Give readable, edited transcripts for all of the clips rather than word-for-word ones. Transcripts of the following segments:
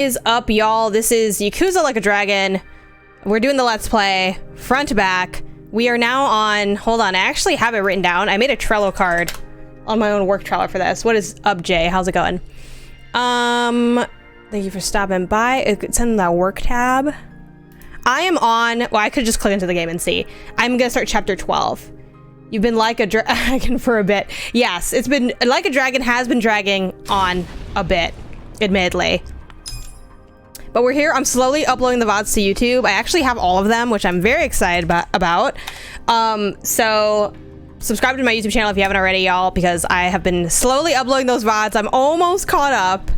Is up, y'all? This is Yakuza Like a Dragon. We're doing the Let's Play front to back. We are now on, hold on, I actually have it written down. I made a Trello card on my own work Trello for this. What is up, Jay? How's it going? Thank you for stopping by. It's in that work tab. I am on, well, I could just click into the game and see. I'm gonna start chapter 12. You've been like a dragon for a bit. Yes, it's been, Like a Dragon has been dragging on a bit, admittedly. But we're here. I'm slowly uploading the VODs to YouTube. I actually have all of them, which I'm very excited about. So subscribe to my YouTube channel if you haven't already, y'all, because I have been slowly uploading those VODs. I'm almost caught up.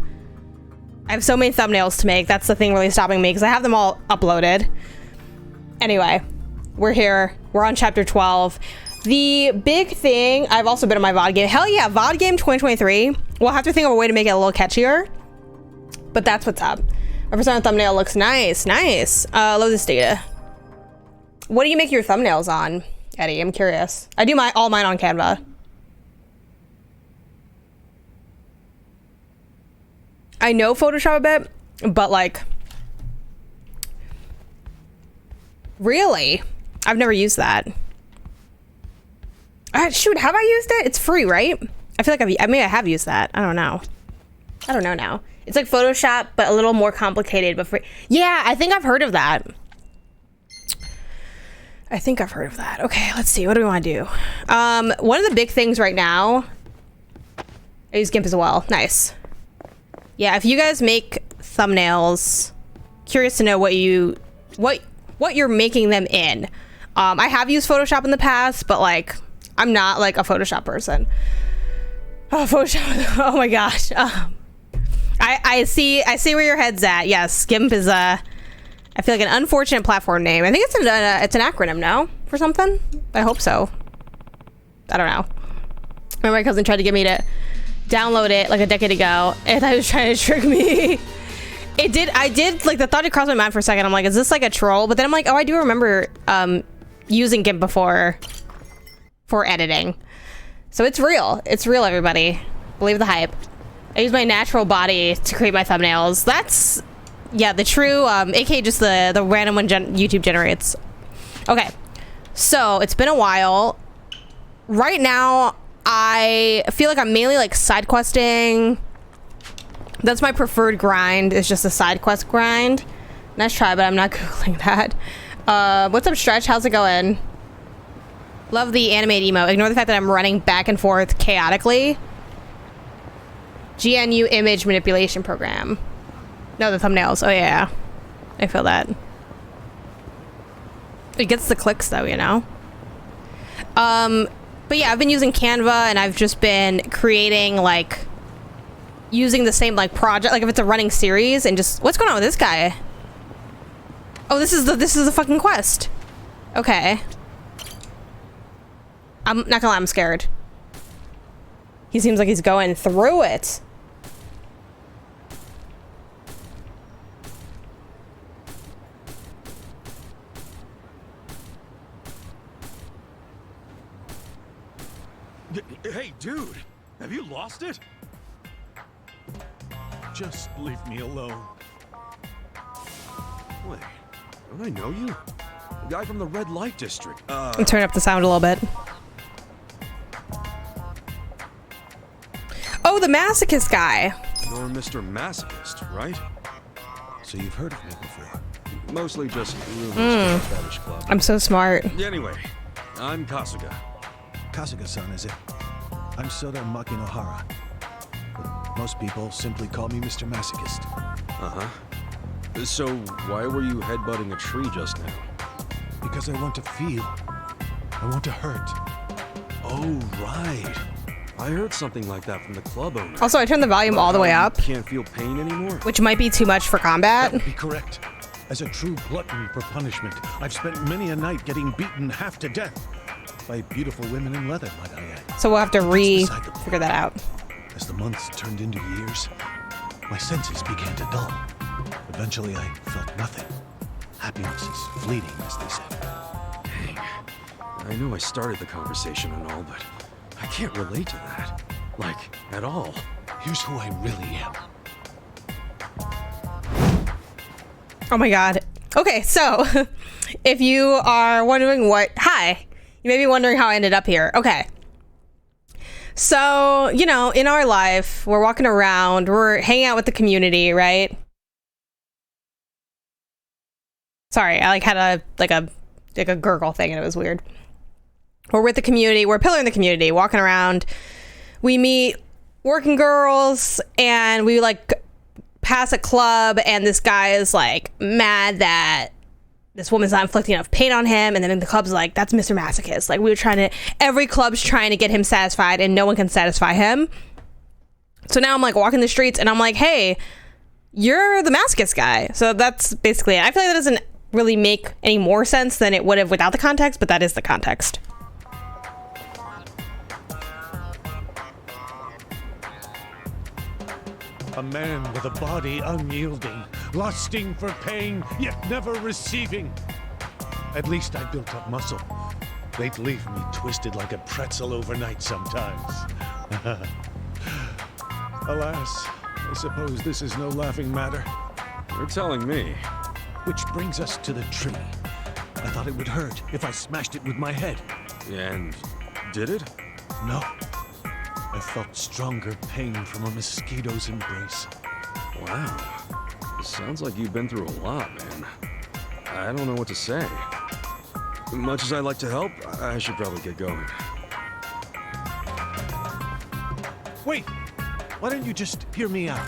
I have so many thumbnails to make. That's the thing really stopping me, because I have them all uploaded. Anyway, we're here. We're on chapter 12. The big thing, I've also been in my VOD game. Hell yeah, VOD game 2023. We'll have to think of a way to make it a little catchier. But that's what's up. My persona thumbnail looks nice, nice. Load this data. What do you make your thumbnails on, Eddie? I'm curious. I do all mine on Canva. I know Photoshop a bit, but like, really? I've never used that. Shoot, have I used it? It's free, right? I feel like I have used that. I don't know. I don't know now. It's like Photoshop, but a little more complicated, but free. Yeah, I think I've heard of that. Okay, let's see. What do we want to do? One of the big things right now, I use GIMP as well. Nice. Yeah, if you guys make thumbnails, curious to know what you're making them in. I have used Photoshop in the past, but like, I'm not like a Photoshop person. Oh, Photoshop. Oh my gosh. I see where your head's at. Yes, GIMP is I feel like an unfortunate platform name. I think it's an acronym, no? For something? I hope so. I don't know. Remember my cousin tried to get me to download it like a decade ago, and I was trying to trick me. I did, like, the thought had crossed my mind for a second. I'm like, is this like a troll? But then I'm like, oh, I do remember using GIMP before for editing. So it's real. It's real, everybody. Believe the hype. I use my natural body to create my thumbnails. That's, yeah, the true, aka just the random one YouTube generates. Okay, so it's been a while. Right now, I feel like I'm mainly like side questing. That's my preferred grind, is just a side quest grind. Nice try, but I'm not Googling that. What's up, Stretch? How's it going? Love the animated emo. Ignore the fact that I'm running back and forth chaotically. GNU image manipulation program. No, the thumbnails. Oh yeah, I feel that. It gets the clicks though, you know. But yeah, I've been using Canva, and I've just been creating, like, using the same like project, like if it's a running series, and just, what's going on with this guy? Oh, this is the fucking quest. Okay. I'm not gonna lie, I'm scared. He seems like he's going through it. Hey, dude, have you lost it? Just leave me alone. Wait, don't I know you? The guy from the red light district. I'm turning up the sound a little bit. Oh, the masochist guy. You're Mr. Masochist, right? So you've heard of me before. Mostly just rumors from the fetish club. I'm so smart. Anyway, I'm Kasuga. Kasuga-san, is it? I'm Soda Makinohara. But most people simply call me Mr. Masochist. Uh-huh. So why were you headbutting a tree just now? Because I want to feel. I want to hurt. Oh, right. I heard something like that from the club owner. Also, I turned the volume all the way up. You can't feel pain anymore? Which might be too much for combat. That would be correct. As a true glutton for punishment, I've spent many a night getting beaten half to death. By beautiful women in leather, might I add. So we'll have to figure that out. As the months turned into years, my senses began to dull. Eventually, I felt nothing. Happiness is fleeting, as they say. Dang. I know I started the conversation and all, but I can't relate to that. Like, at all. Here's who I really am. Oh my god. Okay, so if you are wondering hi, you may be wondering how I ended up here. Okay. So, you know, in our life, we're walking around, we're hanging out with the community, right? Sorry, I like had a gurgle thing and it was weird. We're with the community, we're a pillar in the community, walking around. We meet working girls and we like pass a club and this guy is like mad that this woman's not inflicting enough pain on him, and then the club's like, that's Mr. Masochist. Like, every club's trying to get him satisfied and no one can satisfy him. So now I'm like walking the streets and I'm like, hey, you're the masochist guy. So that's basically it. I feel like that doesn't really make any more sense than it would have without the context, but that is the context. A man with a body unyielding, lusting for pain, yet never receiving. At least I built up muscle. They'd leave me twisted like a pretzel overnight sometimes. Alas, I suppose this is no laughing matter. You're telling me. Which brings us to the tree. I thought it would hurt if I smashed it with my head. And did it? No. I felt stronger pain from a mosquito's embrace. Wow. Sounds like you've been through a lot, man. I don't know what to say. Much as I'd like to help, I should probably get going. Wait! Why don't you just hear me out?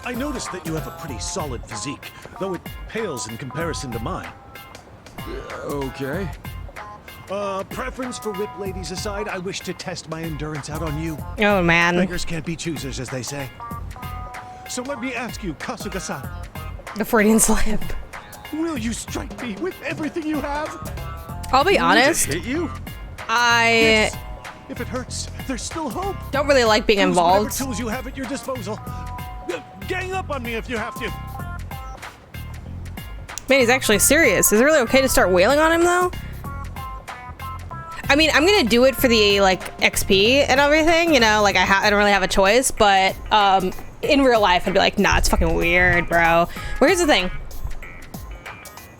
I noticed that you have a pretty solid physique, though it pales in comparison to mine. Okay. Preference for whip ladies aside, I wish to test my endurance out on you. Oh, man. Beggars can't be choosers, as they say. So let me ask you, Kasuga-san. The Freudian slip. Will you strike me with everything you have? I'll be honest. Hit you? Yes. If it hurts, there's still hope. Don't really like being Use involved. whatever tools you have at your disposal. Gang up on me if you have to. Man, he's actually serious. Is it really okay to start wailing on him, though? I mean, I'm gonna do it for the, like, XP and everything, you know? Like, I don't really have a choice, but, in real life, I'd be like, nah, it's fucking weird, bro. Well, here's the thing.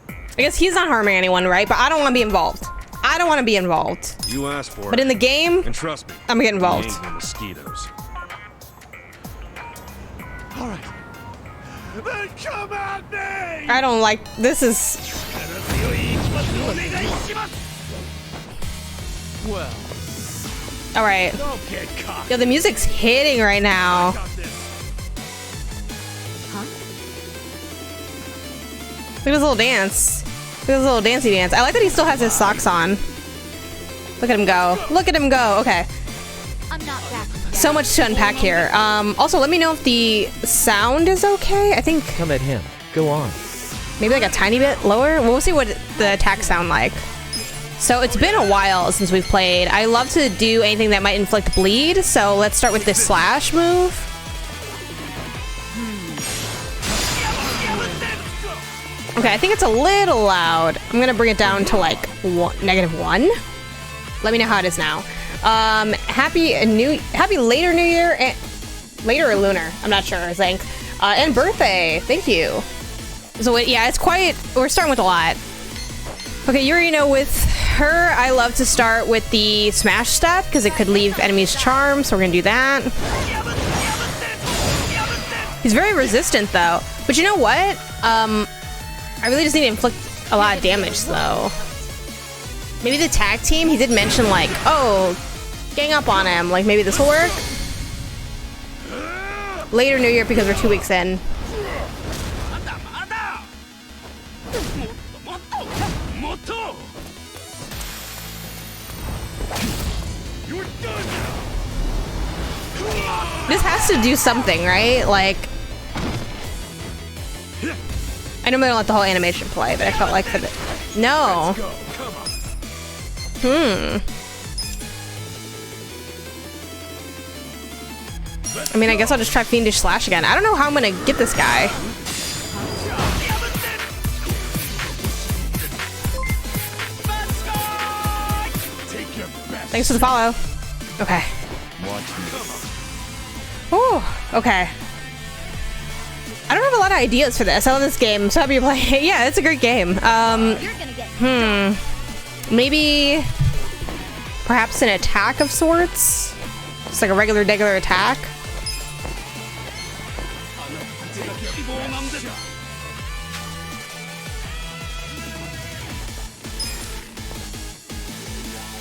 I guess he's not harming anyone, right? But I don't want to be involved. I don't want to be involved. You asked for it. But in the game, and trust me, I'm gonna get involved. ain't no mosquitoes. All right. Then come at me! I don't like, this is... Well, All right. don't get caught. Yo, the music's hitting right now. Got this. Look at his little dance. Look at his little dancey dance. I like that he still has his socks on. Look at him go. Look at him go. Okay. I'm not back. So much to unpack here. Also, let me know if the sound is okay. I think Come at him. Go on. maybe like a tiny bit lower. We'll see what the attacks sound like. So it's been a while since we've played. I love to do anything that might inflict bleed. So let's start with this slash move. Okay, I think it's a little loud. I'm gonna bring it down to like -1. Let me know how it is now. Happy later New Year, and later or lunar, I'm not sure, I think. And birthday, thank you. So yeah, it's quite, we're starting with a lot. Okay, you already know with her, I love to start with the smash step because it could leave enemies charmed, so we're gonna do that. He's very resistant though, but you know what? I really just need to inflict a lot of damage though. Maybe the tag team, he did mention like, oh, gang up on him. Like maybe this will work. Later New Year because we're 2 weeks in. This has to do something, right? Like, I know I'm gonna let the whole animation play, but I felt like for the... No. I mean, I guess I'll just try Fiendish Slash again. I don't know how I'm gonna get this guy. Thanks for the follow. Okay. Ooh, okay. I don't have a lot of ideas for this. I love this game. So happy to play it. Yeah, it's a great game. Maybe perhaps an attack of sorts? Just like a regular attack?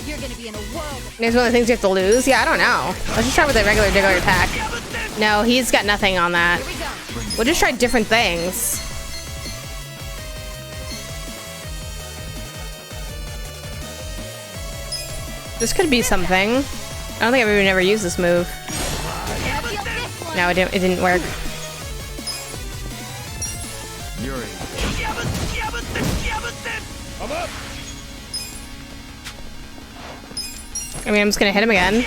You're gonna be in a world. It's one of the things you have to lose? Yeah, I don't know. Let's just try with a regular attack. No, he's got nothing on that. We'll just try different things. This could be something. I don't think I've even ever used this move. No, it didn't work. I mean, I'm just gonna hit him again.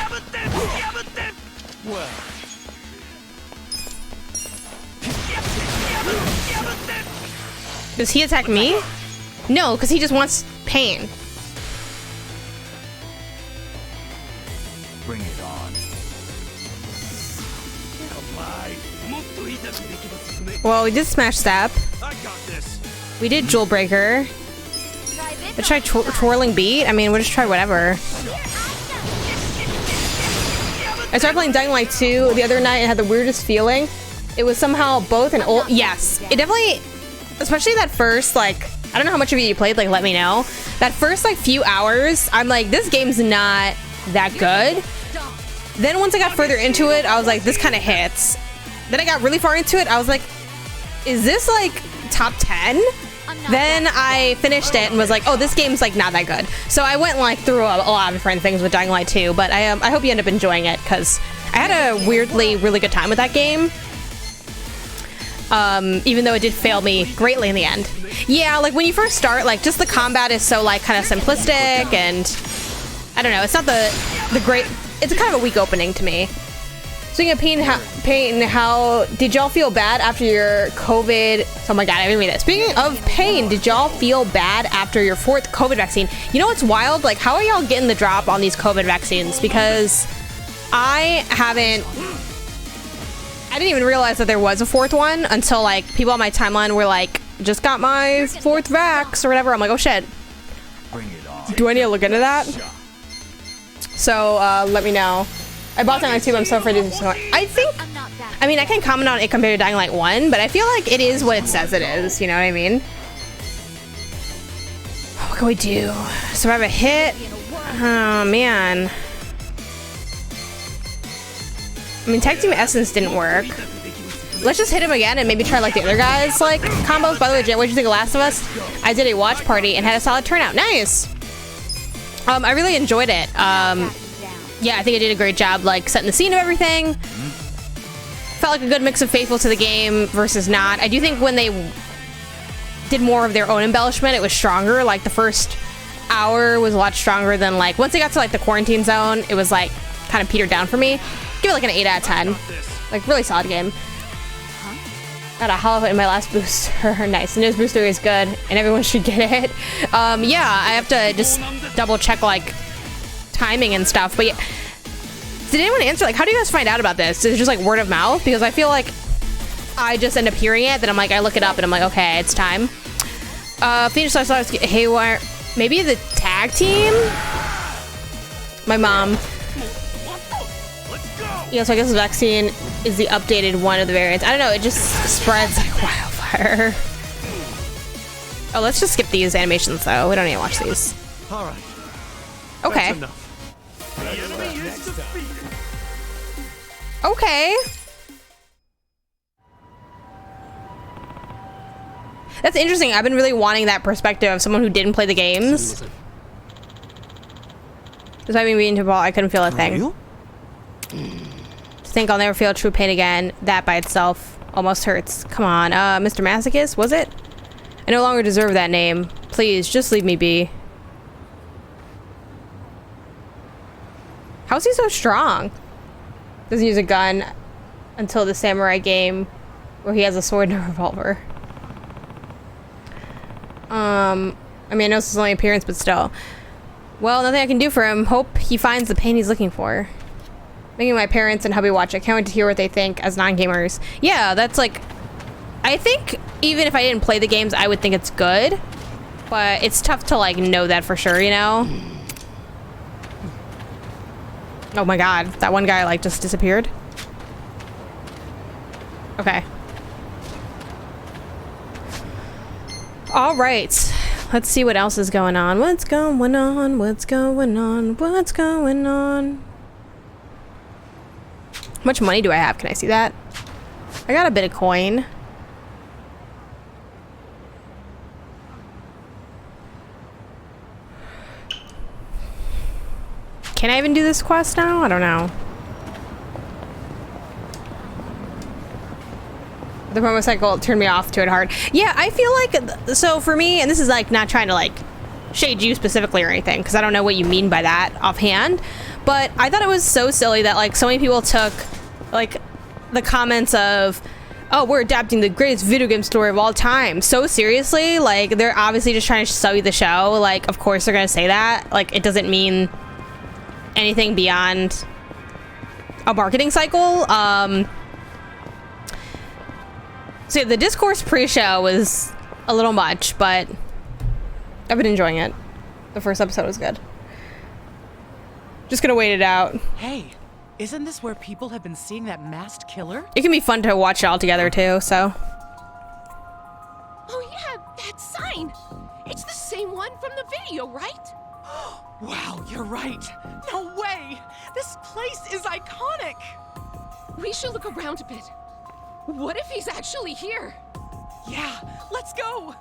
Does he attack me? No, because he just wants pain. Bring it on. Well, we did smash step. We did jewel breaker. Let's try twirling beat. I mean, we'll just try whatever. I started playing Dying Light 2 the other night and had the weirdest feeling. It was somehow both an old... Yes, it definitely... Especially that first, like... I don't know how much of it you played, like, let me know. That first, like, few hours, I'm like, this game's not that good. Then once I got further into it, I was like, this kind of hits. Then I got really far into it, I was like, is this, like, top 10? Then I finished it and was like, oh, this game's like not that good. So I went like through a lot of different things with Dying Light 2, but I hope you end up enjoying it because I had a weirdly really good time with that game. Even though it did fail me greatly in the end. Yeah, like when you first start, like just the combat is so like kind of simplistic and I don't know, it's not the great, it's kind of a weak opening to me. Speaking of pain, how did y'all feel bad after your COVID? Oh my god, I didn't read it. Speaking of pain, did y'all feel bad after your 4th COVID vaccine? You know what's wild? Like, how are y'all getting the drop on these COVID vaccines? Because I didn't even realize that there was a 4th one until like people on my timeline were like, just got my 4th vax or whatever. I'm like, oh shit. Do I need to look into that? So let me know. I bought Dying Light 2, but I'm so afraid to do so. I mean, I can comment on it compared to Dying Light 1, but I feel like it is what it says it is, you know what I mean? What can we do? Survive a hit? Oh, man. I mean, Tag Team Essence didn't work. Let's just hit him again and maybe try, like, the other guys, like, combos. By the way, Jen, what did you think of Last of Us? I did a watch party and had a solid turnout. Nice! I really enjoyed it. Yeah, I think I did a great job, like, setting the scene of everything. Felt like a good mix of faithful to the game versus not. I do think when they did more of their own embellishment, it was stronger. Like, the first hour was a lot stronger than, like, once they got to, like, the quarantine zone, it was, like, kind of petered down for me. Give it, like, an 8 out of 10. Like, really solid game. Got a hollow in my last booster. Nice. The newest booster is good, and everyone should get it. Yeah, I have to just double-check, like, timing and stuff, but yeah. Did anyone answer, like, how do you guys find out about this? Is it just like word of mouth? Because I feel like I just end up hearing it, then I'm like, I look it up and I'm like, okay, it's time. Phoenix Stars Haywire, maybe the tag team? My mom. Yeah, so I guess the vaccine is the updated one of the variants. I don't know, it just spreads like wildfire. Oh, let's just skip these animations though. We don't need to watch these. All right. Okay. That's enough. Okay. That's interesting. I've been really wanting that perspective of someone who didn't play the games. Despite me being too ball, I couldn't feel a thing. To think I'll never feel true pain again. That by itself almost hurts. Come on, Mr. Masochist, was it? I no longer deserve that name. Please, just leave me be. How's he so strong? Doesn't use a gun until the samurai game where he has a sword and a revolver. I mean, I know this is only appearance, but still. Well, nothing I can do for him. Hope he finds the pain he's looking for. Making my parents and hubby watch. I can't wait to hear what they think as non-gamers. Yeah, that's like I think even if I didn't play the games, I would think it's good. But it's tough to, like, know that for sure, you know? Oh my god, that one guy, like, just disappeared. Okay. Alright. Let's see what else is going on. What's going on? What's going on? What's going on? How much money do I have? Can I see that? I got a bit of coin. Can I even do this quest now? I don't know. The motorcycle turned me off to it hard. Yeah, I feel like, so for me, and this is like not trying to like shade you specifically or anything, because I don't know what you mean by that offhand, but I thought it was so silly that like so many people took like the comments of, oh, we're adapting the greatest video game story of all time so seriously. Like, they're obviously just trying to sell you the show. Like, of course they're gonna say that. Like, it doesn't mean anything beyond a marketing cycle. So yeah, the discourse pre-show was a little much, but I've been enjoying it. The first episode was good. Just gonna wait it out. Hey, isn't this where people have been seeing that masked killer? It can be fun to watch it all together too, so. Oh yeah, that sign. It's the same one from the video, right? Wow, you're right. No way! This place is iconic! We should look around a bit. What if he's actually here? Yeah, let's go!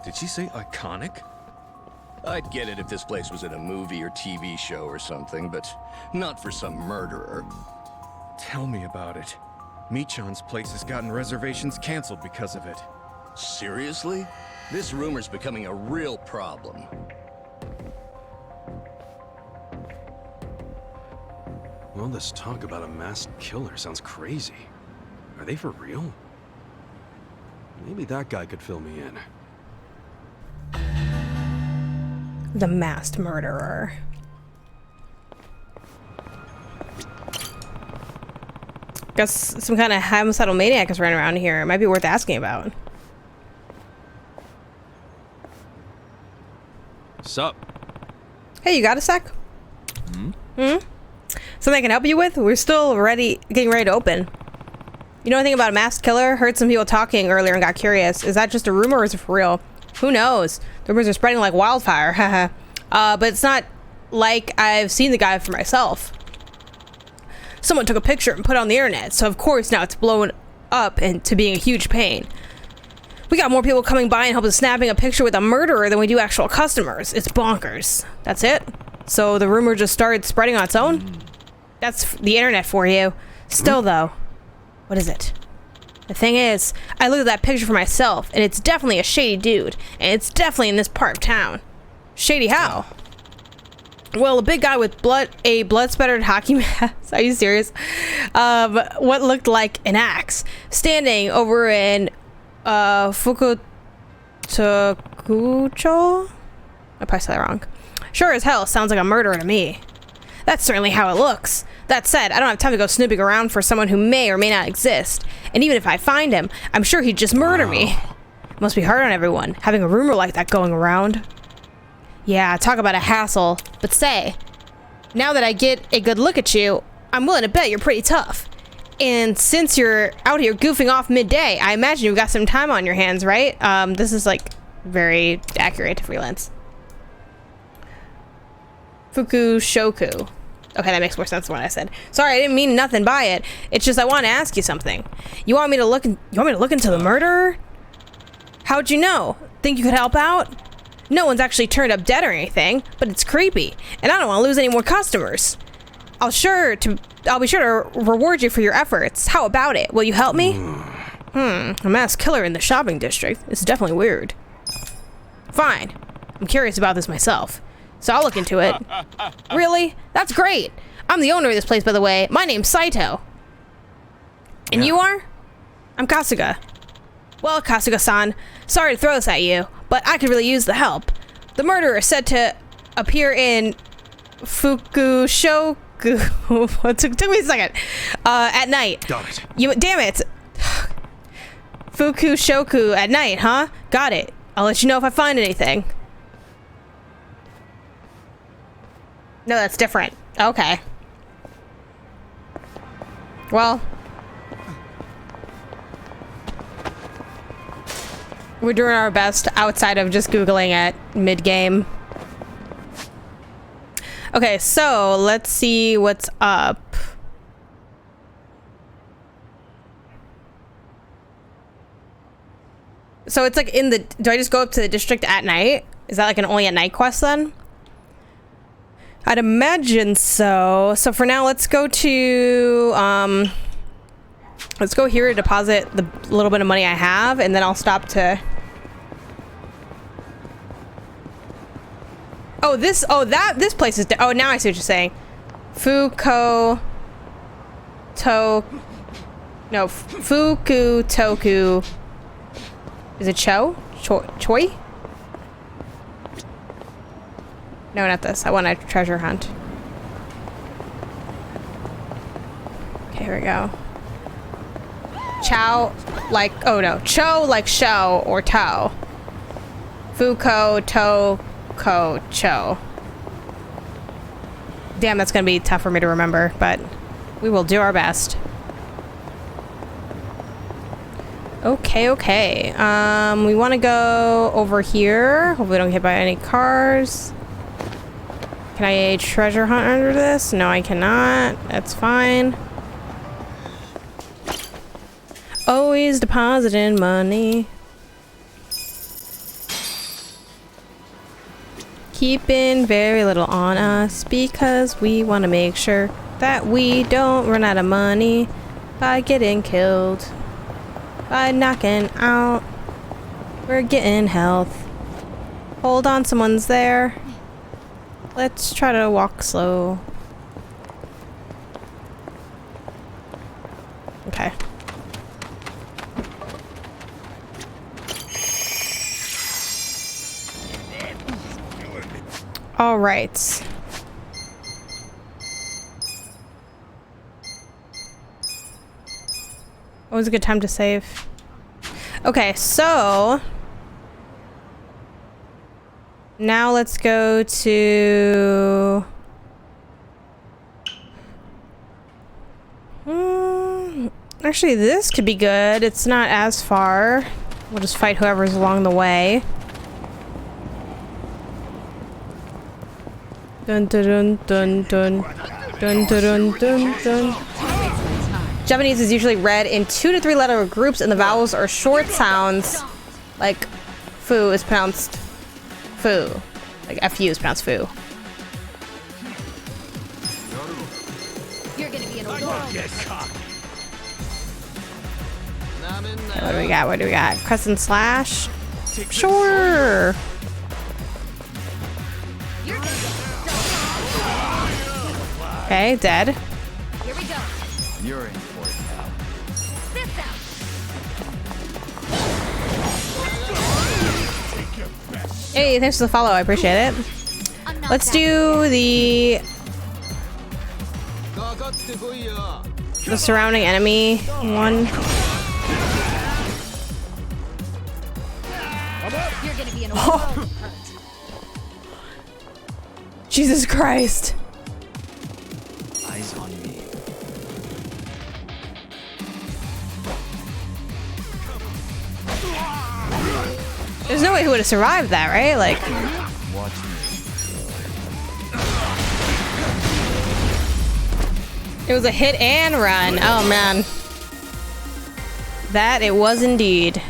Did she say iconic? I'd get it if this place was in a movie or TV show or something, but not for some murderer. Tell me about it. Michan's place has gotten reservations canceled because of it. Seriously? This rumor's becoming a real problem. Well, this talk about a masked killer sounds crazy. Are they for real? Maybe that guy could fill me in. The masked murderer. Guess some kind of homicidal maniac is running around here. It might be worth asking about. Sup? Hey, you got a sec? Something I can help you with? We're still getting ready to open. You know anything about a masked killer? Heard some people talking earlier and got curious. Is that just a rumor or is it for real? Who knows? The rumors are spreading like wildfire. Haha. But it's not like I've seen the guy for myself. Someone took a picture and put it on the internet, so of course now it's blown up into being a huge pain. We got more people coming by and helping snapping a picture with a murderer than we do actual customers. It's bonkers. That's it? So the rumor just started spreading on its own? That's the internet for you. Still though, what is it? The thing is, I looked at that picture for myself, and it's definitely a shady dude, and it's definitely in this part of town. Shady how? Well, a big guy with a blood-spattered hockey mask. Are you serious? What looked like an axe, standing over in Fukutokucho? I probably said that wrong. Sure as hell sounds like a murderer to me. That's certainly how it looks. That said, I don't have time to go snooping around for someone who may or may not exist. And even if I find him, I'm sure he'd just murder me. Must be hard on everyone, having a rumor like that going around. Yeah, talk about a hassle. But say, now that I get a good look at you, I'm willing to bet you're pretty tough. And since you're out here goofing off midday, I imagine you've got some time on your hands, right? This is like very accurate to freelance. Fukushoku. Okay, that makes more sense than what I said. Sorry, I didn't mean nothing by it. It's just I want to ask you something. You want me to look into the murderer? How'd you know? Think you could help out? No one's actually turned up dead or anything, but it's creepy, and I don't want to lose any more customers. I'll be sure to reward you for your efforts. How about it? Will you help me? A masked killer in the shopping district. It's definitely weird. Fine. I'm curious about this myself, so I'll look into it. Really? That's great. I'm the owner of this place, by the way. My name's Saito. And you are? I'm Kasuga. Well, Kasuga-san, sorry to throw this at you, but I could really use the help. The murderer is said to appear in Fukushoku Fuku. It took me a second. At night. Got it. Damn it. Fuku Shoku at night, huh? Got it. I'll let you know if I find anything. No, that's different. Okay. Well. We're doing our best outside of just Googling it mid-game. Okay, so let's see what's up. So it's like in the... Do I just go up to the district at night? Is that like an only at night quest then? I'd imagine so. So for now, let's go to... let's go here to deposit the little bit of money I have, and then I'll stop to... Oh, this place is... Oh, now I see what you're saying. Fuku Toku... Is it Choi? No, not this. I want a treasure hunt. Okay, here we go. Chow, like... Oh, no. Cho, like show or toe. Fuko, Toko, Cho. Damn, that's gonna be tough for me to remember, but we will do our best. Okay, okay. We want to go over here. Hopefully we don't get hit by any cars. Can I treasure hunt under this? No, I cannot. That's fine. Always depositing money. Keeping very little on us because we want to make sure that we don't run out of money by getting killed. By knocking out. We're getting health. Hold on, someone's there. Let's try to walk slow. Okay. All right. What was a good time to save? Okay, so now let's go to actually this could be good. It's not as far. We'll just fight whoever's along the way. Dun dun dun dun dun dun dun dun dun. Japanese is usually read in 2 to 3 letter groups, and the vowels are short sounds. Like foo is pronounced foo. Like fu is pronounced foo. You're gonna be in a world. What do we got? What do we got? Crescent slash? Sure. Okay, dead. Here we go. You're in for it now. This out. Hey, thanks for the follow. I appreciate it. Let's do the surrounding enemy one. You're gonna be in a world. Jesus Christ. Eyes on me. There's no way he would have survived that, right? Like, Watch me. it was a hit and run. Oh man. That it was indeed.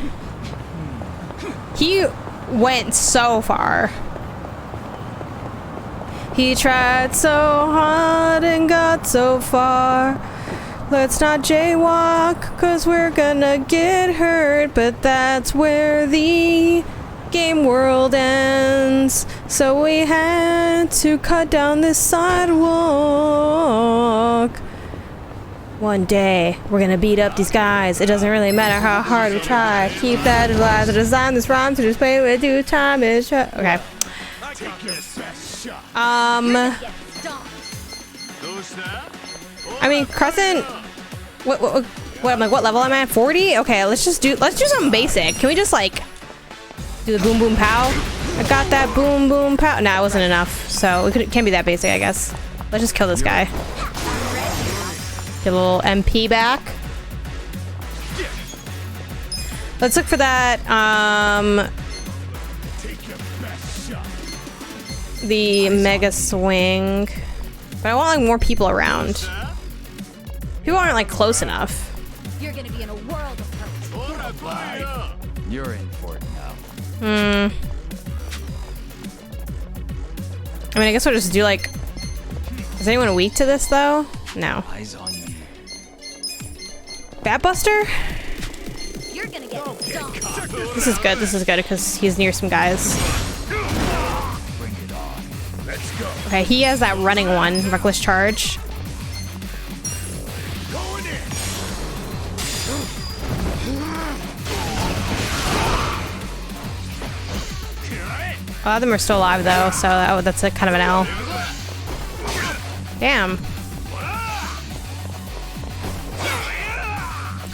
He went so far. He tried so hard and got so far. Let's not jaywalk, cause we're gonna get hurt. But that's where the game world ends. So we had to cut down this sidewalk. One day, we're gonna beat up these guys. It doesn't really matter how hard we try. Keep that alive. I designed this rhyme to just play with due time is okay. I mean, Crescent. What? I'm like, what level am I at? 40? Okay, let's do something basic. Can we just like do the boom boom pow? I got that boom boom pow. Nah, it wasn't enough. So it can't be that basic, I guess. Let's just kill this guy. Get a little MP back. Let's look for that. The mega swing. But I want like more people around. People aren't like close enough. You're gonna be in a world of hurt. You're in for it now. I mean, I guess we'll just do like... Is anyone weak to this though? No. Eyes on you. Batbuster? You're gonna get stomped. This is good because he's near some guys. Bring it on. Let's go. Okay, he has that running one, reckless charge. Going in. A lot of them are still alive though, so that's a kind of an L. Damn.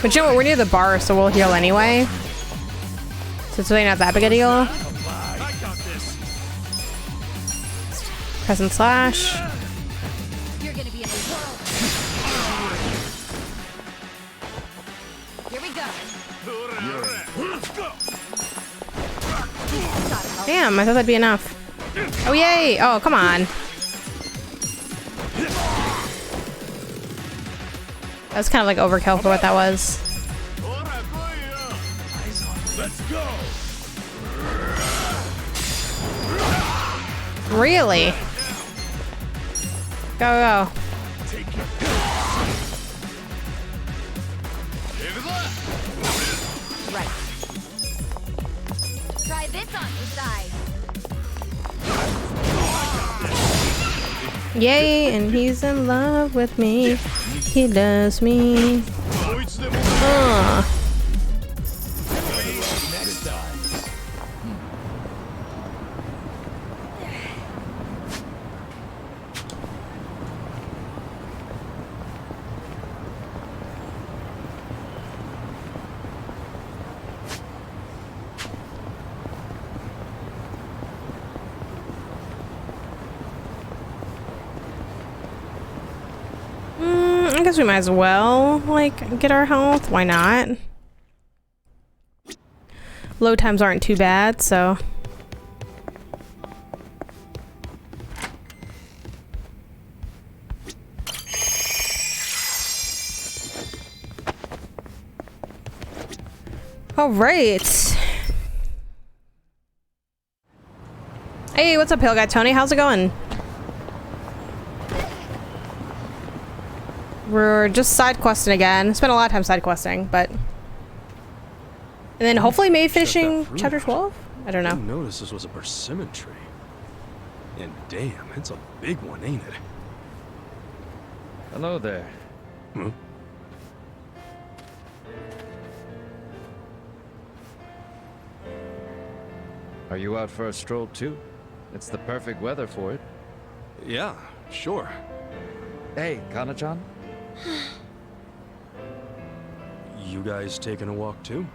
But you know what, we're near the bar, so we'll heal anyway. So it's really not that big a deal. Crescent slash. You're gonna be in a world. Here we go. Let's go. Damn, I thought that'd be enough. Oh yay! Oh, come on. That was kind of like overkill for what that was. Let's go. Really? Go. Right. Try this on the side. Yay, and he's in love with me. He loves me. Next time. I guess we might as well, like, get our health. Why not? Load times aren't too bad, so... Alright. Hey, what's up, Pale Guy Tony? How's it going? We're just side questing again. Spent a lot of time side questing, but... And then hopefully maybe finishing chapter 12? I don't I know. didn't notice this was a persimmon tree. And damn, it's a big one, ain't it? Hello there. Hmm? Are you out for a stroll too? It's the perfect weather for it. Yeah, sure. Hey, Kana-chan? You guys taking a walk too?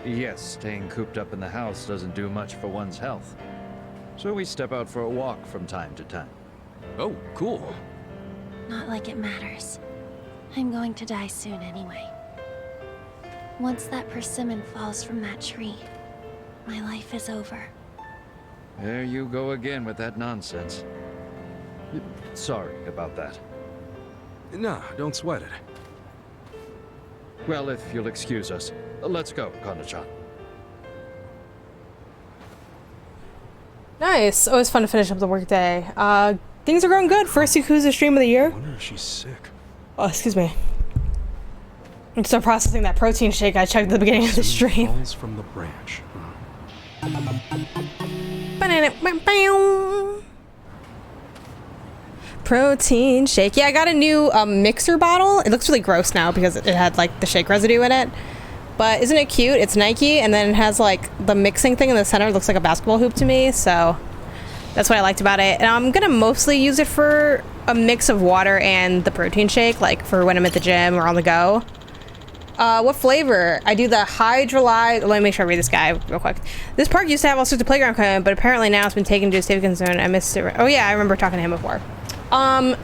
Yes, staying cooped up in the house doesn't do much for one's health. So we step out for a walk from time to time. Oh, cool. Not like it matters. I'm going to die soon anyway. Once that persimmon falls from that tree, my life is over. There you go again with that nonsense. Sorry about that. Nah, don't sweat it. Well, if you'll excuse us, let's go, Kana-chan. Nice. Always fun to finish up the workday. Things are going good. First Yakuza stream of the year. I wonder if she's sick. Oh, excuse me. I'm still processing that protein shake I chugged at the beginning of the stream. Falls from the branch. Protein shake. Yeah, I got a new mixer bottle. It looks really gross now because it had like the shake residue in it. But isn't it cute? It's Nike, and then it has like the mixing thing in the center. It looks like a basketball hoop to me. So That's what I liked about it. And I'm gonna mostly use it for a mix of water and the protein shake, like for when I'm at the gym or on the go. What flavor? I do the hydrolyzed. Let me make sure I read this guy real quick. This park used to have all sorts of playground equipment, but apparently now it's been taken due to safety concern. I missed it. Oh yeah, I remember talking to him before. I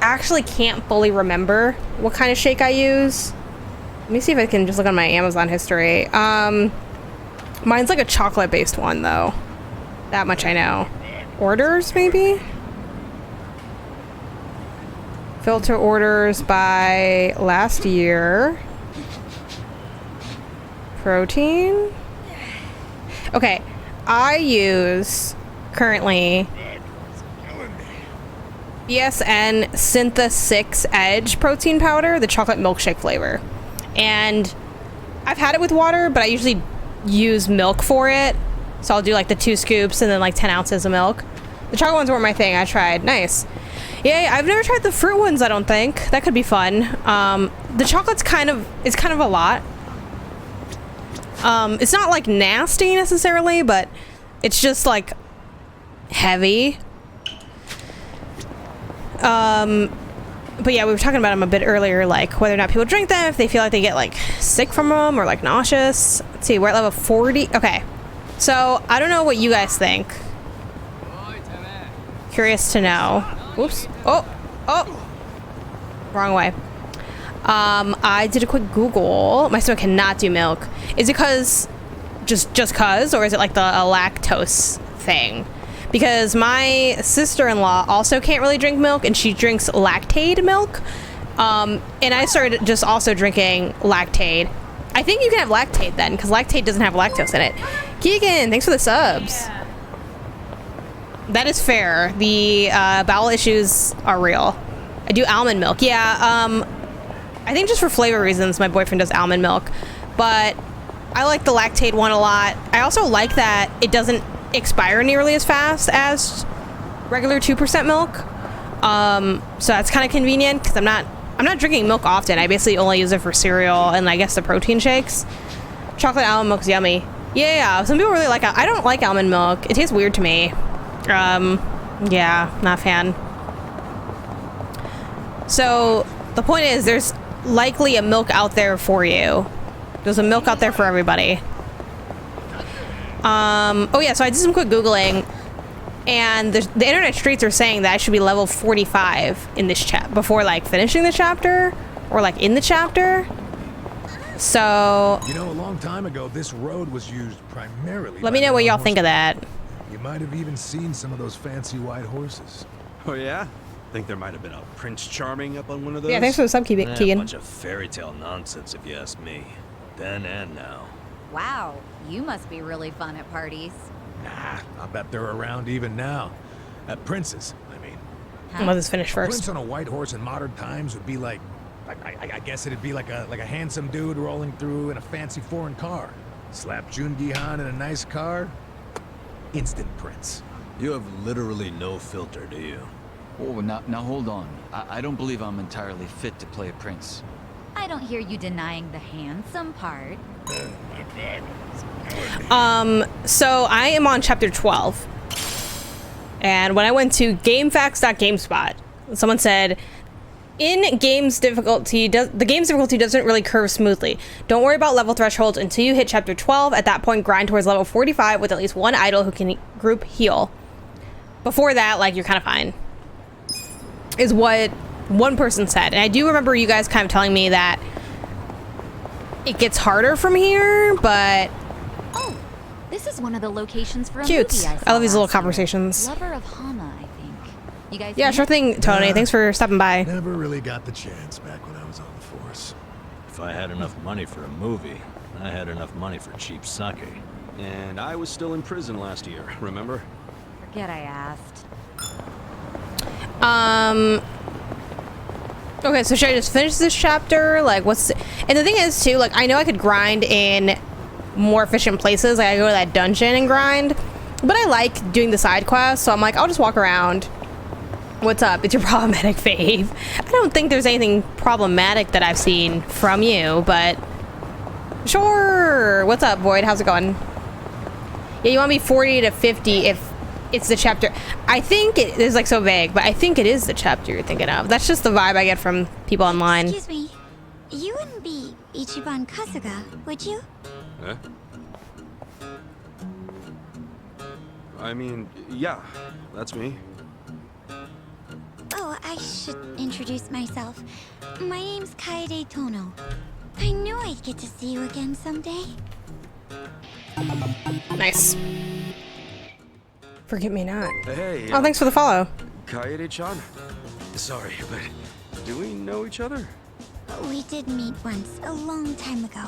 actually can't fully remember what kind of shake I use. Let me see if I can just look on my Amazon history. Mine's like a chocolate-based one though. That much I know. Orders maybe? Filter orders by last year. Protein. Okay, I use currently BSN Syntha 6 Edge protein powder, the chocolate milkshake flavor. And I've had it with water, but I usually use milk for it. So I'll do like the 2 scoops and then like 10 ounces of milk. The chocolate ones weren't my thing. I tried. Nice. Yeah, I've never tried the fruit ones, I don't think. That could be fun. The chocolate's kind of a lot. It's not like nasty necessarily, but it's just like heavy. But yeah, we were talking about them a bit earlier, like whether or not people drink them, if they feel like they get like sick from them or like nauseous. Let's see, we're at level 40. Okay. So I don't know what you guys think. Curious to know. Whoops. Oh. Wrong way. I did a quick Google. My stomach cannot do milk. Is it because just cause, or is it like the lactose thing? Because my sister-in-law also can't really drink milk, and she drinks Lactaid milk. And I started just also drinking Lactaid. I think you can have Lactaid then, because Lactaid doesn't have lactose in it. Keegan, thanks for the subs. That is fair. The bowel issues are real. I do almond milk. Yeah, I think just for flavor reasons, my boyfriend does almond milk. But I like the Lactaid one a lot. I also like that it doesn't expire nearly as fast as regular 2% milk. So that's kind of convenient because I'm not drinking milk often. I basically only use it for cereal and I guess the protein shakes. Chocolate almond milk's yummy. Yeah, some people really like it. I don't like almond milk. It tastes weird to me. Yeah, not a fan. So the point is there's likely a milk out there for you. There's a milk out there for everybody. Oh yeah, so I did some quick Googling, and the internet streets are saying that I should be level 45 in this before like finishing the chapter, or like in the chapter. So you know, a long time ago, this road was used primarily. Let me know what y'all think of that. You might have even seen some of those fancy white horses. Oh yeah? Think there might have been a Prince Charming up on one of those? Yeah, thanks for the sub, Keegan. A bunch of fairy tale nonsense, if you ask me. Then and now. Wow, you must be really fun at parties. Nah, I bet they're around even now. At Prince's, I mean. Huh? Let us finish first. A prince on a white horse in modern times would be like, I guess it'd be like a handsome dude rolling through in a fancy foreign car. Slap Jungi Han in a nice car. Instant prince. You have literally no filter, do you? Oh, now hold on. I don't believe I'm entirely fit to play a prince. I don't hear you denying the handsome part. So I am on chapter 12. And when I went to gamefacts.gamespot, someone said, in game's difficulty, the game's difficulty doesn't really curve smoothly. Don't worry about level thresholds until you hit chapter 12. At that point, grind towards level 45 with at least one idol who can group heal. Before that, like, you're kind of fine. Is what one person said. And I do remember you guys kind of telling me that it gets harder from here, but... Oh, this is one of the locations for a cute. movie I saw I love these little last conversations. year. Lover of Hama, I think. You guys Yeah, sure thing, Tony. Thanks for stopping by. Never really got the chance back when I was on the force. If I had enough money for a movie, I had enough money for cheap sake. And I was still in prison last year, remember? Forget I asked. Okay, so should I just finish this chapter? Like, and the thing is, too, like, I know I could grind in more efficient places. Like, I go to that dungeon and grind. But I like doing the side quests, so I'm like, I'll just walk around. What's up? It's your problematic fave. I don't think there's anything problematic that I've seen from you, but... Sure! What's up, Void? How's it going? Yeah, you want me 40 to 50 if it's the chapter. I think it is like so vague, but I think it is the chapter you're thinking of. That's just the vibe I get from people online. Excuse me. You wouldn't be Ichiban Kasuga, would you? Huh? I mean, yeah, that's me. Oh, I should introduce myself. My name's Kaede Tono. I knew I'd get to see you again someday. Nice. Forget me not. Hey. Oh, thanks for the follow. Kaede-chan? Sorry, but do we know each other? We did meet once, a long time ago.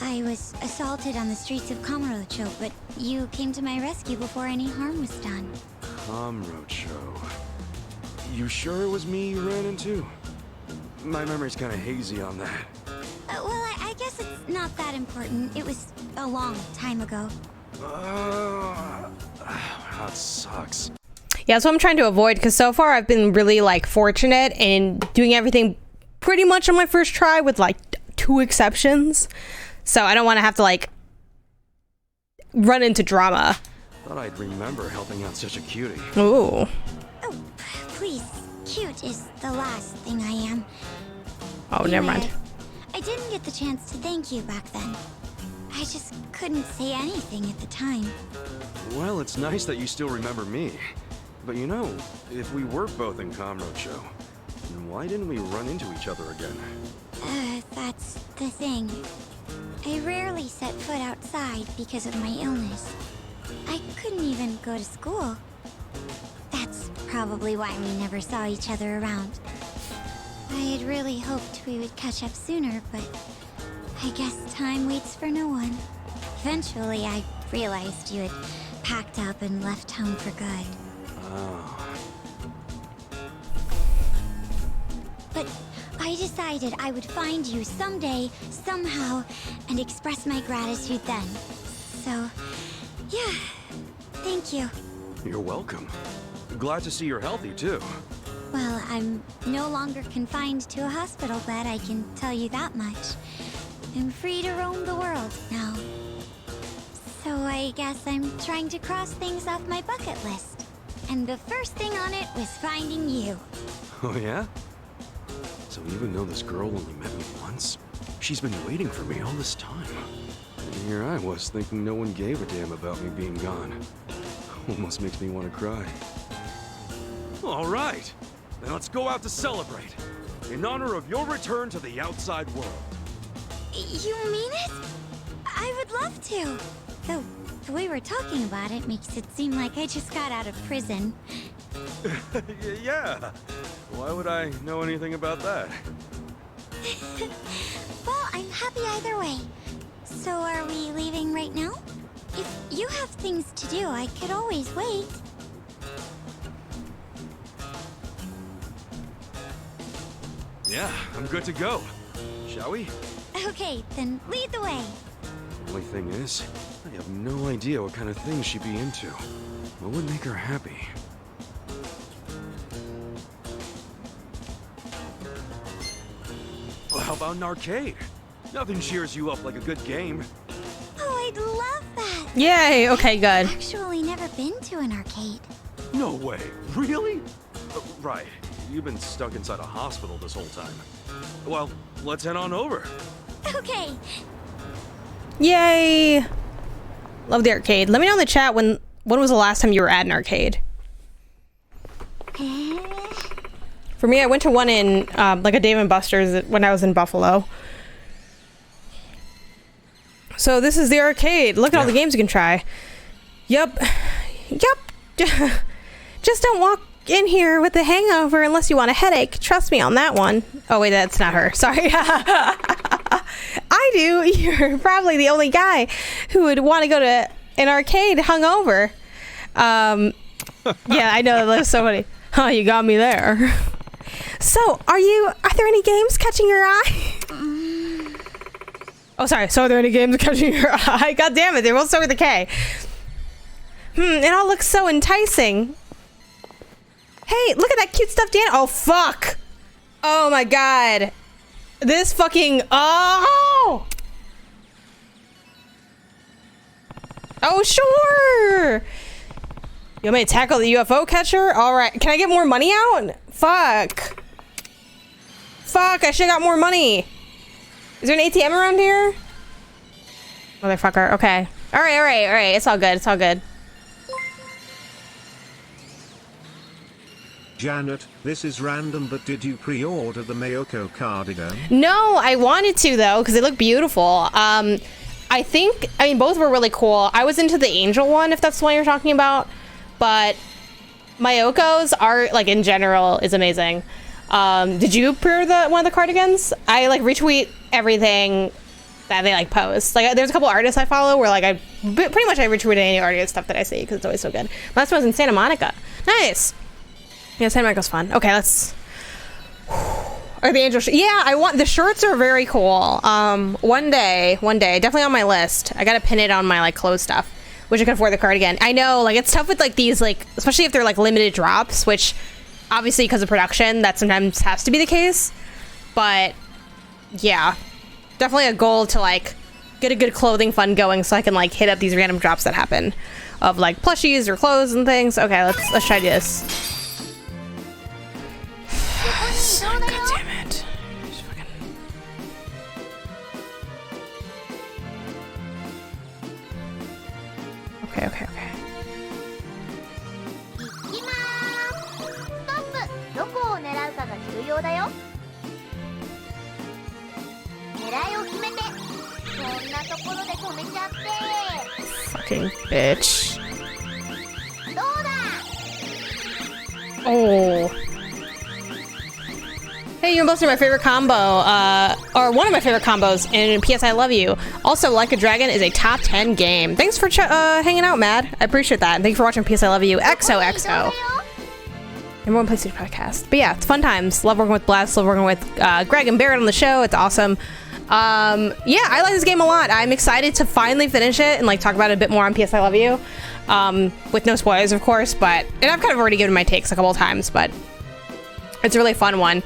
I was assaulted on the streets of Kamurocho, but you came to my rescue before any harm was done. Kamurocho. You sure it was me you ran into? My memory's kind of hazy on that. Well, I guess it's not that important. It was a long time ago. That sucks. Yeah, that's what I'm trying to avoid, because so far I've been really, like, fortunate in doing everything pretty much on my first try with, like, 2 exceptions. So I don't want to have to, like, run into drama. Thought I'd remember helping out such a cutie. Ooh. Oh, please. Cute is the last thing I am. Oh, never mind. I didn't get the chance to thank you back then. I just couldn't say anything at the time. Well, it's nice that you still remember me. But you know, if we were both in Kamurocho, then why didn't we run into each other again? That's the thing. I rarely set foot outside because of my illness. I couldn't even go to school. That's probably why we never saw each other around. I had really hoped we would catch up sooner, but I guess time waits for no one. Eventually, I realized you had packed up and left home for good. Oh. But I decided I would find you someday, somehow, and express my gratitude then. So, yeah, thank you. You're welcome. Glad to see you're healthy, too. Well, I'm no longer confined to a hospital bed, I can tell you that much. I'm free to roam the world now. So I guess I'm trying to cross things off my bucket list. And the first thing on it was finding you. Oh, yeah? So even though this girl only met me once, she's been waiting for me all this time. And here I was thinking no one gave a damn about me being gone. Almost makes me want to cry. All right, then let's go out to celebrate. In honor of your return to the outside world. You mean it? I would love to. Though, the way we're talking about it makes it seem like I just got out of prison. Yeah. Why would I know anything about that? Well, I'm happy either way. So are we leaving right now? If you have things to do, I could always wait. Yeah, I'm good to go. Shall we? Okay, then lead the way. Only thing is, I have no idea what kind of things she'd be into. What would make her happy? Well, how about an arcade? Nothing cheers you up like a good game. Oh, I'd love that. Yay, okay, good. I've actually never been to an arcade. No way. Really? Right. You've been stuck inside a hospital this whole time. Well, let's head on over. Okay. Yay. Love the arcade. Let me know in the chat when was the last time you were at an arcade? For me, I went to one in like a Dave & Buster's when I was in Buffalo. So this is the arcade. Look at all the games you can try. Yup. Just don't walk in here with a hangover unless you want a headache. Trust me on that one. Oh wait, that's not her. Sorry. I do. You're probably the only guy who would want to go to an arcade hungover. Yeah, I know there's so many. Oh, you got me there. So, are there any games catching your eye? Oh, sorry. So, are there any games catching your eye? God damn it. They both start with a K. It all looks so enticing. Hey, look at that cute stuffed animal. Oh, fuck. Oh, my God. This fucking... Oh! Oh, sure! You want me to tackle the UFO catcher? All right. Can I get more money out? Fuck. Fuck, I should've got more money. Is there an ATM around here? Motherfucker, okay. All right. It's all good. Janet, this is random, but did you pre-order the Mayoko cardigan? No, I wanted to though, because they look beautiful. I mean, both were really cool. I was into the angel one, if that's the one you're talking about. But Mayoko's art, like in general, is amazing. Did you pre-order one of the cardigans? I like retweet everything that they like post. Like there's a couple artists I follow where like I pretty much retweet any artist stuff that I see because it's always so good. Last one was in Santa Monica. Nice. Yeah, Santa Monica's fun. Okay, let's. Or the angel. Yeah, I want the shirts are very cool. One day, definitely on my list. I gotta pin it on my like clothes stuff, which I can afford the cardigan. I know, like it's tough with like these, like especially if they're like limited drops, which obviously because of production that sometimes has to be the case. But yeah, definitely a goal to like get a good clothing fund going so I can like hit up these random drops that happen of like plushies or clothes and things. Okay, let's try this. God damn it. Okay. どこを狙うかが重要だよ。狙いを決めて、そんなところで止めちゃって。Fucking bitch. どうだ? Oh. Hey, you're both my favorite combo, or one of my favorite combos in PS I Love You. Also, Like a Dragon is a top 10 game. Thanks for hanging out, Mad. I appreciate that. And thank you for watching PS I Love You. XOXO. Everyone plays this podcast. But yeah, it's fun times. Love working with Blast. Love working with Greg and Barrett on the show. It's awesome. Yeah, I like this game a lot. I'm excited to finally finish it and like talk about it a bit more on PS I Love You. With no spoilers, of course, and I've kind of already given my takes a couple of times, but it's a really fun one.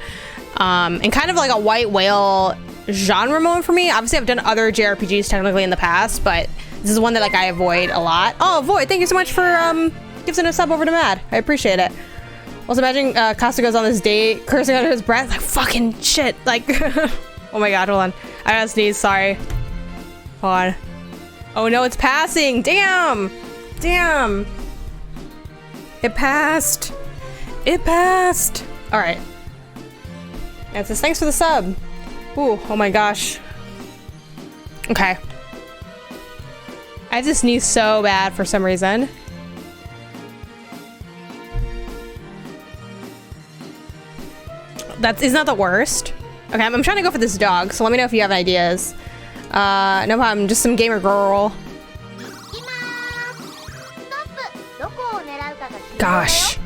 And kind of like a white whale genre moment for me. Obviously, I've done other JRPGs technically in the past, but this is one that like I avoid a lot. Oh, Void, thank you so much for giving a sub over to Mad. I appreciate it. Also, imagine Costa goes on this date, cursing under his breath, like fucking shit. Like, oh my god, hold on. I gotta sneeze. Sorry. Hold on. Oh no, it's passing. Damn. It passed. All right. It says, thanks for the sub. Ooh, oh my gosh. Okay. I have to sneeze so bad for some reason. Isn't that the worst? Okay, I'm trying to go for this dog, so let me know if you have ideas. No problem, just some gamer girl. Gosh.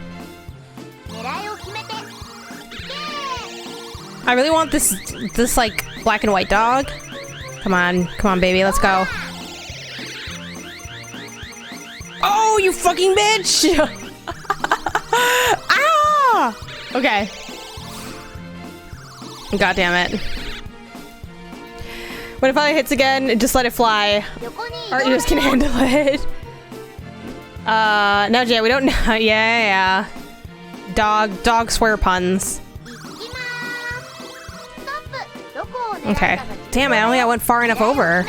I really want this like black and white dog. Come on, baby, let's go. Oh, you fucking bitch! Ah! Okay. God damn it. What if I hits again? Just let it fly. Or you just can handle it. No, Jay, we don't know. Yeah. Dog swear puns. Okay. Damn it, I only went far enough over.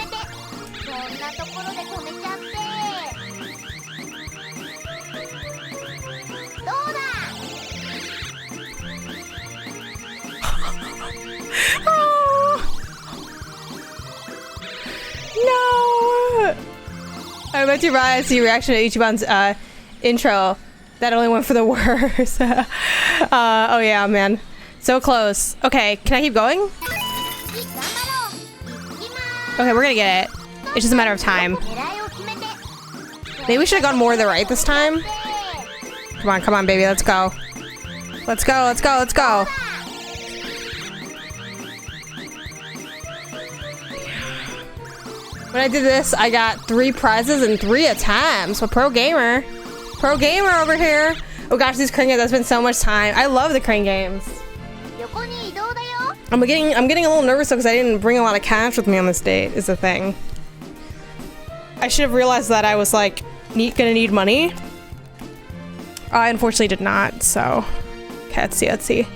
No! I bet you right. I see your reaction to Ichiban's intro. That only went for the worst. Oh yeah, man. So close. Okay, can I keep going? Okay, we're gonna get it. It's just a matter of time. Maybe we should have gone more to the right this time. Come on, baby. Let's go. Let's go. When I did this, I got 3 prizes in 3 attempts. A pro gamer over here. Oh gosh, these crane games, I spent so much time. I love the crane games. I'm getting a little nervous though because I didn't bring a lot of cash with me on this date, is the thing. I should have realized that I was like gonna need money. I unfortunately did not, so. Okay, let's see, let's see.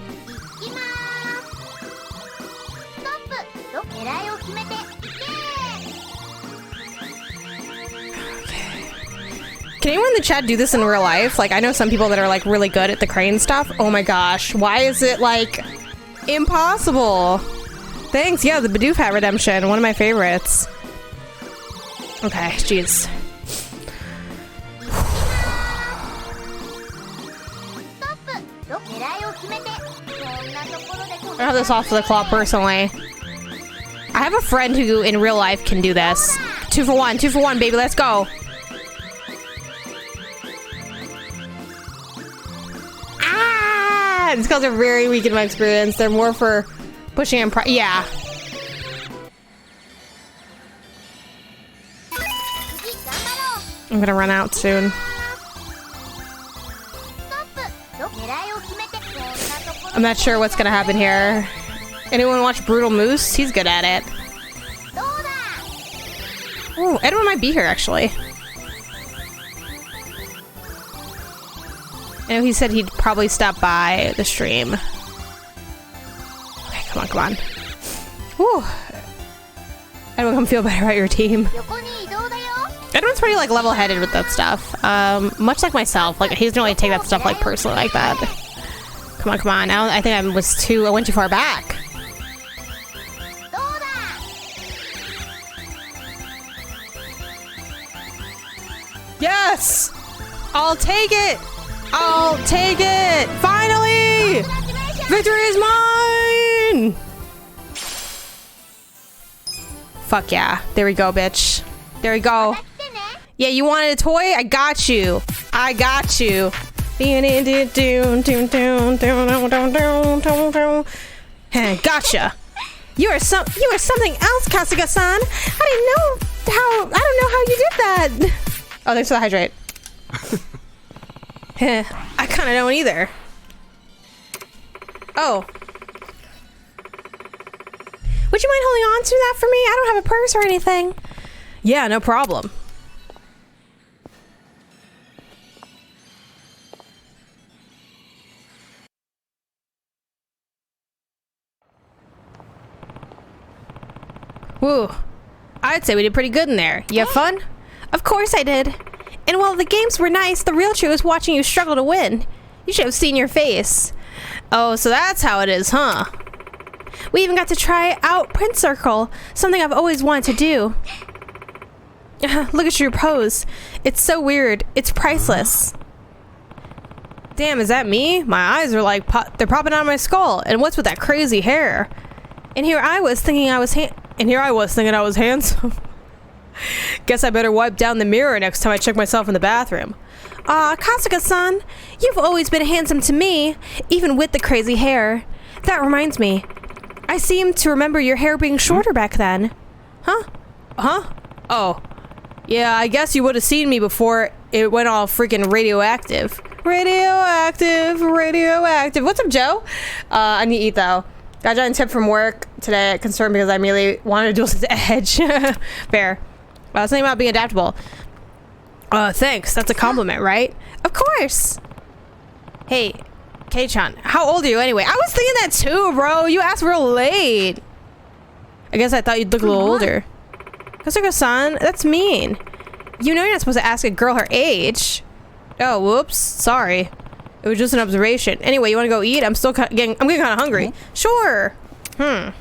Can anyone in the chat do this in real life? Like, I know some people that are like really good at the crane stuff. Oh my gosh, why is it like impossible? Thanks, yeah, the Bidoof Hat Redemption, one of my favorites. Okay, jeez. I have this off the claw personally. I have a friend who in real life can do this. 2 for 1, 2 for 1, baby, let's go. Ah! These guys are very weak in my experience. They're more for pushing and yeah. I'm gonna run out soon. I'm not sure what's gonna happen here. Anyone watch Brutal Moose? He's good at it. Oh, Edwin might be here actually. I know he said he'd probably stop by the stream. Okay, come on, come on. Whew. Edwin, come feel better about your team. Edwin's pretty like level-headed with that stuff. Much like myself. Like he doesn't really take that stuff like personally like that. Come on, come on. I think I went too far back. Yes! I'll take it! I'll take it! Finally! Victory is mine! Fuck yeah. There we go, bitch. There we go. Yeah, you wanted a toy? I got you. I got you. Gotcha. You are something else, Kasuga-san. I don't know how you did that. Oh, thanks for the hydrate. I kind of don't either. Oh. Would you mind holding on to that for me? I don't have a purse or anything. Yeah, no problem. Woo. I'd say we did pretty good in there. You have fun? Of course I did. And while the games were nice, the real truth was watching you struggle to win. You should have seen your face. Oh, so that's how it is, huh? We even got to try out Print Circle, something I've always wanted to do. Look at your pose. It's so weird. It's priceless. Damn, is that me? My eyes are like, they're popping out of my skull. And what's with that crazy hair? And here I was thinking I was handsome. Guess I better wipe down the mirror next time I check myself in the bathroom. Aw, Kasuga-san, you've always been handsome to me, even with the crazy hair. That reminds me. I seem to remember your hair being shorter back then. Huh? Huh? Oh. Yeah, I guess you would have seen me before it went all freaking radioactive. Radioactive. What's up, Joe? I need to eat, though. Got a giant tip from work today. Concerned because I immediately wanted to duel to Edge. Fair. I was thinking about being adaptable. Thanks. That's a compliment, right? Of course. Hey, Kei-chan, how old are you anyway? I was thinking that too, bro. You asked real late. I guess I thought you'd look a little older. Kasuga-san, that's mean. You know you're not supposed to ask a girl her age. Oh, whoops. Sorry. It was just an observation. Anyway, you want to go eat? I'm getting kind of hungry. Sure. This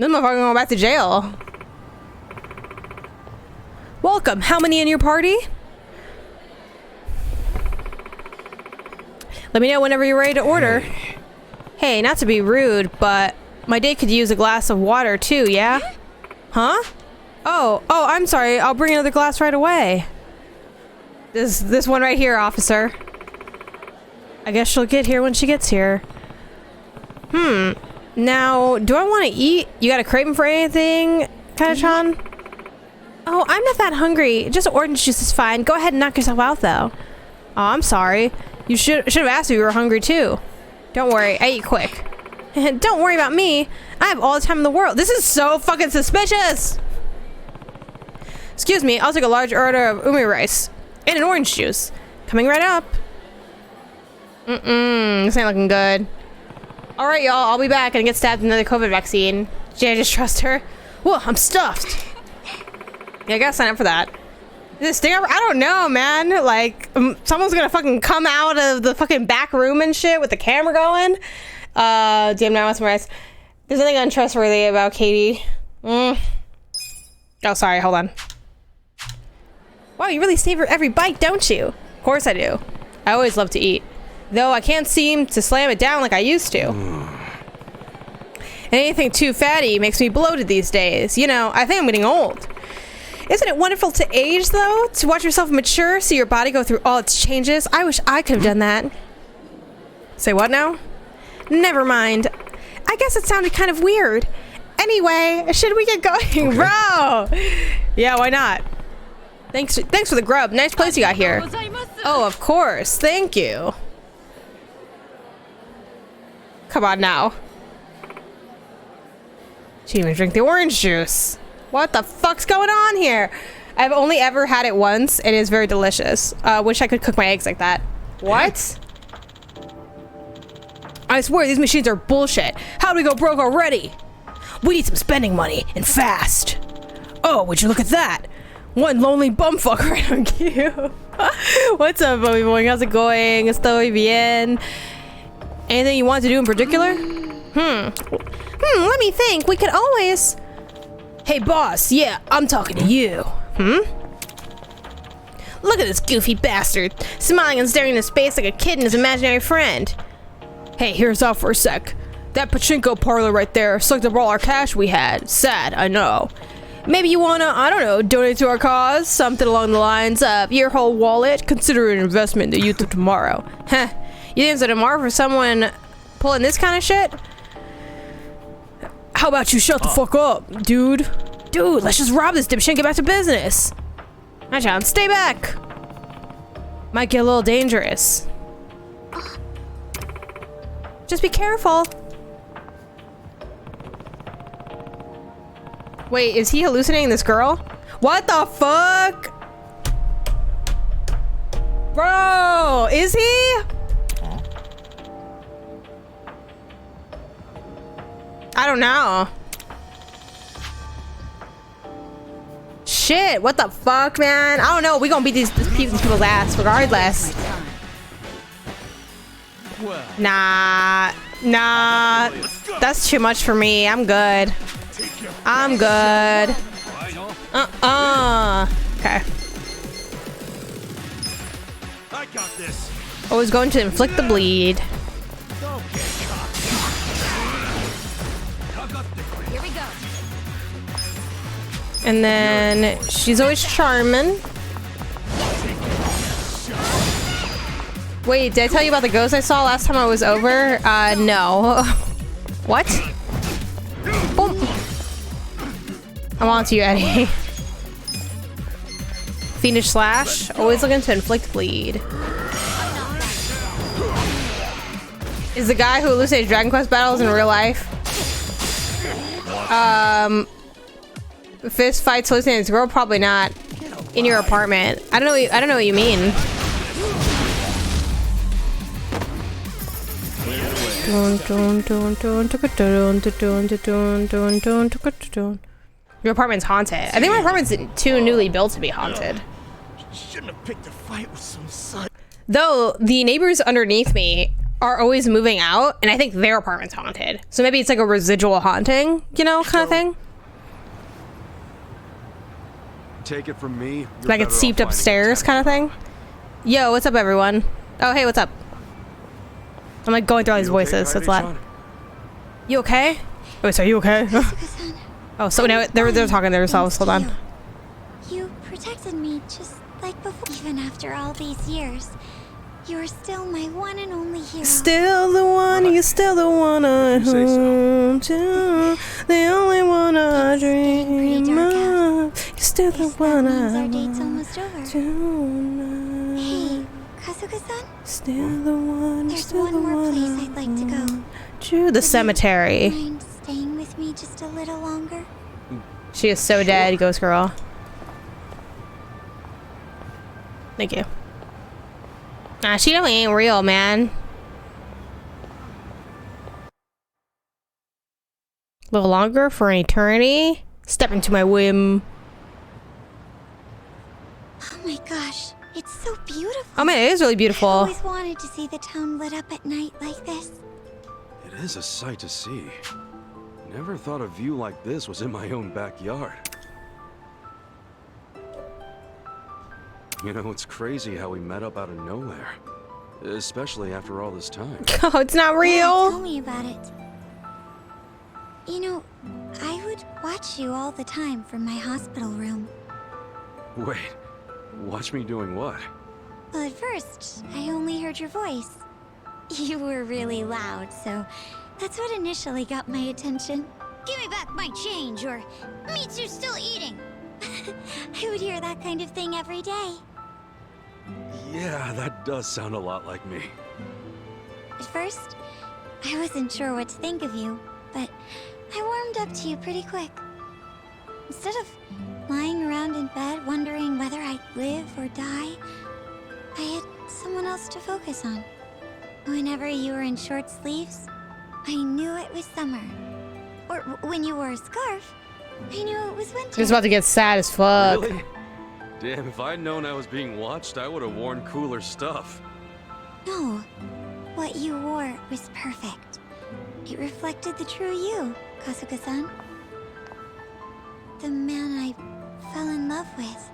motherfucker going back to jail. Welcome. How many in your party? Let me know whenever you're ready to order. Hey, not to be rude, but my date could use a glass of water too, yeah? Huh? Oh, I'm sorry. I'll bring another glass right away. This one right here, officer. I guess she'll get here when she gets here. Now, do I want to eat? You got a craving for anything, Kana-chan? Oh, I'm not that hungry. Just orange juice is fine. Go ahead and knock yourself out, though. Oh, I'm sorry. You should have asked if you were hungry, too. Don't worry. I eat quick. Don't worry about me. I have all the time in the world. This is so fucking suspicious. Excuse me. I'll take a large order of umi rice. And an orange juice. Coming right up. This ain't looking good. Alright, y'all. I'll be back and get stabbed with another COVID vaccine. Did I just trust her? Whoa, I'm stuffed. Yeah, I gotta sign up for that. This thing, I don't know, man. Like, someone's gonna fucking come out of the fucking back room and shit with the camera going. Damn, now it's Maris. There's nothing untrustworthy about Katie. Oh, sorry, hold on. Wow, you really savor every bite, don't you? Of course I do. I always love to eat. Though I can't seem to slam it down like I used to. Anything too fatty makes me bloated these days. You know, I think I'm getting old. Isn't it wonderful to age, though? To watch yourself mature, see your body go through all its changes? I wish I could have done that. Say what now? Never mind. I guess it sounded kind of weird. Anyway, should we get going? Okay. Bro! Yeah, why not? Thanks for the grub. Nice place you got here. Oh, of course. Thank you. Come on now. She didn't even drink the orange juice. What the fuck's going on here? I've only ever had it once. It is very delicious. Wish I could cook my eggs like that. What? I swear these machines are bullshit. How do we go broke already? We need some spending money, and fast. Oh, would you look at that? One lonely bumfuck right on cue. What's up, Bobby Boy? How's it going? Estoy bien. Anything you want to do in particular? Let me think. We could always... Hey, boss. Yeah, I'm talking to you. Look at this goofy bastard, smiling and staring into space like a kid and his imaginary friend. Hey, here's off for a sec. That pachinko parlor right there sucked up all our cash we had. Sad, I know. Maybe you wanna, I don't know, donate to our cause? Something along the lines of, your whole wallet, consider it an investment in the youth of tomorrow. Heh, you think it's a tomorrow for someone pulling this kind of shit? How about you shut the fuck up, dude? Dude, let's just rob this dipshit and get back to business. My child, stay back. Might get a little dangerous. Just be careful. Wait, is he hallucinating this girl? What the fuck? Bro, is he? I don't know. Shit, what the fuck, man? I don't know. We gonna beat these people's ass regardless. Nah. That's too much for me. I'm good. I'm good. Okay. I got this. Always going to inflict the bleed. Here we go. And then she's always charming. Wait, did I tell you about the ghost I saw last time I was over? No. What? Boom. I'm on to you, Eddie. Fiendish slash. Always looking to inflict bleed. Is the guy who hallucinates Dragon Quest battles in real life? Fist fights hallucinating this girl? Probably not. In your apartment. I don't know what you mean. Your apartment's haunted. I think my apartment's too newly built to be haunted. Shouldn't have picked a fight with some sun. Though the neighbors underneath me are always moving out, and I think their apartment's haunted. So maybe it's like a residual haunting, you know, kind of thing. Take it from me. Like it's seeped upstairs kind of thing. Yo, what's up, everyone? Oh, hey, what's up? I'm like going through all these voices. That's a lot. You okay? Oh, sorry, you okay? Oh, so now they're talking to themselves. Hold on. You protected me just like before. Even after all these years, you're still my one and only hero. Still the one, you're still the one I hold to. The only one I dream of. You're still the one I want to. Hey, Kasuga-san? Still the one, there's one more place I'd like to go. To the cemetery. Mind staying with me just a little longer? She is so dead, Ghost Girl. Thank you. Nah, she definitely ain't real, man. Live longer for an eternity. Step into my whim. Oh my gosh, it's so beautiful. Oh man, it is really beautiful. I always wanted to see the town lit up at night like this. It is a sight to see. Never thought a view like this was in my own backyard. You know, it's crazy how we met up out of nowhere. Especially after all this time. Oh, it's not real. Yeah, tell me about it. You know, I would watch you all the time from my hospital room. Wait, watch me doing what? Well, at first, I only heard your voice. You were really loud, so that's what initially got my attention. Give me back my change, or meat you're still eating. I would hear that kind of thing every day. Yeah, that does sound a lot like me. At first, I wasn't sure what to think of you, but I warmed up to you pretty quick. Instead of lying around in bed wondering whether I'd live or die, I had someone else to focus on. Whenever you were in short sleeves, I knew it was summer. Or when you wore a scarf, I knew it was winter. It's about to get sad as fuck. Really? Damn, if I'd known I was being watched, I would have worn cooler stuff. No, what you wore was perfect. It reflected the true you, Kasuga-san. The man I fell in love with.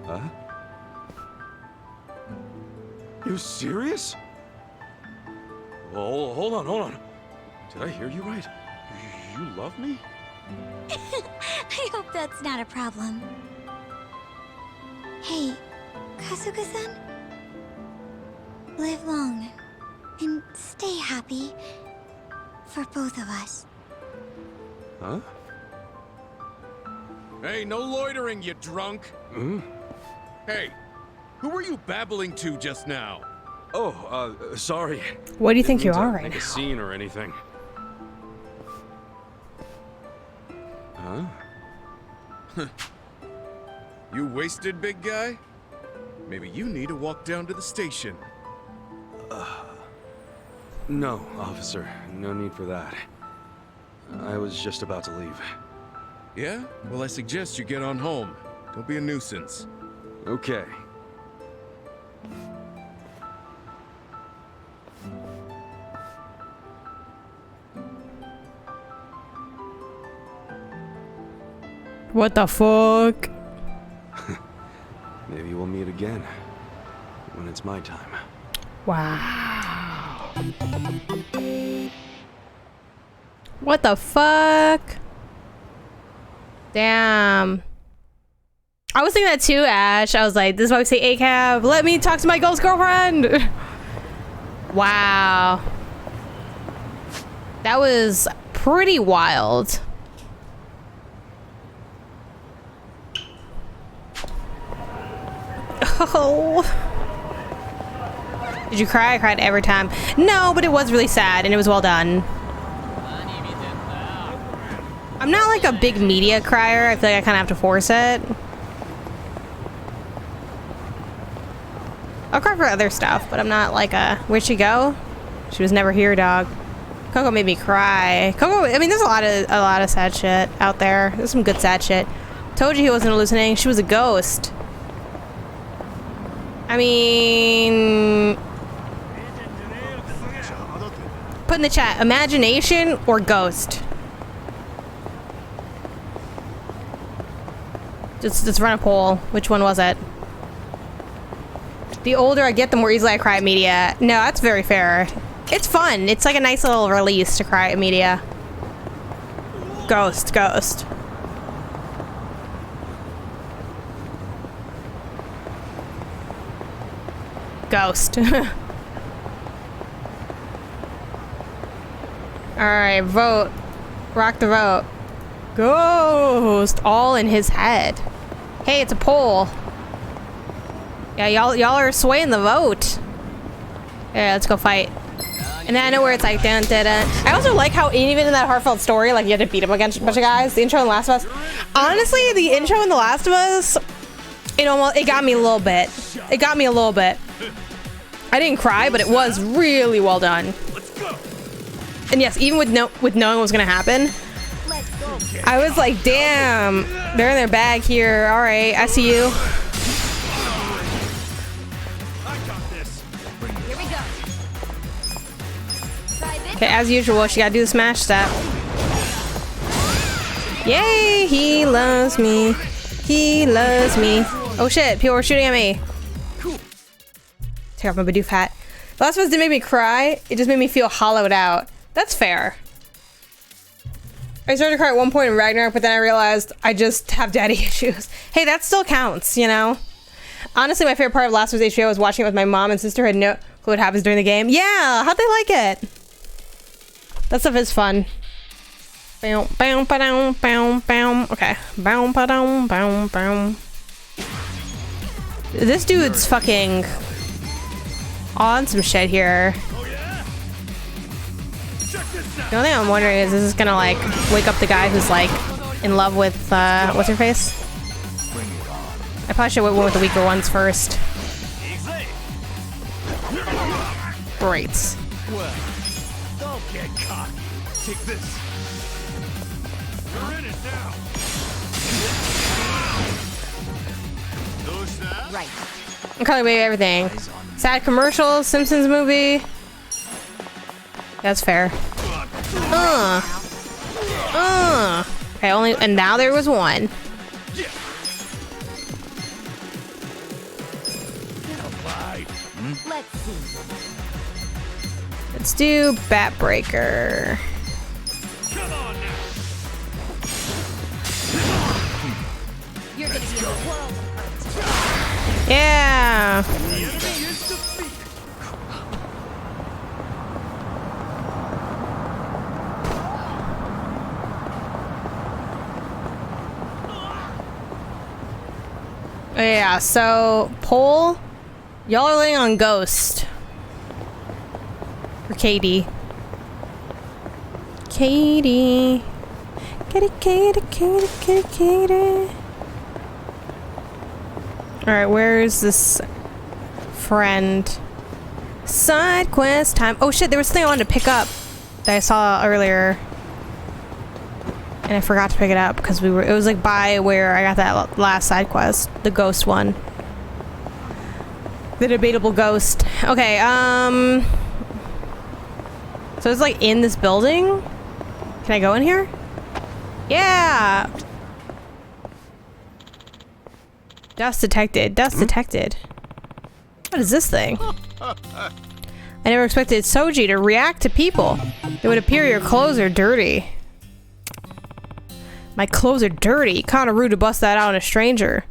Huh? You serious? Oh, hold on. Did I hear you right? You love me? I hope that's not a problem. Hey, Kasuga-san? Live long and stay happy for both of us. Huh? Hey, no loitering, you drunk! Hmm? Hey, who were you babbling to just now? Oh, sorry. What do you think you Didn't are mean to right make a now? scene or anything. Huh? You wasted, big guy? Maybe you need to walk down to the station. No, officer. No need for that. I was just about to leave. Yeah? Well, I suggest you get on home. Don't be a nuisance. Okay. What the fuck? Maybe we'll meet again. When it's my time. Wow. What the fuck? Damn. I was thinking that too, Ash. I was like, this is why we say ACAB. Let me talk to my ghost girlfriend. Wow. That was pretty wild. Oh. Did you cry? I cried every time. No, but it was really sad and it was well done. I'm not like a big media crier. I feel like I kind of have to force it. I'll cry for other stuff, but I'm not like a... Where'd she go? She was never here, dog. Coco made me cry. Coco, I mean, there's a lot of sad shit out there. There's some good sad shit. Told you he wasn't hallucinating. She was a ghost. I mean... Put in the chat, imagination or ghost? Just run a poll. Which one was it? The older I get, the more easily I cry at media. No, that's very fair. It's fun. It's like a nice little release to cry at media. Ghost. Ghost. Alright, vote. Rock the vote. Ghost. All in his head. Hey, it's a poll. Yeah, y'all are swaying the vote. Yeah, let's go fight. And then I know where it's like dun, dun, dun. I also like how even in that heartfelt story, like you had to beat up against a bunch of guys. The intro in The Last of Us. Honestly, the intro in The Last of Us It got me a little bit. It got me a little bit. I didn't cry, but it was really well done. And yes, even with knowing what was gonna happen, I was like, damn, they're in their bag here. All right, I see you. Okay, as usual, she gotta do the smash step. Yay, he loves me. He loves me. Oh shit, people were shooting at me. Take off my Bidoof hat. The Last of Us didn't make me cry, it just made me feel hollowed out. That's fair. I started to cry at one point in Ragnarok, but then I realized I just have daddy issues. Hey, that still counts, you know? Honestly, my favorite part of Last of Us HBO was watching it with my mom and sister who had no clue what happens during the game. Yeah, how'd they like it? That stuff is fun. Bow, bow, ba-dow, bow, bow. Okay. Bow, ba-dow, bow, bow. This dude's fucking on some shit here. The only thing I'm wondering is this gonna like wake up the guy who's like in love with what's her face? I probably should have went with the weaker ones first. Great. Well, don't get caught. Take this. You're in it now. Right. I'm calling away everything. Sad commercial, Simpsons movie. That's fair. Okay, only, and now there was one. Let's see. Let's do Batbreaker. Come on now. You're gonna be in the world. Yeah. Yeah, so Pole, y'all are laying on Ghost. For Katie. Katie. Katie. Alright, where's this friend? Side quest time. Oh shit, there was something I wanted to pick up that I saw earlier. And I forgot to pick it up because it was like by where I got that last side quest. The ghost one. The debatable ghost. Okay, so it's like in this building? Can I go in here? Yeah! Dust detected. Dust detected. What is this thing? I never expected Soji to react to people. It would appear your clothes are dirty. My clothes are dirty. Kinda rude to bust that out on a stranger.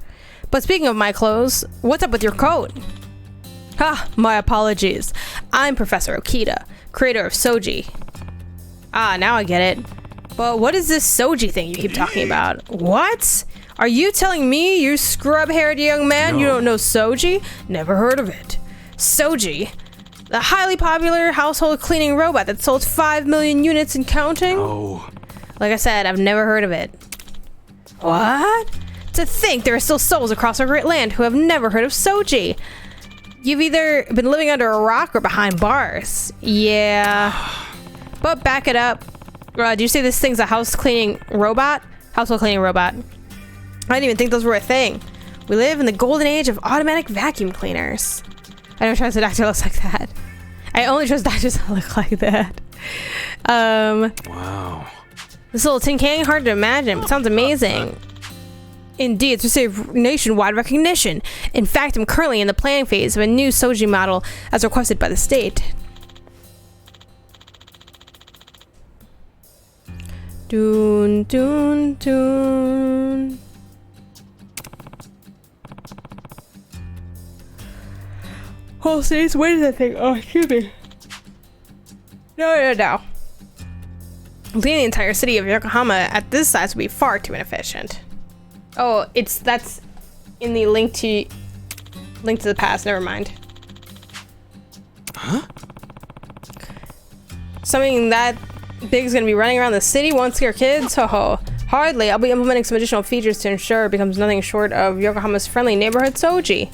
But speaking of my clothes, what's up with your coat? Ha! My apologies. I'm Professor Okita, creator of Soji. Ah, now I get it. But what is this Soji thing you keep talking about? What? Are you telling me, you scrub-haired young man, you don't know Soji? Never heard of it. Soji? The highly popular household cleaning robot that sold 5 million units and counting? Oh. Like I said, I've never heard of it. What? To think there are still souls across our great land who have never heard of Soji. You've either been living under a rock or behind bars. Yeah. But back it up. Do you say this thing's a household cleaning robot? I didn't even think those were a thing. We live in the golden age of automatic vacuum cleaners. I don't trust a doctor that looks like that. I only trust doctors that look like that. Wow. This little tin can, hard to imagine, but sounds amazing. Indeed, it's received nationwide recognition. In fact, I'm currently in the planning phase of a new Soji model as requested by the state. Doon, doon, doon. Whole cities, where is that thing? Oh, excuse me. No. Cleaning the entire city of Yokohama at this size would be far too inefficient. Oh, that's in the link to the past. Never mind. Huh? Something that big is gonna be running around the city, won't scare kids. Ho ho. Hardly. I'll be implementing some additional features to ensure it becomes nothing short of Yokohama's friendly neighborhood Soji.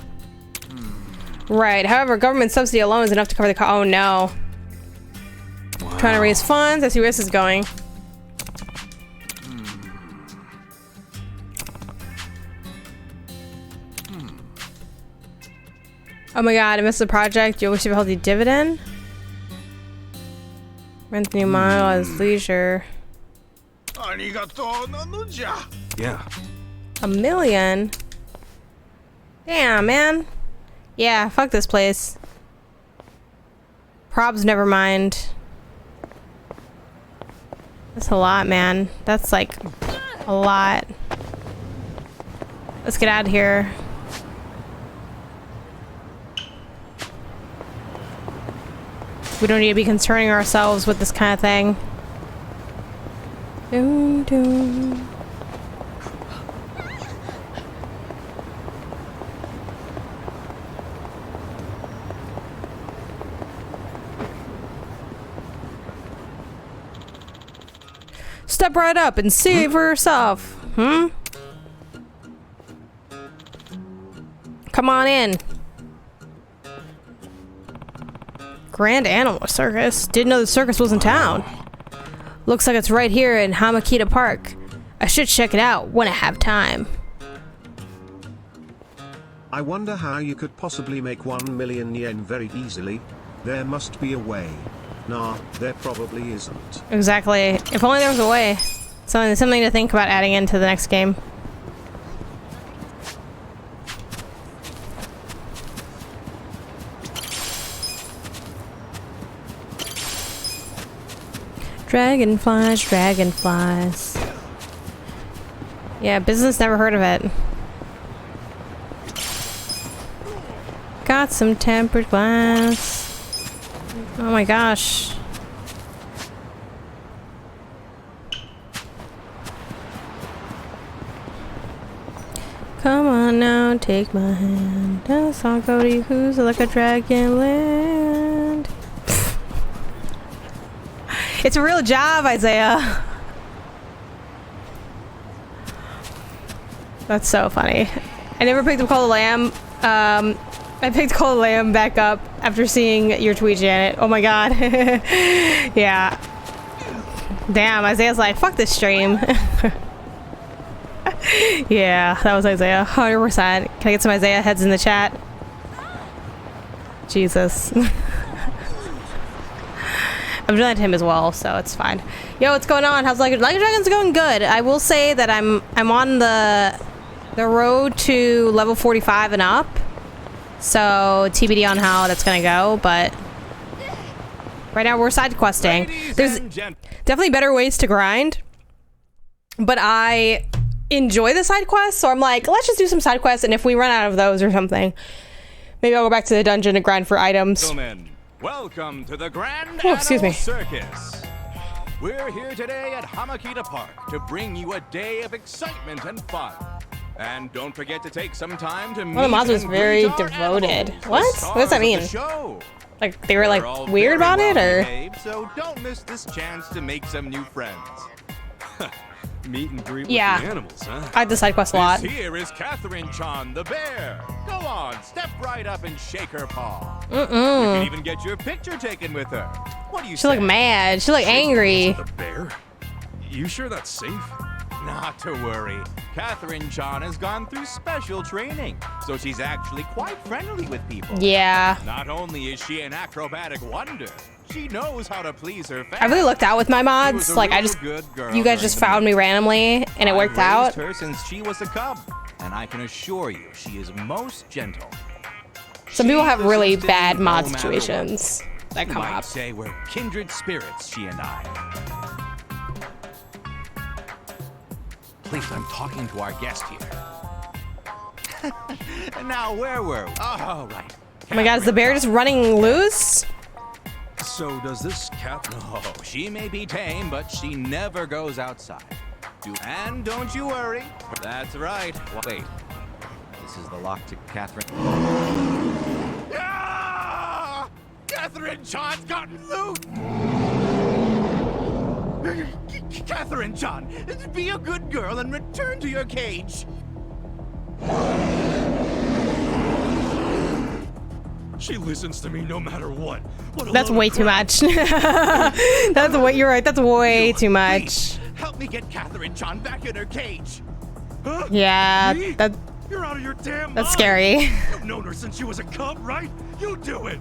Right. However, government subsidy alone is enough to cover the cost. Oh no. Wow. Trying to raise funds. I see where this is going. Oh my god, I missed the project. You'll wish to have a healthy dividend? Rent the new mile as leisure. Yeah. $1 million? Damn, man. Yeah, fuck this place. Probs, never mind. That's a lot, man. That's like a lot. Let's get out of here. We don't need to be concerning ourselves with this kind of thing. Doom, doom. Step right up and see for yourself. Come on in. Grand Animal Circus? Didn't know the circus was in town. Looks like it's right here in Hamakita Park. I should check it out when I have time. I wonder how you could possibly make 1 million yen very easily. There must be a way. Nah, there probably isn't. Exactly. If only there was a way. Something to think about adding into the next game. Dragonflies, dragonflies. Yeah, business, never heard of it. Got some tempered glass. Oh my gosh. Come on now, take my hand. Let's all go to Yakuza like a dragon land. It's a real job, Isaiah. That's so funny. I never picked up Call of the Lamb. I picked Call of the Lamb back up after seeing your tweet, Janet. Oh my god. Yeah. Damn, Isaiah's like, fuck this stream. Yeah, that was Isaiah. 100%. Can I get some Isaiah heads in the chat? Jesus. I'm doing that to him as well, so it's fine. Yo, what's going on? How's Like a Dragon's going good. I will say that I'm on the road to level 45 and up. So TBD on how that's gonna go, but right now we're side questing. There's definitely better ways to grind, but I enjoy the side quests, so I'm like, let's just do some side quests, and if we run out of those or something, maybe I'll go back to the dungeon and grind for items. Welcome to the Grand Animal Circus. We're here today at Hamakita Park to bring you a day of excitement and fun. And don't forget to take some time to meet One of the mods was very devoted. What? What does that mean? Like they were like weird about it, or? So don't miss this chance to make some new friends. Meet and greet with the animals, huh? I had the side quest a lot. This here is Catherine-chan the bear. Go on, step right up and shake her paw. You can even get your picture taken with her. What do you say? She looked mad. She looked angry. The bear? You sure that's safe? Not to worry. Catherine-chan has gone through special training, so she's actually quite friendly with people. Yeah. Not only is she an acrobatic wonder, she knows how to please her fans. I really looked out with my mods. Like you guys just found me randomly, and it worked out. I've raised her since she was a cub, and I can assure you, she is most gentle. Some people have really bad mod situations that come up. up. Say we're kindred spirits, she and I. Please, I'm talking to our guest here. Now, where were we? Oh, right. Oh my god, is the bear just running loose? So does this cat? No, she may be tame, but she never goes outside. And don't you worry. That's right. Wait, this is the lock to Catherine. Ah! Catherine-chan's gotten loose! Catherine John, be a good girl and return to your cage. She listens to me no matter what. That's way too much. That's what you're right. That's way too much. Please, help me get Catherine John back in her cage. Huh? Yeah, Me? that. You're out of your damn That's mind. scary. You've known her since she was a cub, right? You do it.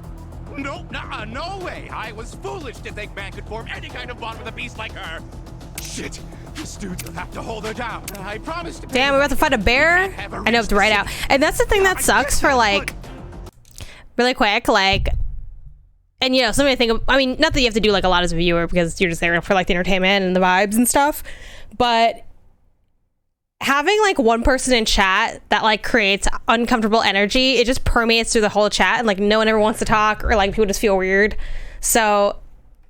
No, no way. I was foolish to think man could form any kind of bond with a beast like her. Shit, this dude. You'll have to hold her down. I promise to. Damn, we're about to fight a bear. I know it's right out, and that's the thing that sucks for like. Really quick, like, and you know, somebody think of, I mean, not that you have to do like a lot as a viewer because you're just there for like the entertainment and the vibes and stuff, but having like one person in chat that like creates uncomfortable energy, it just permeates through the whole chat and like no one ever wants to talk or like people just feel weird. So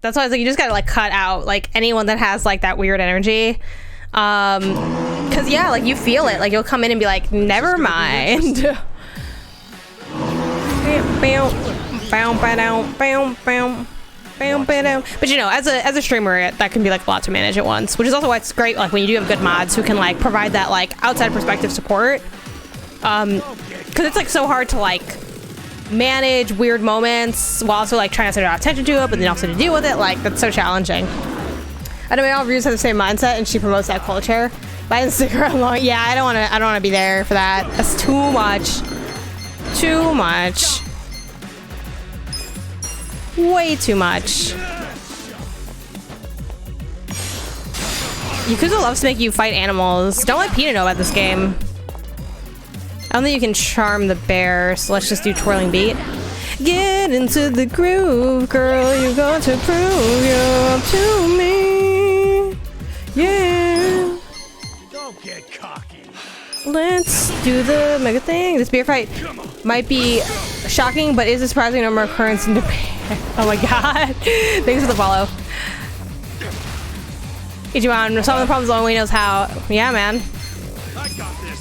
that's why I was like, you just gotta like cut out like anyone that has like that weird energy. Cause yeah, like you feel it, like you'll come in and be like, never mind. But you know, as a streamer, that can be like a lot to manage at once, which is also why it's great like when you do have good mods who can like provide that like outside perspective support, because it's like so hard to like manage weird moments while also like trying to draw attention to it, but then also to deal with it. Like that's so challenging. I know all viewers have the same mindset, and she promotes that culture. But I didn't stick around long. Yeah, I don't want to be there for that. That's too much. Too much. Way too much. Yakuza loves to make you fight animals. Don't let Peanut know about this game. I don't think you can charm the bear, so let's just do twirling beat. Get into the groove, girl. You're going to prove you're to me. Yeah. Don't get cocky. Let's do the mega thing. This bear fight might be shocking, but is a surprising number of occurrence in Japan. Oh my god. Thanks for the follow. Ichiban, solving the problems the only way he knows how. Yeah, man. I got this.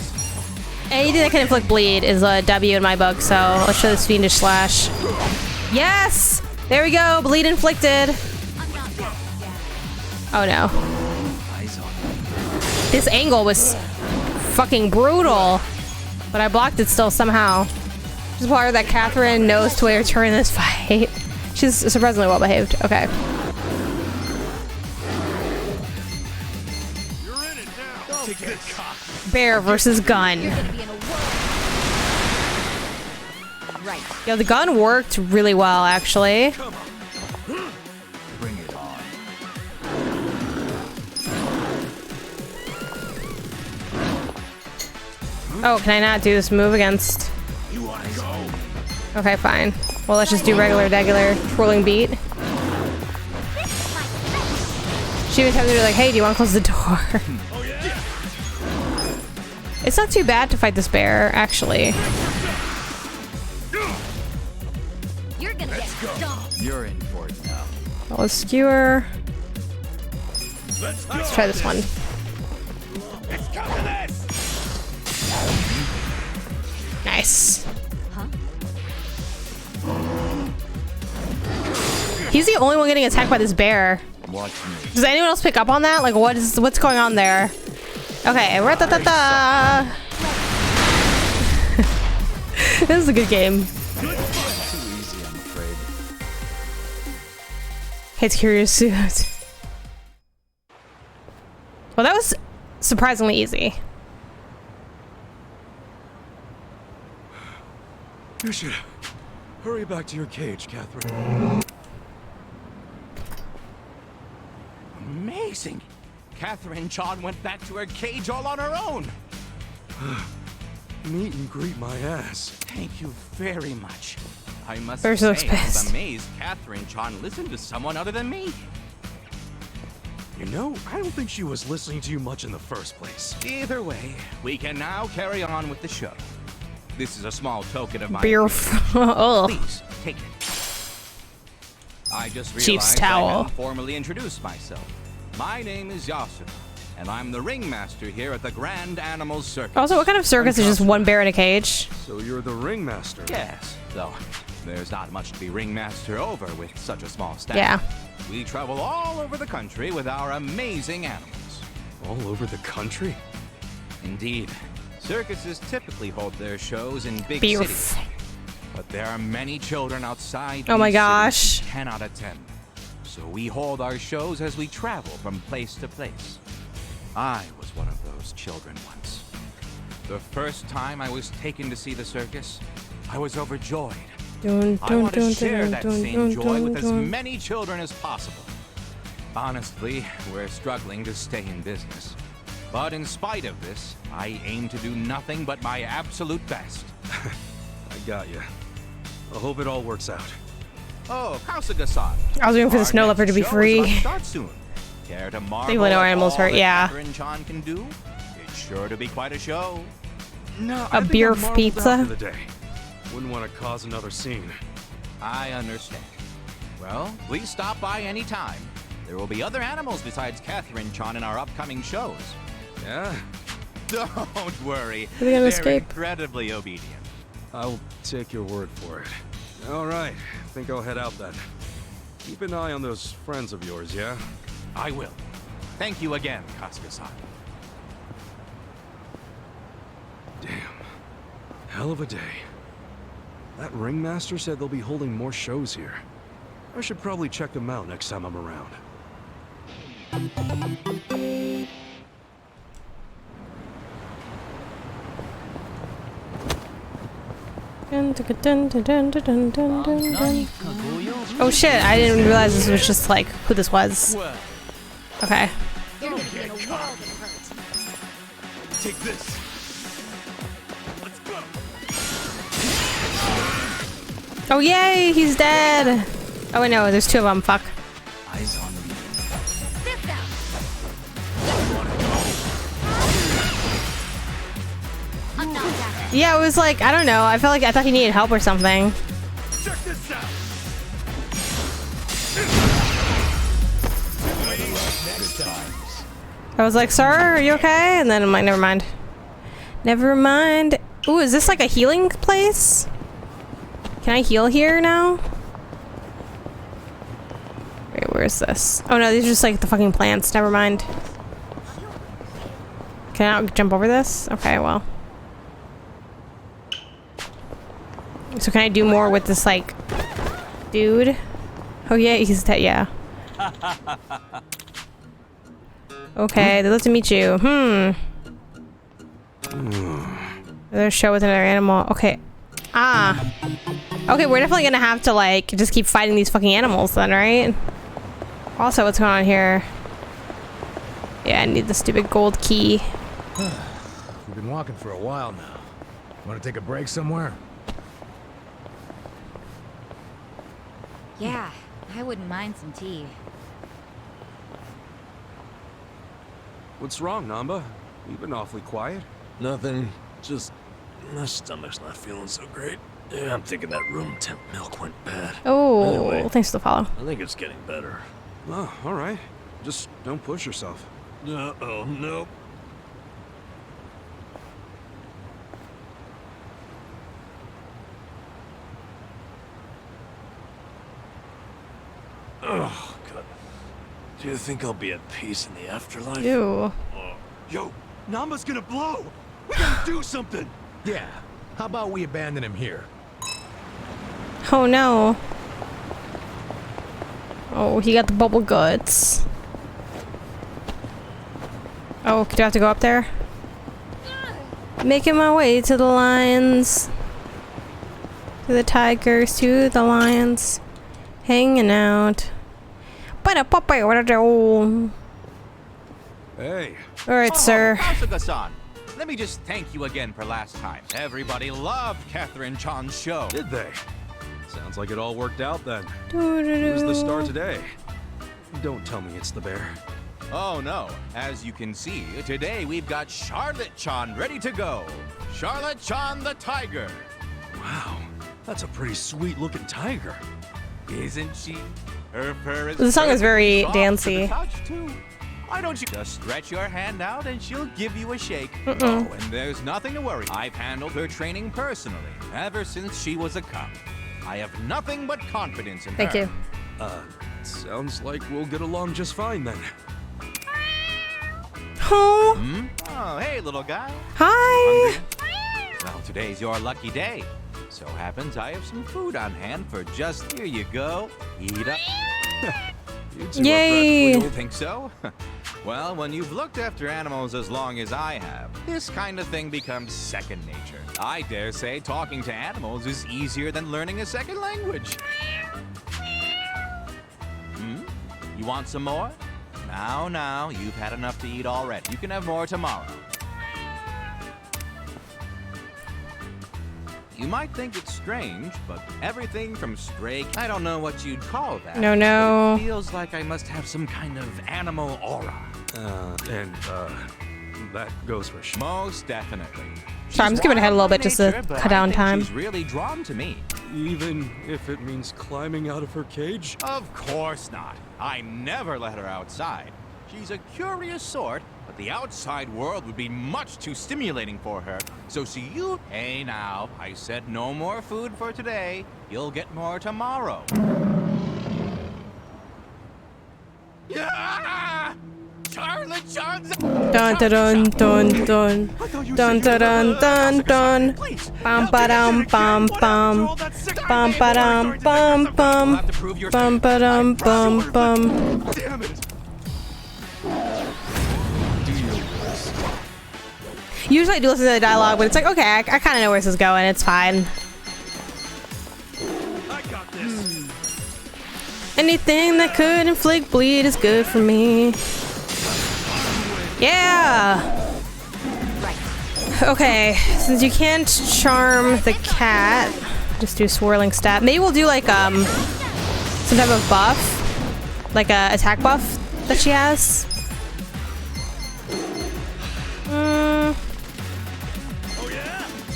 Anything that can inflict bleed is a W in my book, so let's show this fiendish slash. Yes! There we go, bleed inflicted. Oh no. This angle was fucking brutal, but I blocked it still somehow. This is part that Catherine knows to where to turn this fight. She's surprisingly well behaved. Okay. You're in it now. Take this. Bear versus gun. Right. Yo, the gun worked really well, actually. Bring it on. Oh, can I not do this move against? You wanna go? Okay, fine. Well, let's just do regular twirling beat. She was having to be like, hey, do you want to close the door? Oh yeah. It's not too bad to fight this bear, actually. You're gonna get stomped. You're in for it now. Let's skewer. Let's try this one. Let's come to this. Nice. He's the only one getting attacked by this bear. Watch me. Does anyone else pick up on that? Like, what's going on there? Okay, ra-ta-ta-ta. This is a good game. Too easy, I'm afraid. It's curious suit. Well, that was surprisingly easy. You should hurry back to your cage, Catherine. Amazing. Catherine John went back to her cage all on her own. Meet and greet my ass. Thank you very much. I must They're so say, I was pissed. amazed Catherine John listened to someone other than me. You know, I don't think she was listening to you much in the first place. Either way, we can now carry on with the show. This is a small token of my Beer. Oh. Please, take it. I just Chief's realized towel. I haven't formally introduced myself. My name is Yasu, and I'm the ringmaster here at the Grand Animal Circus. Also, what kind of circus is just one bear in a cage? So you're the ringmaster. Yes, though there's not much to be ringmaster over with such a small staff. Yeah. We travel all over the country with our amazing animals. All over the country? Indeed. Circuses typically hold their shows in big Beef. cities. But there are many children outside Oh my these gosh. cities who cannot attend. So we hold our shows as we travel from place to place. I was one of those children once. The first time I was taken to see the circus, I was overjoyed. I want to share that same joy with as many children as possible. Honestly, we're struggling to stay in business. But in spite of this, I aim to do nothing but my absolute best. I got you. I hope it all works out. Oh, Kausa-san. I was waiting for the snow leopard to be free. Start soon. Care to marvel People know at animals all hurt, that yeah. Catherine-chan can do? It's sure to be quite a show. No, A beer pizza. The day. Wouldn't want to cause another scene. I understand. Well, please stop by any time. There will be other animals besides Catherine-chan in our upcoming shows. Yeah? Don't worry. Are they gonna They're escape? incredibly obedient. I'll take your word for it. All right, think I'll head out then. Keep an eye on those friends of yours, yeah? I will. Thank you again, Kasuga-san. Damn. Hell of a day. That ringmaster said they'll be holding more shows here. I should probably check them out next time I'm around. Oh shit, I didn't realize this was just like who this was. Okay. You're gonna be in a world of hurt. Take this. Let's go. Oh yay, he's dead. Oh wait, no, there's two of them. Fuck. Eyes on me. Sit down. I'm not that. Yeah, it was like, I don't know. I thought he needed help or something. Check this out. Next time. I was like, sir, are you okay? And then I'm like, never mind. Never mind. Ooh, is this like a healing place? Can I heal here now? Wait, where is this? Oh no, these are just like the fucking plants. Never mind. Can I not jump over this? Okay, well. So can I do more with this, like, dude? Oh yeah, he's dead, yeah. Okay, they'd love to meet you. Another show with another animal. Okay. Ah. Okay, we're definitely gonna have to, like, just keep fighting these fucking animals then, right? Also, what's going on here? Yeah, I need the stupid gold key. We've been walking for a while now. Want to take a break somewhere? Yeah, I wouldn't mind some tea. What's wrong, Namba? You've been awfully quiet. Nothing. Just my stomach's not feeling so great. Yeah, I'm thinking that room temp milk went bad. Oh, Anyway, thanks for the follow. I think it's getting better. Oh, all right. Just don't push yourself. Uh-oh, nope. Oh, God. Do you think I'll be at peace in the afterlife? Ew. Yo, Namba's gonna blow. We gotta do something. Yeah. How about we abandon him here? Oh no. Oh, he got the bubble guts. Oh, do I have to go up there? Making my way to the lions. To the tigers, to the lions. Hanging out. Hey. Alright, sir. Kasuga-san, let me just thank you again for last time. Everybody loved Catherine-chan's show. Did they? Sounds like it all worked out then. Who's the star today? Don't tell me it's the bear. Oh no, as you can see, today we've got Charlotte-chan ready to go. Charlotte-chan the tiger. Wow, that's a pretty sweet looking tiger. Isn't she? Her fur is The song is very soft to the dancey. touch, too. Why don't you just stretch your hand out and she'll give you a shake? Mm-mm. Oh, and there's nothing to worry. I've handled her training personally ever since she was a cub. I have nothing but confidence in Thank her. you. Sounds like we'll get along just fine then. Oh. Hmm? Oh, hey, little guy. Hi. Hungry? Well, today's your lucky day. So happens I have some food on hand for just here you go. Eat up. You two Yay. are practically old. Think so? Well, when you've looked after animals as long as I have, this kind of thing becomes second nature. I dare say talking to animals is easier than learning a second language. Hmm? You want some more? Now, you've had enough to eat already. You can have more tomorrow. You might think it's strange, but everything from stray... I don't know what you'd call that. No. But it feels like I must have some kind of animal aura. That goes for sure. Most definitely. Sorry, I'm skipping ahead a little bit just to cut down time. She's really drawn to me. Even if it means climbing out of her cage? Of course not. I never let her outside. She's a curious sort, but the outside world would be much too stimulating for her. So see you... Hey now, I said no more food for today. You'll get more tomorrow. Yeah! Charlotte Johnson! Dun dun dun dun dun dun dun dun dun. Bum ba dum bum bum. Bum ba dum bum bum. Bum ba dum bum bum. Damn it! Usually I do listen to the dialogue, but it's like, okay, I kind of know where this is going. It's fine. I got this. Anything that could inflict bleed is good for me. Yeah. Okay, since you can't charm the cat, just do swirling stat. Maybe we'll do like some type of buff, like a attack buff that she has.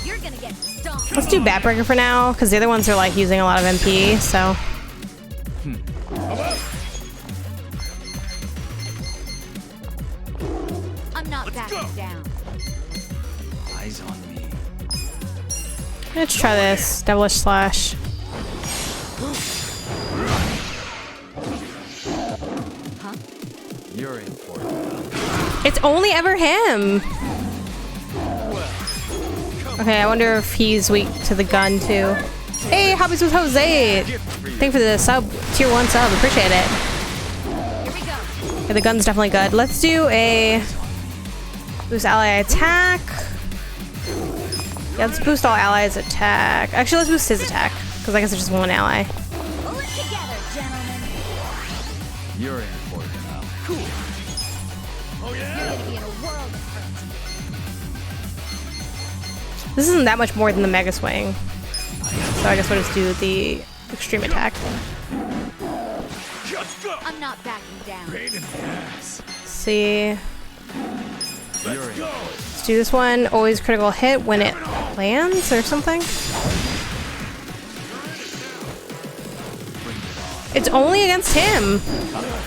You're gonna get stomped. Let's do Batbreaker for now, because the other ones are like using a lot of MP, so. I'm not backing down. Eyes on me. Let's try this. Devilish Slash. Huh? You're in for it. It's only ever him. Okay, I wonder if he's weak to the gun too. Hey, Hobbies with Jose! Thank you for the sub, tier 1 sub, appreciate it. Here we go. Yeah, the gun's definitely good. Let's do a boost ally attack. Yeah, let's boost all allies attack. Actually, let's boost his attack, because I guess it's just one ally. Pull it together, gentlemen. You're in for it now. Cool. Oh You're yeah. gonna be in a world of hurt. This isn't that much more than the Mega Swing. So I guess we'll just do the extreme attack. Just go. I'm not backing down. Pain in the ass. See. Let's go. Let's do this one. Always critical hit when it lands or something. It's only against him.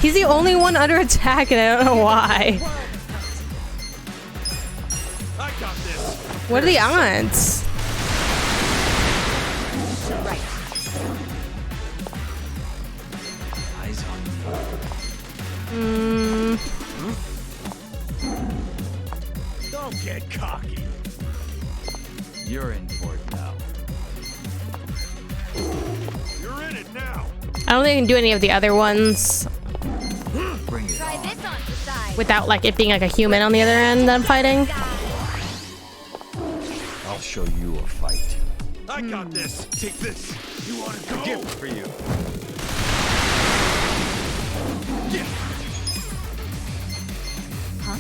He's the only one under attack and I don't know why. I got this. What are the odds? Right. Eyes on me. Don't get cocky. You're in for it now. You're in it now. I don't think I can do any of the other ones Bring it Try on. this on the side. without like it being like a human on the other end that I'm fighting. I'll show you a fight. I got this. Take this. You want to go? Gift for you. Yeah. Huh?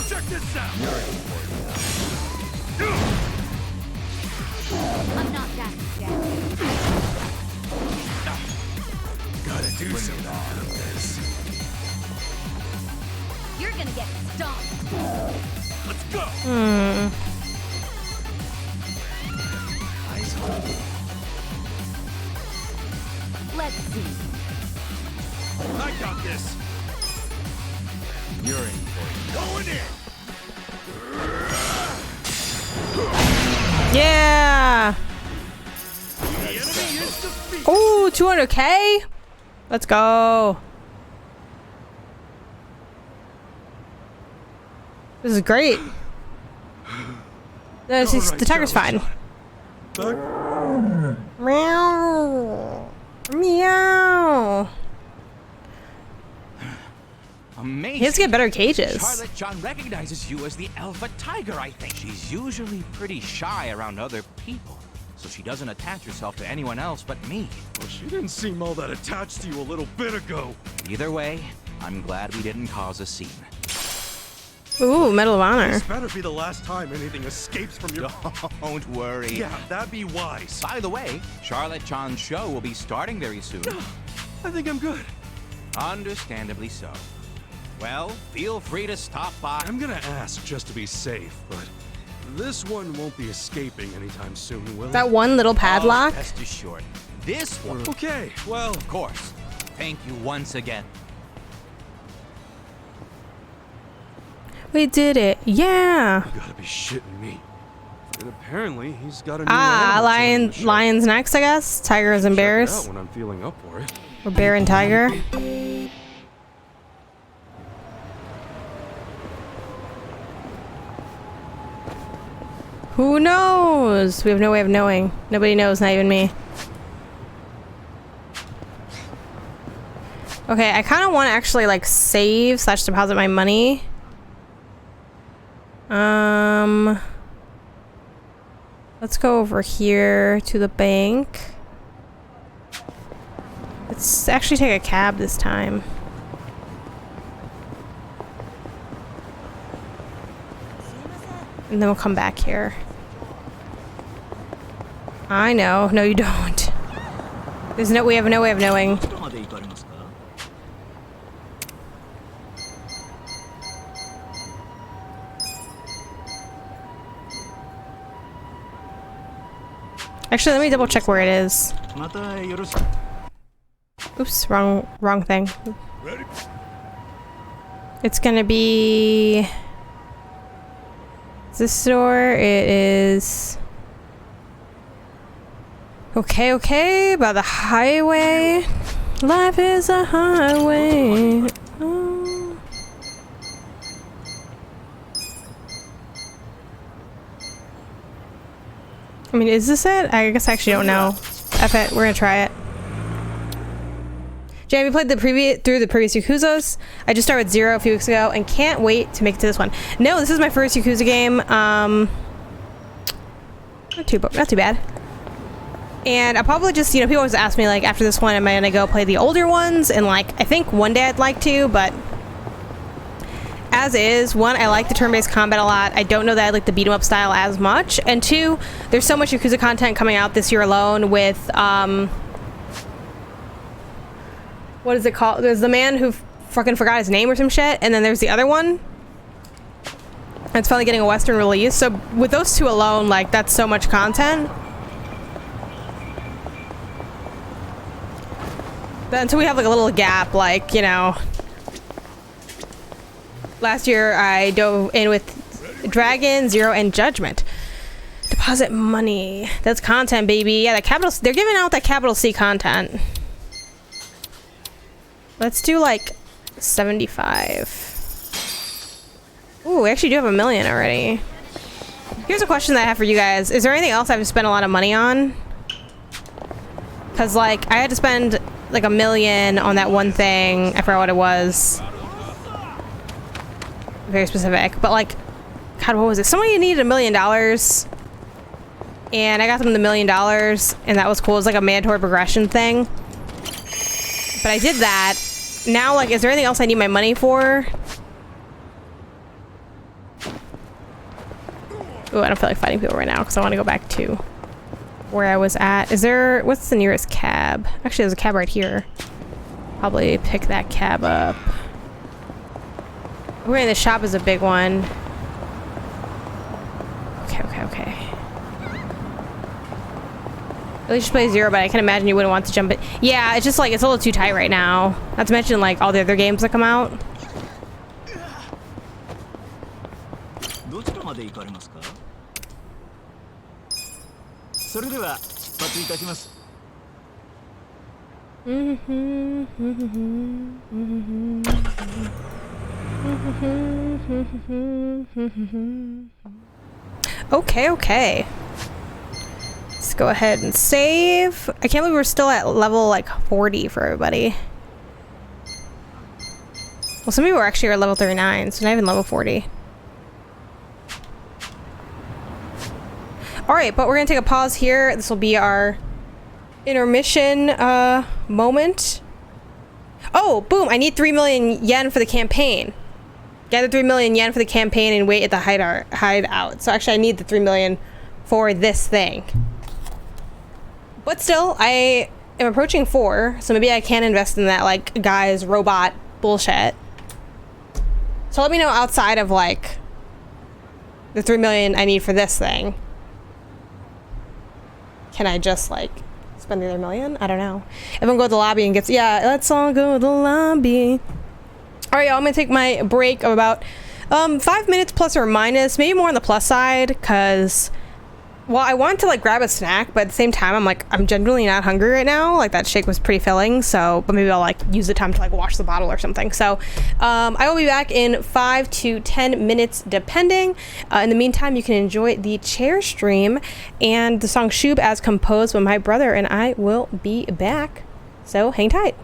Check this out. I'm not backing down. Gotta do something about this. You're gonna get stomped. Let's go. Eyes on me. Let's see. I got this. You're in for it. Going in. Yeah. The enemy is Oh, 200K? Let's go. This is great. The tiger's fine. Meow. Meow. Amazing. He has to get better cages. Charlotte John recognizes you as the alpha tiger, I think. She's usually pretty shy around other people, so she doesn't attach herself to anyone else but me. Well, she didn't seem all that attached to you a little bit ago. Either way, I'm glad we didn't cause a scene. Ooh, Medal of Honor. This better be the last time anything escapes from your... Don't worry. Yeah, that'd be wise. By the way, Charlotte John's show will be starting very soon. I think I'm good. Understandably so. Well, feel free to stop by. I'm gonna ask just to be safe, but this one won't be escaping anytime soon, will it? That one little padlock? Rest assured. This one... Okay, well... Of course. Thank you once again. We did it. Yeah. You gotta be shitting me. And apparently, he's got a new lions next, I guess. Tigers and bears. Check it out when I'm feeling up for it. Or bear and tiger. Who knows? We have no way of knowing. Nobody knows, not even me. Okay, I kind of want to actually like save / deposit my money. Let's go over here to the bank. Let's actually take a cab this time. And then we'll come back here. I know. No, you don't. We have no way of knowing. Actually, let me double check where it is. Oops, wrong thing. It's gonna be this store. It is okay. By the highway. Life is a highway. Oh. I mean, is this it? I guess I actually don't know. F it, we're gonna try it. Jay, we played through the previous Yakuzas. I just started 0 a few weeks ago and can't wait to make it to this one. No, this is my first Yakuza game. Not too bad. And I'll probably just, people always ask me, like, after this one, am I gonna go play the older ones? And, like, I think one day I'd like to, but as is, one, I like the turn-based combat a lot. I don't know that I like the beat-em-up style as much. And two, there's so much Yakuza content coming out this year alone with, what is it called? There's the man who fucking forgot his name or some shit, and then there's the other one. It's finally getting a Western release. So with those two alone, like, that's so much content. But until we have, like, a little gap, like, last year, I dove in with Dragon, Zero, and Judgment. Deposit money. That's content, baby. Yeah, they're giving out that capital C content. Let's do, like, 75. Ooh, we actually do have 1 million already. Here's a question that I have for you guys. Is there anything else I've spent a lot of money on? Because, like, I had to spend, like, 1 million on that one thing. I forgot what it was. Very specific, but like, God, what was it? Somebody needed $1 million, and I got them the $1 million, and that was cool. It was like a mandatory progression thing. But I did that. Now, like, is there anything else I need my money for? Ooh, I don't feel like fighting people right now because I want to go back to where I was at. What's the nearest cab? Actually, there's a cab right here. Probably pick that cab up. We're in the shop is a big one. Okay. At least play 0, but I can imagine you wouldn't want to jump it. Yeah, it's just like, it's a little too tight right now. Not to mention, like, all the other games that come out. Okay. Let's go ahead and save. I can't believe we're still at level like 40 for everybody. Well, some people actually are level 39, so not even level 40. Alright, but we're gonna take a pause here. This will be our intermission moment. Oh, boom! I need 3 million yen for the campaign. Gather 3 million yen for the campaign and wait at the hideout. So actually I need the 3 million for this thing. But still, I am approaching 4, so maybe I can invest in that, like, guy's robot bullshit. So let me know outside of, like, the 3 million I need for this thing. Can I just, like, spend the other million? I don't know. Everyone go to the lobby and gets... Yeah, let's all go to the lobby. Alright, y'all, I'm gonna take my break of about 5 minutes plus or minus, maybe more on the plus side, because, well, I want to like grab a snack, but at the same time I'm like, I'm genuinely not hungry right now. Like, that shake was pretty filling, so, but maybe I'll like use the time to like wash the bottle or something. So I will be back in 5 to 10 minutes depending. In the meantime, you can enjoy the chair stream and the song Shoob as composed by my brother, and I will be back, so hang tight.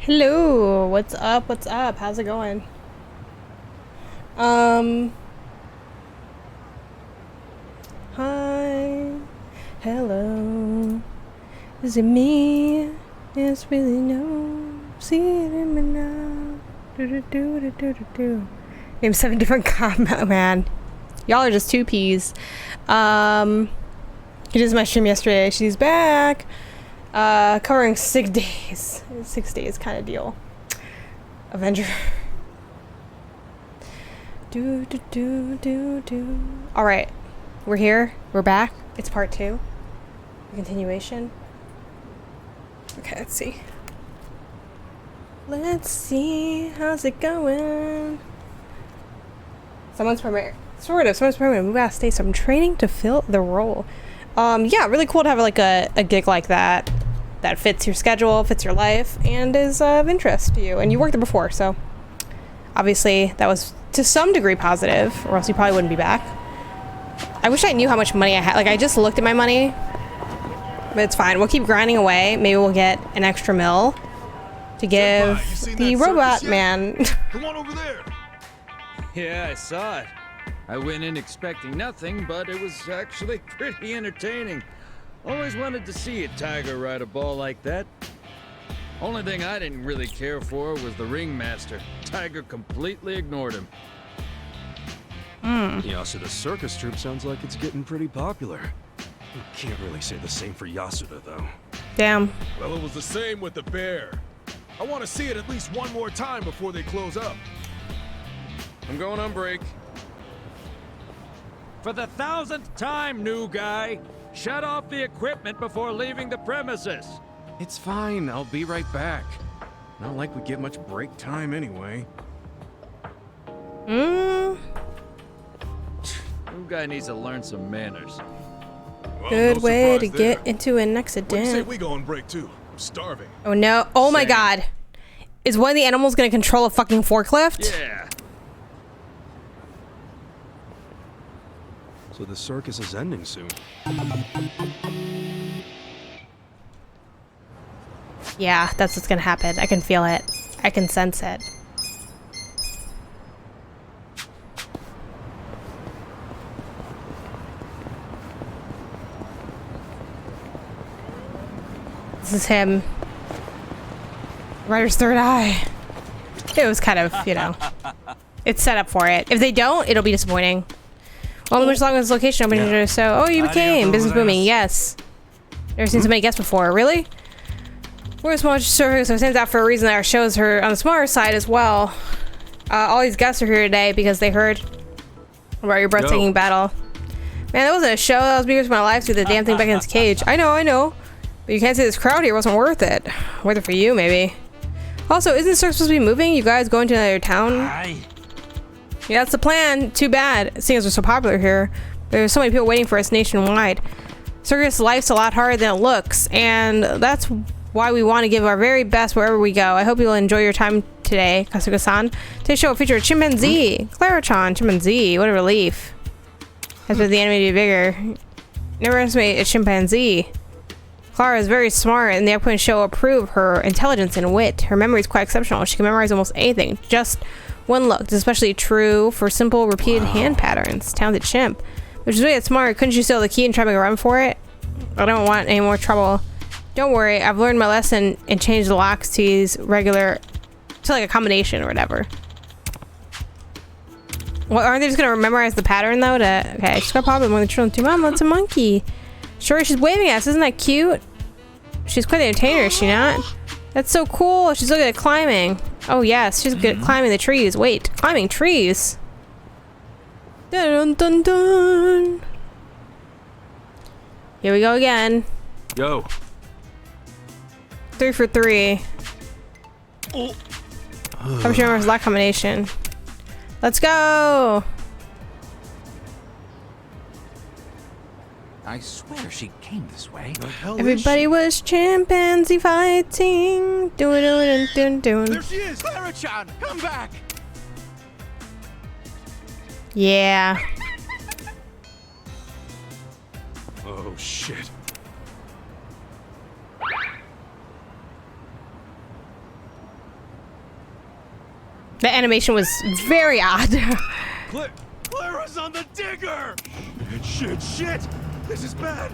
Hello, what's up? What's up? How's it going? Hi. Hello. Is it me? It's really no. See it in me now. Do. Name 7 different combat, man. Y'all are just 2 peas. He did my stream yesterday. She's back. Covering 6 days. 6 days kind of deal. Avenger. Alright. We're here. We're back. It's part 2. A continuation. Okay, let's see. Let's see. How's it going? Someone's premiere. Sort of. Someone's premiere. We gotta stay. So I'm training to fill the role. Yeah, really cool to have like a gig like that fits your schedule, fits your life, and is of interest to you. And you worked there before, so obviously that was to some degree positive, or else you probably wouldn't be back. I wish I knew how much money I had. Like, I just looked at my money, but it's fine. We'll keep grinding away. Maybe we'll get an extra mill to give the robot man. Come on over there. Yeah, I saw it. I went in expecting nothing, but it was actually pretty entertaining. Always wanted to see a tiger ride a ball like that. Only thing I didn't really care for was the ringmaster. Tiger completely ignored him. Yeah, so the circus troupe sounds like it's getting pretty popular. You can't really say the same for Yasuda, though. Damn. Well, it was the same with the bear. I want to see it at least one more time before they close up. I'm going on break. For the 1000th time, new guy, shut off the equipment before leaving the premises. It's fine, I'll be right back. Not like we get much break time anyway. New guy needs to learn some manners. Well, Good no way to surprise there. get into an accident. What do you say we go on break too? I'm starving. Oh no. Oh my god. Is one of the animals gonna control a fucking forklift? Yeah. So the circus is ending soon. Yeah, that's what's gonna happen. I can feel it. I can sense it. This is him. Ryder's third eye. It was kind of, you know, it's set up for it. If they don't, it'll be disappointing. Well, much longer this location opening, so you became business booming. Yes. Never seen so many guests before. Really? We're a small circus, so it stands out for a reason that our shows are on the smaller side as well. All these guests are here today because they heard about your breathtaking battle. Man, that wasn't a show. That was because my life through the damn thing back in its cage. I know. But you can't say this crowd here wasn't worth it. Worth it for you, maybe. Also, isn't the circus supposed to be moving? You guys going to another town? Yeah, that's the plan. Too bad, seeing as we're so popular here. There's so many people waiting for us nationwide. Circus life's a lot harder than it looks, and that's why we want to give our very best wherever we go. I hope you'll enjoy your time today, Kasuga-san. Today's show will feature a chimpanzee. Clara-chan, chimpanzee. What a relief. Has been the anime to be bigger. Never underestimate a chimpanzee. Clara is very smart, and the upcoming show will prove her intelligence and wit. Her memory is quite exceptional. She can memorize almost anything. Just one look. It's especially true for simple, repeated hand patterns. Talented chimp. Which is really smart. Couldn't you steal the key and try to make a run for it? I don't want any more trouble. Don't worry. I've learned my lesson and changed the locks to use regular, to like a combination or whatever. Well, aren't they just gonna memorize the pattern though? Okay, she's got a problem with the children too. Mom, that's a monkey. Sure, she's waving at us. Isn't that cute? She's quite the entertainer, is she not? That's so cool. She's good at climbing. Oh yes, she's good at climbing the trees. Wait, climbing trees? Dun dun dun. Here we go again. Yo. 3 for 3. I'm sure remembers that combination. Let's go. I swear she came this way. The hell Everybody was chimpanzee fighting. Doing. There she is! Clara-chan, come back! Yeah. Oh shit. The animation was very odd. Clara's on the digger! Shit! This is bad!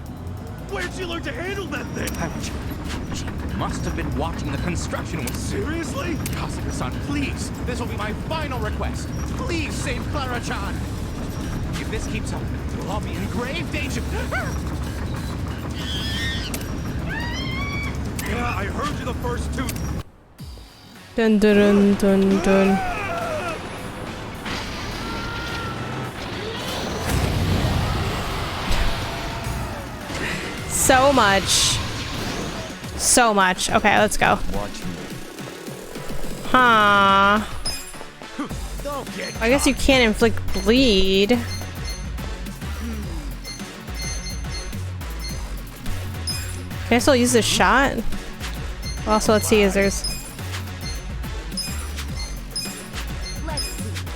Where'd she learn to handle that thing? She must have been watching the construction with... Seriously? Kazuma-san, please! This will be my final request! Please save Clara-chan! If this keeps up, we'll all be in grave danger! Yeah, I heard you the first two... Dun dun dun dun dun. So much. So much. Okay, let's go. Huh. I guess you can't inflict bleed. Can I still use this shot? Also, let's see, is there's...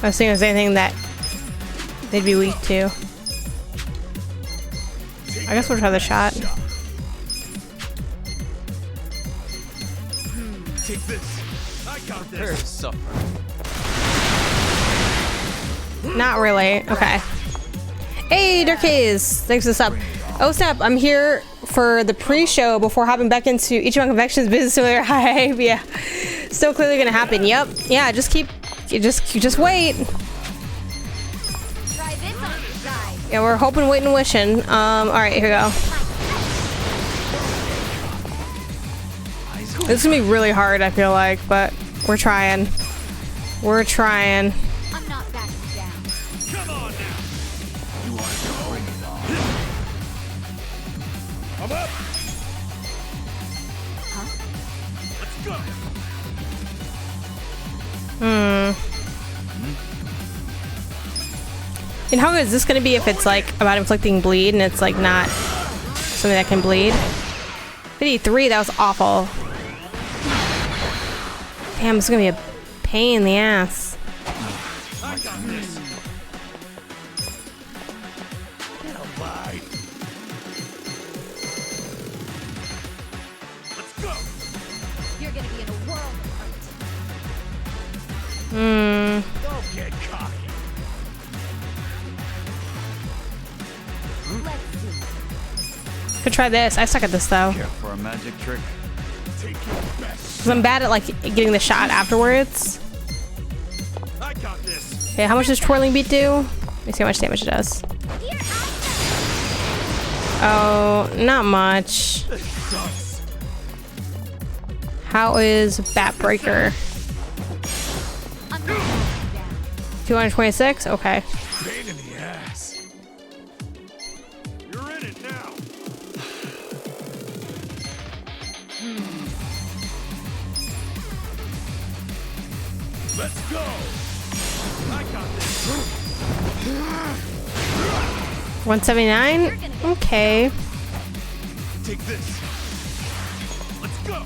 I was thinking there's anything that they'd be weak to. I guess we'll try the shot. Take this. I got this. Not really. Okay. Hey, Darkaze! Thanks for the sub. Oh snap! I'm here for the pre-show before hopping back into Ichiban Convection's business simulator. Hi, yeah. Still clearly gonna happen. Yep. Yeah. Just keep. Just wait. Yeah, we're hoping, waiting, wishing. All right, here we go. This is gonna be really hard, I feel like, but we're trying. We're trying. I'm not backing down. Come on now. You want to go? I'm up. Huh? Let's go. And how good is this gonna be if it's like about inflicting bleed and it's like not something that can bleed? 53, that was awful. Damn, this is gonna be a pain in the ass. I got this. Get alive. Let's go. You're gonna be in a world of hurt. Don't get cocky. Let's see. Could try this. I suck at this though. Here for a magic trick. Take your best. Cause I'm bad at like getting the shot afterwards. I got this. Okay, how much does twirling beat do? Let me see how much damage it does. Oh, not much. This sucks. How is Bat Breaker? 226? Okay. Pain in the ass. You're in it now. Let's go. I got this. 179? Okay. Take this. Let's go.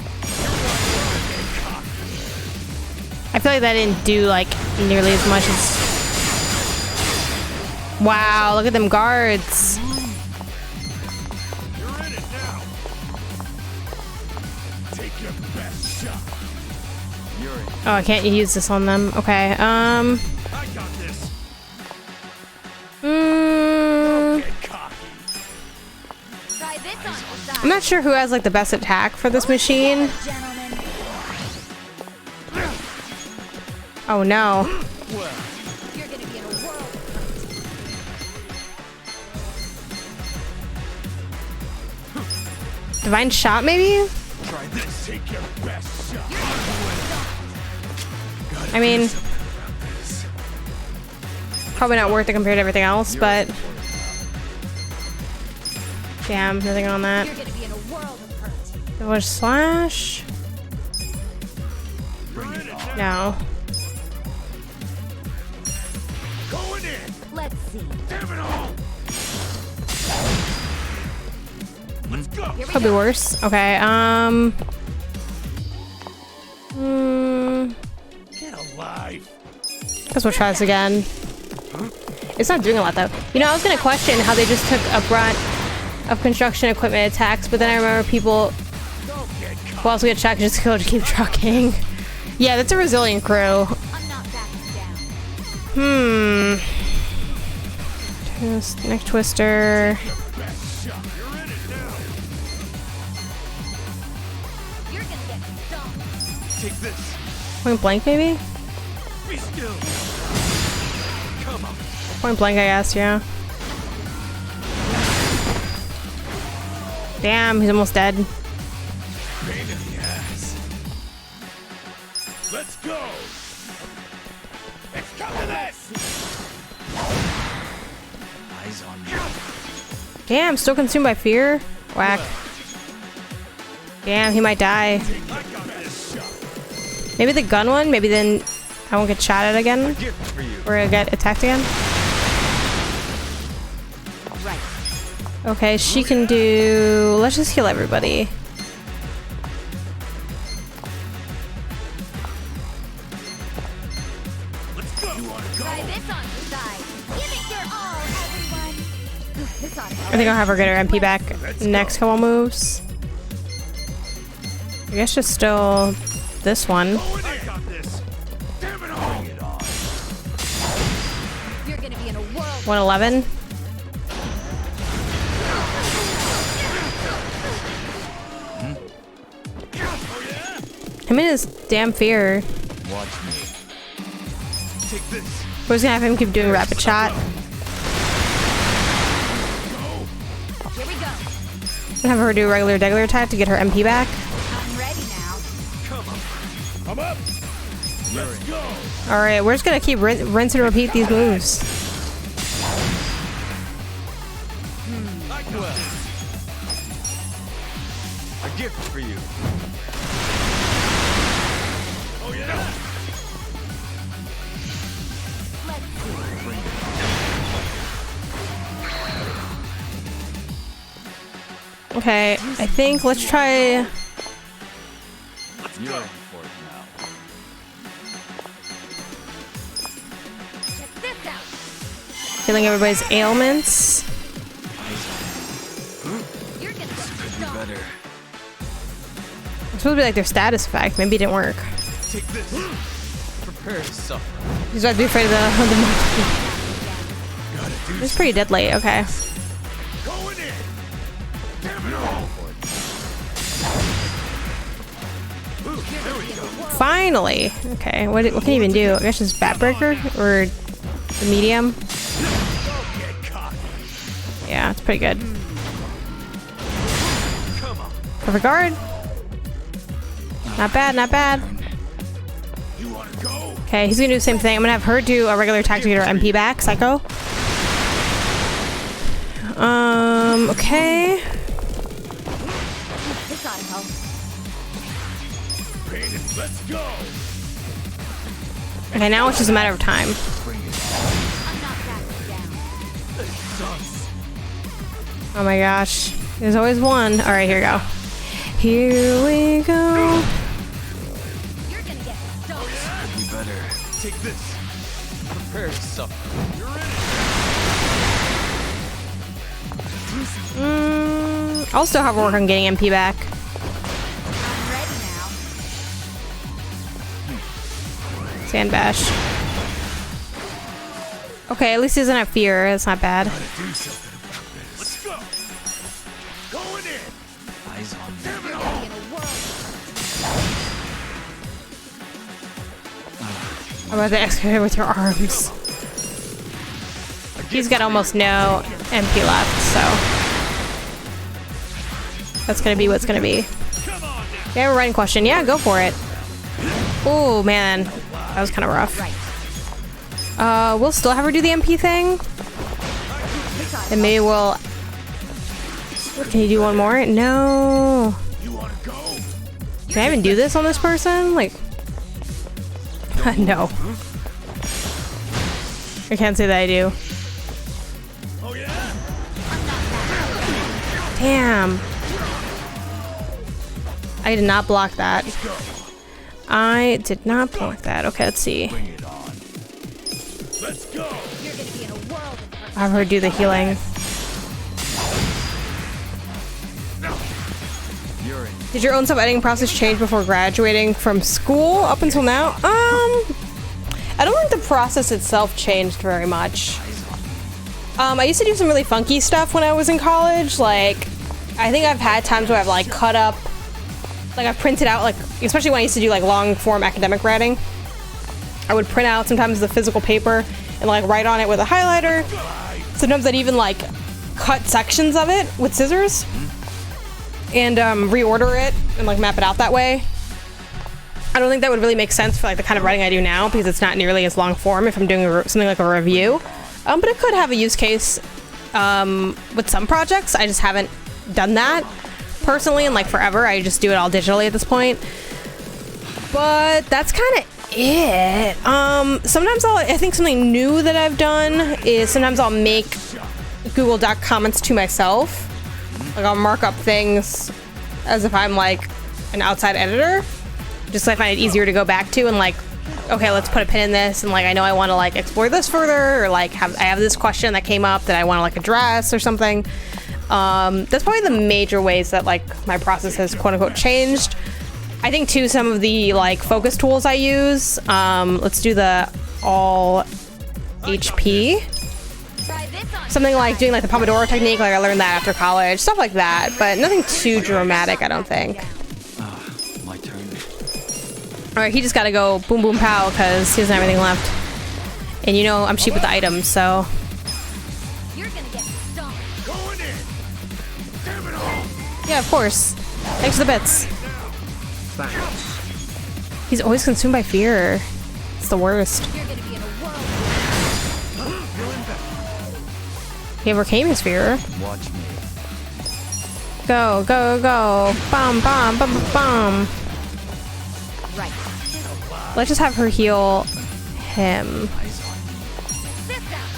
I feel like that didn't do like nearly as much as... Wow, look at them guards. You're in it now. Take your best shot. Oh, I can't use this on them. Okay, I got this. Get cocky. Try this on your side. I'm not sure who has like the best attack for this machine. Gentlemen. Oh no. You're gonna be in a world of hurt. Divine Shot maybe? Try this. Take your best shot. I mean, probably not worth it compared to everything else, but... Damn, nothing on that. You're gonna be in a world of hurt. Village Slash? No. Going in. Let's see. Damn it all. Let's go. Could be worse. Okay, Get alive. guess we'll try this again. It's not doing a lot though. You know, I was gonna question how they just took a brunt of construction equipment attacks, but then I remember people who also get checked just go to keep trucking. Yeah, that's a resilient crew. I'm not backing Neck twister. Take this. Point blank, maybe? Be still. Come on. Point blank, I guess, yeah. Damn, he's almost dead. Pain in the ass. Let's go. Let's come to this. Eyes on me. Damn, still consumed by fear? Whack. Damn, he might die. Maybe the gun one? Maybe then I won't get shot at again? Or I get attacked again? Okay, she can do... Let's just heal everybody. I think I'll have her get her MP back next couple moves. I guess just still this one. 111. I'm in his damn fear. Watch me. Take this. We're just gonna have him keep doing rapid shot. Here we go. Have her do regular degular attack to get her MP back. I'm ready now. Come on. I'm up. Let's go. Alright, we're just gonna keep rinse and repeat these moves. A gift for you. Oh yeah. Okay, I think let's try. You're in for it now. Check this out. Healing everybody's ailments. You're gonna get Could be better. It's supposed to be like their status effect. Maybe it didn't work. Take this. Prepare to suffer. You just have to be afraid of the monkey. It's pretty deadly. Okay. Going in. Damn it all. Ooh, there we go. Finally. Okay. What can you even do? I guess just Batbreaker or the medium. Yeah, it's pretty good. Perfect guard. Not bad, not bad. Okay, he's gonna do the same thing. I'm gonna have her do a regular attack to get her MP back. Psycho. Okay. This ought to help. Let's go. Okay, now it's just a matter of time. Oh my gosh. There's always one. Alright, here we go. Here we go. You're gonna get stoned. Could be better. Take this. Prepare to suffer. You're in it. I'll still have work on getting MP back. I'm ready now. Sand bash. Okay, at least he doesn't have fear. That's not bad. Let's go. Going in. Eyes on me. Damn it all. How about the excavator with your arms? He's got almost no MP left, so that's gonna be what's gonna be. Yeah, have a writing question. Yeah, go for it. Oh man, that was kind of rough. We'll still have her do the MP thing, and maybe we'll. Can you do one more? No. Can I even do this on this person? Like, no. I can't say that I do. Damn. I did not block that. I did not block that. Okay, let's see. Let's go. I'll have her do the healing. Did your own sub-editing process change before graduating from school up until now? I don't think the process itself changed very much. I used to do some really funky stuff when I was in college. Like, I think I've had times where I've like cut up, like I've printed out, like, especially when I used to do like long form academic writing, I would print out sometimes the physical paper and like write on it with a highlighter. Sometimes I'd even like cut sections of it with scissors and reorder it and like map it out that way. I don't think that would really make sense for like the kind of writing I do now because it's not nearly as long form if I'm doing something like a review. But it could have a use case with some projects. I just haven't done that personally in like forever. I just do it all digitally at this point. But that's kind of it. Sometimes I think something new that I've done is sometimes I'll make Google Doc comments to myself. Like I'll mark up things as if I'm like an outside editor. Just so I find it easier to go back to and like, okay, let's put a pin in this, and like I know I want to like explore this further, or like I have this question that came up that I want to like address or something. That's probably the major ways that like my process has quote unquote changed. I think too some of the like focus tools I use. Let's do the all HP. Something like doing like the Pomodoro technique, like I learned that after college, stuff like that, but nothing too dramatic, I don't think. My turn. All right, he just gotta go boom boom pow because he doesn't have anything left. And you know I'm cheap with the items, so. You're gonna get stomped. Going in. Damn it all. Yeah, of course. Thanks for the bits. Thanks. He's always consumed by fear. It's the worst. You're gonna be in a whirlwind. He overcame his fear. Watch me. Go, go, go. Bum, bum, bum, bum, bum. Right. Let's just have her heal him.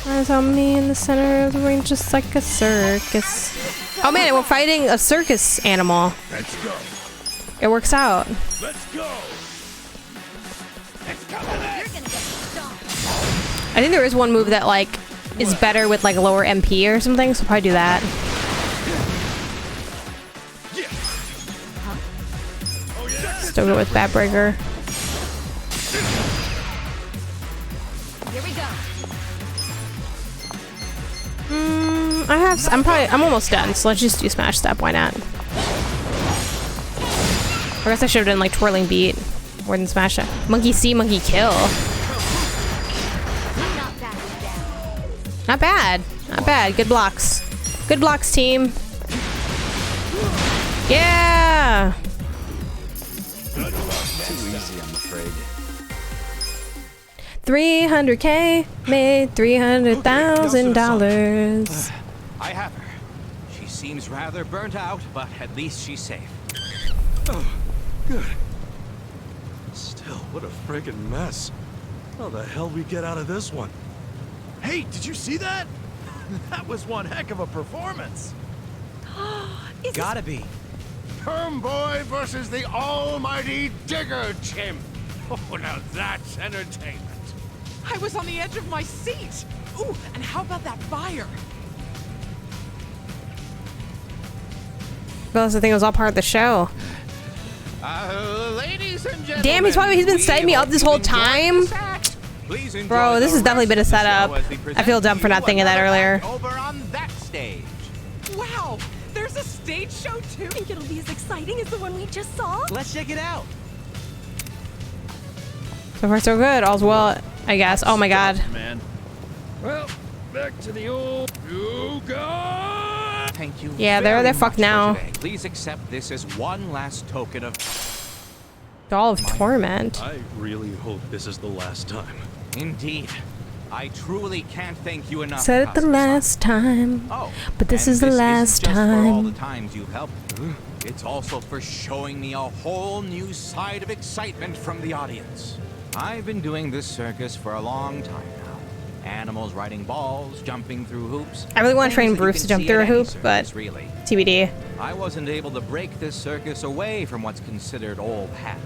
Eyes on me in the center of the ring, just like a circus. Oh man, we're fighting a circus animal. Let's go. It works out. Let's go. It's coming in. You're gonna get stomped. I think there is one move that like is better with like lower MP or something, so probably do that. Still go with Batbreaker. Here we go. I'm almost done, so let's just do Smash Step, why not? I guess I should have done like Twirling Beat more than Smash Step. Monkey See, Monkey Kill. Not bad. Not bad. Good blocks. Good blocks, team. Yeah! Too easy, I'm afraid. 300K made $300,000. I have her. She seems rather burnt out, but at least she's safe. Oh, good. Still, what a friggin' mess. How the hell we get out of this one? Hey, did you see that? That was one heck of a performance. Gotta be. Hermboy versus the almighty Digger Chimp. Oh, now that's entertainment. I was on the edge of my seat. Ooh, and how about that fire? Well, I think it was all part of the show. Ladies and gentlemen. Damn, he's been setting me up this whole time. Bro, this has definitely been a setup. I feel dumb for not thinking that earlier. Over on that stage. Wow, there's a stage show too? Think it'll be as exciting as the one we just saw? Let's check it out. So far, so good. All's well, I guess. Oh my god. Man. Well, back to the old Yuga. Thank you. Yeah, they're fucked now. Please accept this as one last token of Doll of Torment. I really hope this is the last time. Indeed. I truly can't thank you enough. Said it the last time. Oh, but this is the last isn't just for all the time. times you've helped. It's also for showing me a whole new side of excitement from the audience. I've been doing this circus for a long time now. Animals riding balls, jumping through hoops. I really want to train Things that you Bruce can to jump see through a at any hoop, but circus, really. TBD. I wasn't able to break this circus away from what's considered old hat.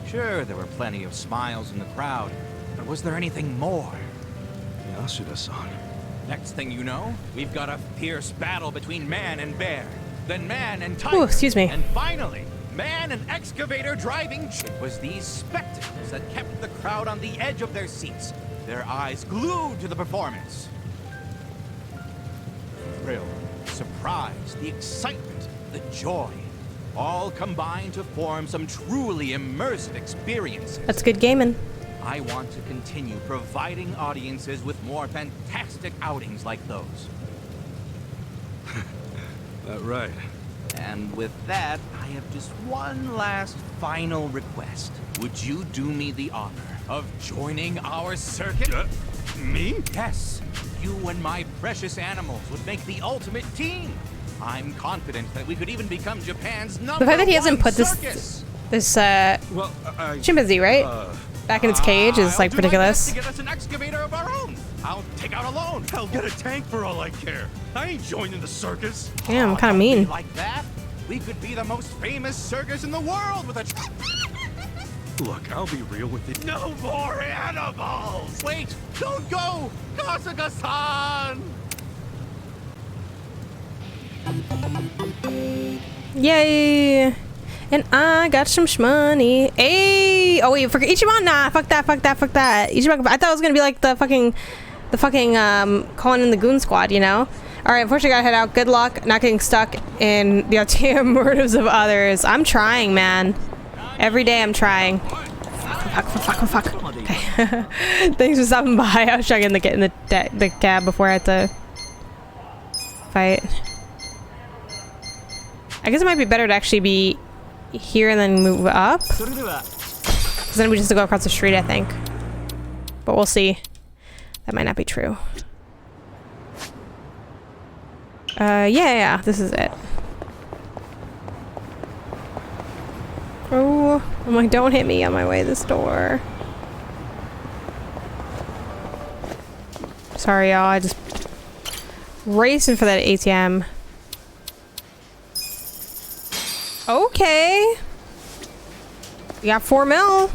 Sure, there were plenty of smiles in the crowd, but was there anything more? Yasuda-san. Next thing you know, we've got a fierce battle between man and bear, then man and tiger, Ooh, excuse me. and finally, Man and excavator driving. It was these spectacles that kept the crowd on the edge of their seats, their eyes glued to the performance. Thrill, surprise, the excitement, the joy, all combined to form some truly immersive experiences. That's good gaming. I want to continue providing audiences with more fantastic outings like those. That right. And with that, I have just one last final request. Would you do me the honor of joining our circuit? Me? Yes. You and my precious animals would make the ultimate team. I'm confident that we could even become Japan's number The fact that he hasn't put circus. this chimpanzee, right? Back in its cage is like ridiculous. To get us an excavator of our own. I'll take out a loan. Hell, get a tank for all I care. I ain't joining the circus. Damn, I'm kind of mean. Like that, we could be the most famous circus in the world with a. Look, I'll be real with you. No more animals! Wait, don't go, Kasuga-san. Yay! And I got some shmoney. Hey! Oh wait, for Ichiban? Nah, fuck that. Ichiban, I thought it was gonna be like the fucking calling in the goon squad, you know? Alright, unfortunately I gotta head out. Good luck not getting stuck in the ulterior motives of others. I'm trying, man. Every day I'm trying. Fuck. Okay. Thanks for stopping by. I was trying to get in the cab before I had to fight. I guess it might be better to actually be here and then move up. Because then we just have to go across the street, I think. But we'll see. That might not be true. Yeah, this is it. Oh, I'm like, don't hit me on my way to this door. Sorry, y'all. I just racing for that ATM. Okay. We got 4 mil.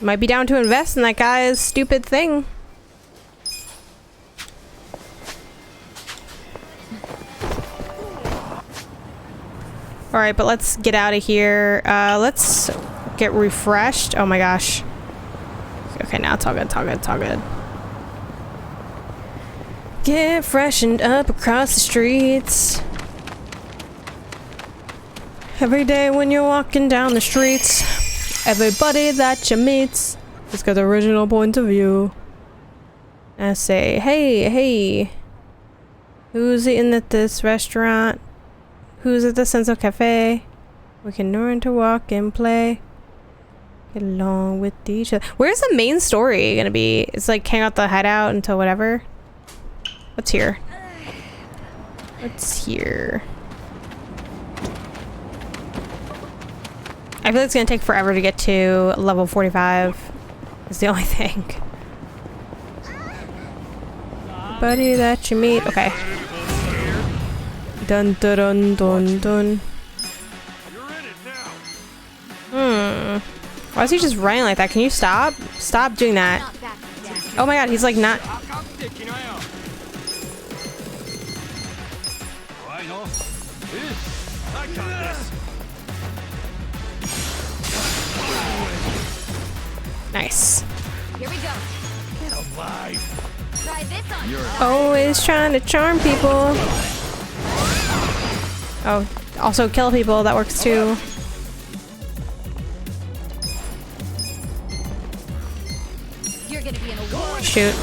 Might be down to invest in that guy's stupid thing. Alright, but let's get out of here. Let's get refreshed. Oh my gosh. Okay, now it's all good. Get freshened up across the streets. Every day when you're walking down the streets, everybody that you meet has got the original point of view. I say, hey, who's eating at this restaurant? Who's at the Senso Cafe? We can learn to walk and play. Get along with each other. Where's the main story gonna be? It's like hang out the hideout until whatever. What's here? I feel like it's gonna take forever to get to level 45. Is the only thing. Buddy that you meet. Okay. Dun dun dun dun dun. Why is he just running like that? Can you stop? Stop doing that. Oh my god, he's like not. Nice. Here we go. Get alive. Try this on. Always trying to charm people. Oh, also kill people. That works too. You're gonna be in a war. Shoot.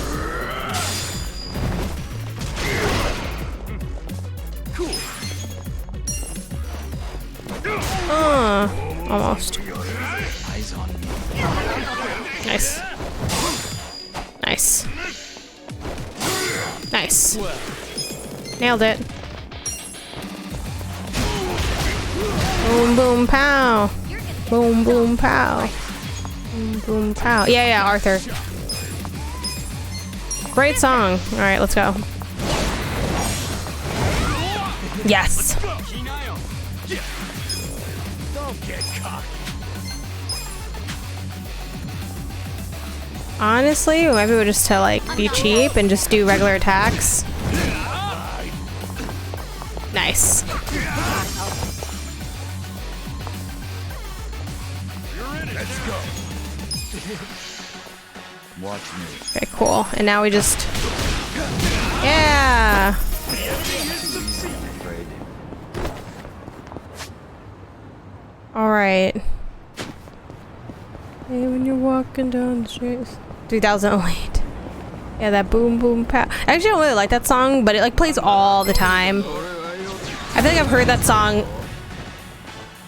Almost. Nice. Nailed it. Boom, boom, pow. Boom, boom, pow. Boom, boom, pow. Yeah, Arthur. Great song. All right, let's go. Yes. Don't get cocky. Honestly, maybe we'll just to like be cheap and just do regular attacks. Nice. Let's go. Watch me. Okay, cool. And now we just... Yeah! Alright. Hey, when you're walking down the street. 3008. Yeah, that boom boom pow. I actually don't really like that song, but it like plays all the time. I feel like I've heard that song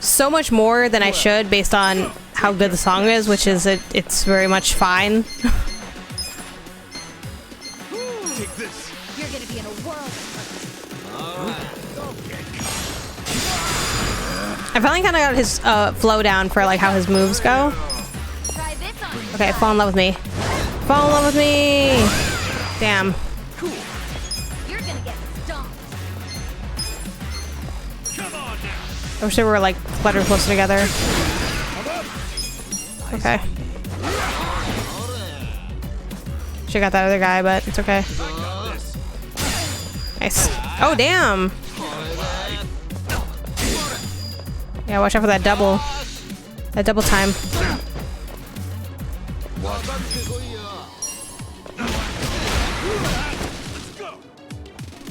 so much more than I should based on how good the song is, which is it's very much fine. Take this. You're gonna be in a world. I finally kind of got his flow down for like how his moves go. Try this on. Okay, fall in love with me. Fall in love with me. Damn. Cool. You're gonna get stomped. Come on now. I wish they were like better closer together. Okay. Should've got that other guy, but it's okay. Nice. Oh, damn. Yeah, watch out for that double. That double time.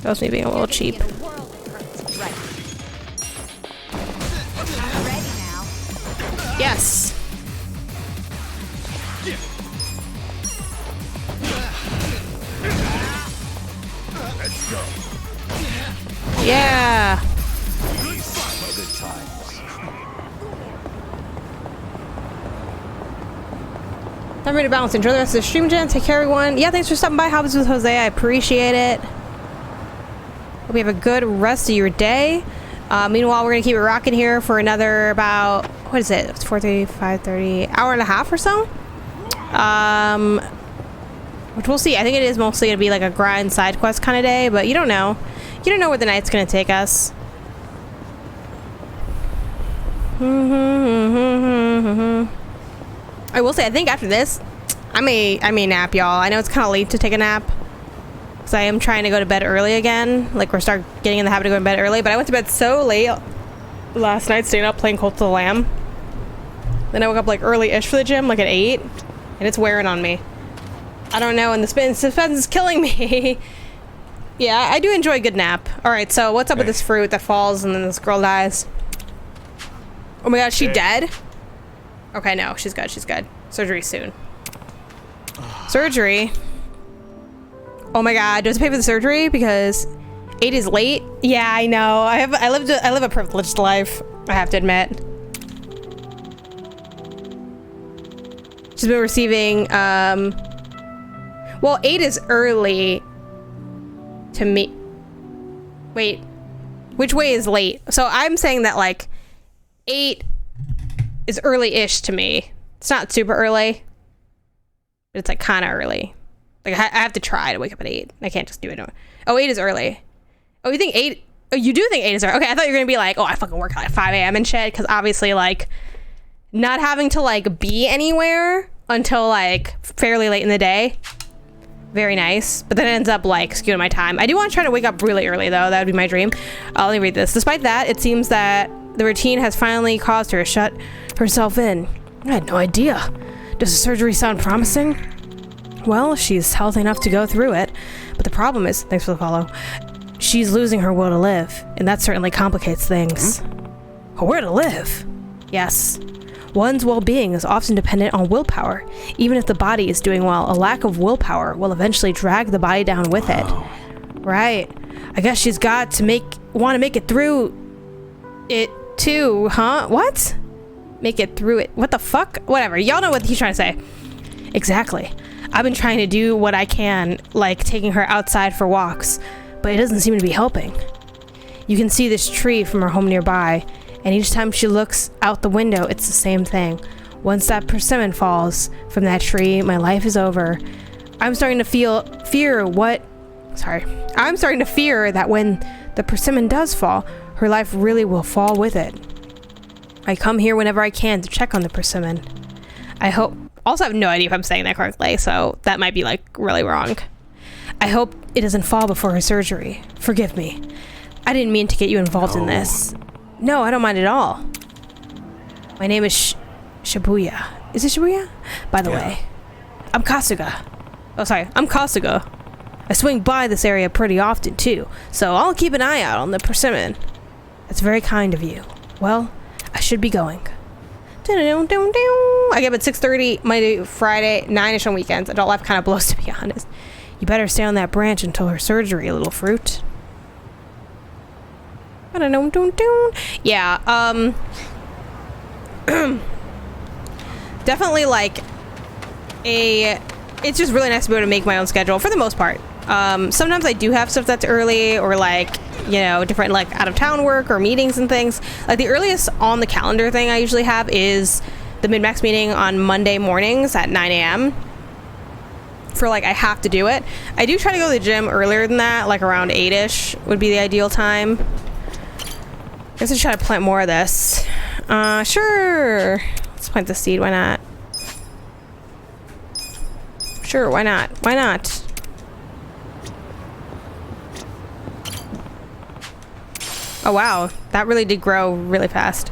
That was me being a little cheap. Yes. Let's go. Yeah. Good times. Time for me to balance. Enjoy the rest of the stream, Jen. Take care, everyone. Yeah, thanks for stopping by. Hobbs with Jose. I appreciate it. Hope you have a good rest of your day. Meanwhile, we're gonna keep it rocking here for another about, what is it? It's 4:30, 5:30, hour and a half or so. Which we'll see. I think it is mostly gonna be like a grind side quest kind of day, but you don't know. You don't know where the night's gonna take us. I will say, I think after this, I may nap, y'all. I know it's kind of late to take a nap, because I am trying to go to bed early again. Like, we're start getting in the habit of going to bed early. But I went to bed so late last night, staying up playing Cult of the Lamb. Then I woke up like early-ish for the gym, like at 8, and it's wearing on me. I don't know, and the suspense is killing me. Yeah, I do enjoy a good nap. All right, so what's up with this fruit that falls and then this girl dies? Oh my god, is she dead? Okay, no, she's good, she's good. Surgery soon. Surgery? Oh my god, do I have to pay for the surgery? Because 8 is late? Yeah, I know. I live a privileged life, I have to admit. She's been receiving, well, 8 is early to me. Wait, which way is late? So I'm saying that like 8 is early-ish to me. It's not super early, but it's like kind of early. Like I have to try to wake up at 8. I can't just do it. Oh, 8 is early. Oh, you think 8? Oh, you do think 8 is early? Okay, I thought you were gonna be like, oh, I fucking work at 5 a.m. and shit. Because obviously, like, not having to like be anywhere until like fairly late in the day. Very nice, but then it ends up like skewing my time. I do want to try to wake up really early though. That would be my dream. Let me read this. Despite that, it seems that the routine has finally caused her to shut herself in. I had no idea. Does the surgery sound promising? Well, she's healthy enough to go through it, but the problem is, thanks for the follow, she's losing her will to live, and that certainly complicates things. Her will to live? Yes. One's well-being is often dependent on willpower. Even if the body is doing well, a lack of willpower will eventually drag the body down with it. Right. I guess she's got to want to make it through it too, huh? What? Make it through it. What the fuck? Whatever. Y'all know what he's trying to say. Exactly. I've been trying to do what I can, like taking her outside for walks, but it doesn't seem to be helping. You can see this tree from her home nearby, and each time she looks out the window, it's the same thing. Once that persimmon falls from that tree, my life is over. I'm starting to fear that when the persimmon does fall, her life really will fall with it. I come here whenever I can to check on the persimmon. I also have no idea if I'm saying that correctly, so that might be like really wrong. I hope it doesn't fall before her surgery. Forgive me. I didn't mean to get you involved in this. No, I don't mind at all. My name is Shibuya. Is it Shibuya? By the way, I'm Kasuga. Oh, sorry. I'm Kasuga. I swing by this area pretty often, too, so I'll keep an eye out on the persimmon. That's very kind of you. Well, I should be going. I get up at 6:30 Monday, Friday, 9-ish on weekends. Adult life kind of blows, to be honest. You better stay on that branch until her surgery, little fruit. Yeah, definitely like it's just really nice to be able to make my own schedule for the most part. Sometimes I do have stuff that's early, or like, you know, different like out of town work or meetings and things. Like the earliest on the calendar thing I usually have is the Min-Max meeting on Monday mornings at 9 a.m. for like, I have to do it. I do try to go to the gym earlier than that, like around 8-ish would be the ideal time. I guess I should try to plant more of this. Sure. Let's plant the seed, why not? Sure, why not? Why not? Oh wow, that really did grow really fast.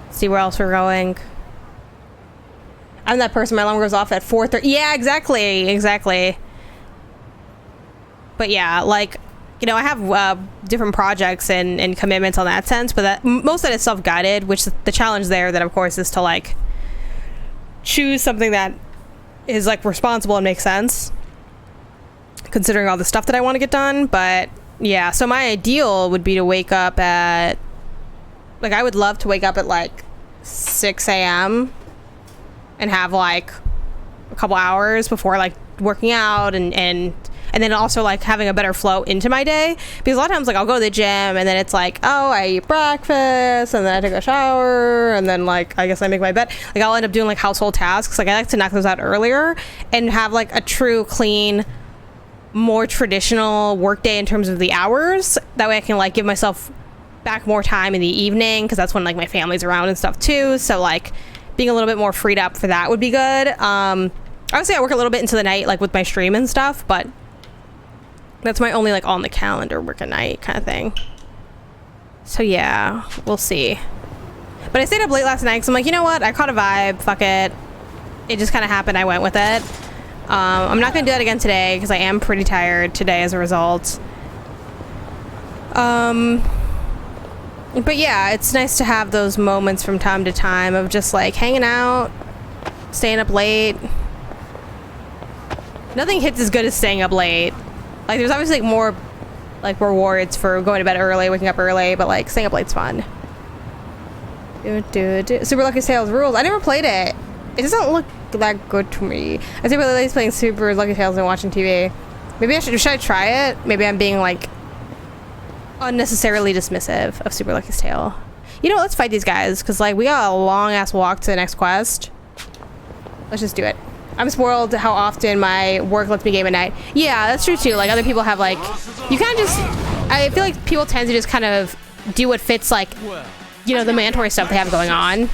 See where else we're going. I'm that person, my alarm goes off at 4:30. Yeah, exactly. But yeah, like, you know, I have different projects and commitments on that sense, but that most of it is self-guided, which the challenge there then of course is to like choose something that is like responsible and makes sense considering all the stuff that I want to get done. But yeah, so my ideal would be to wake up at, like, I would love to wake up at like 6 a.m. and have like a couple hours before like working out and then also like having a better flow into my day, because a lot of times like I'll go to the gym and then it's like, oh, I eat breakfast and then I take a shower and then like I guess I make my bed. Like I'll end up doing like household tasks. Like I like to knock those out earlier and have like a true clean, more traditional work day in terms of the hours. That way I can like give myself back more time in the evening, because that's when like my family's around and stuff too. So like being a little bit more freed up for that would be good. Obviously I work a little bit into the night like with my stream and stuff, but that's my only like on the calendar work at night kind of thing. So yeah, we'll see. But I stayed up late last night because I'm like, you know what, I caught a vibe, fuck it. It just kind of happened, I went with it. I'm not gonna do that again today because I am pretty tired today as a result. But yeah, it's nice to have those moments from time to time of just like hanging out, staying up late. Nothing hits as good as staying up late. Like there's obviously like more like rewards for going to bed early, waking up early, but like staying up late's fun. Super Lucky Tales rules. I never played it. It doesn't look that good to me. I think really likes playing Super Lucky Tales and watching TV. Maybe I should I try it? Maybe I'm being like unnecessarily dismissive of Super Lucky's Tale. You know, let's fight these guys because like we got a long ass walk to the next quest. Let's just do it. I'm spoiled how often my work lets me game at night. Yeah, that's true too. Like other people have like, you kind of just, I feel like people tend to just kind of do what fits like, you know, the mandatory stuff they have going on.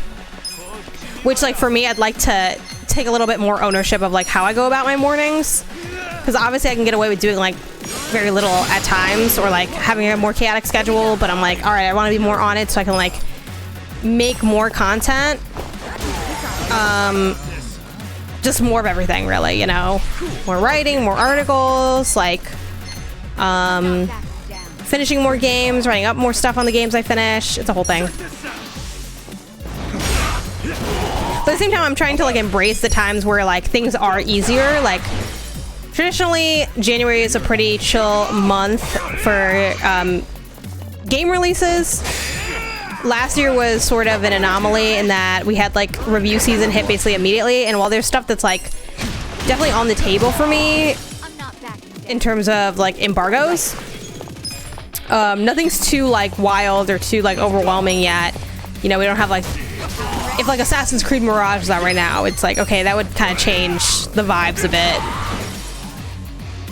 Which like for me, I'd like to take a little bit more ownership of like how I go about my mornings. Because obviously I can get away with doing like very little at times or like having a more chaotic schedule. But I'm like, all right, I want to be more on it so I can like make more content. Just more of everything really, you know, more writing, more articles, like finishing more games, writing up more stuff on the games I finish. It's a whole thing. But at the same time, I'm trying to like embrace the times where like things are easier. Like traditionally January is a pretty chill month for game releases. Last year was sort of an anomaly in that we had like review season hit basically immediately, and while there's stuff that's like definitely on the table for me in terms of like embargoes, nothing's too like wild or too like overwhelming yet. You know, we don't have like, if like Assassin's Creed Mirage is out right now, it's like, okay, that would kind of change the vibes a bit.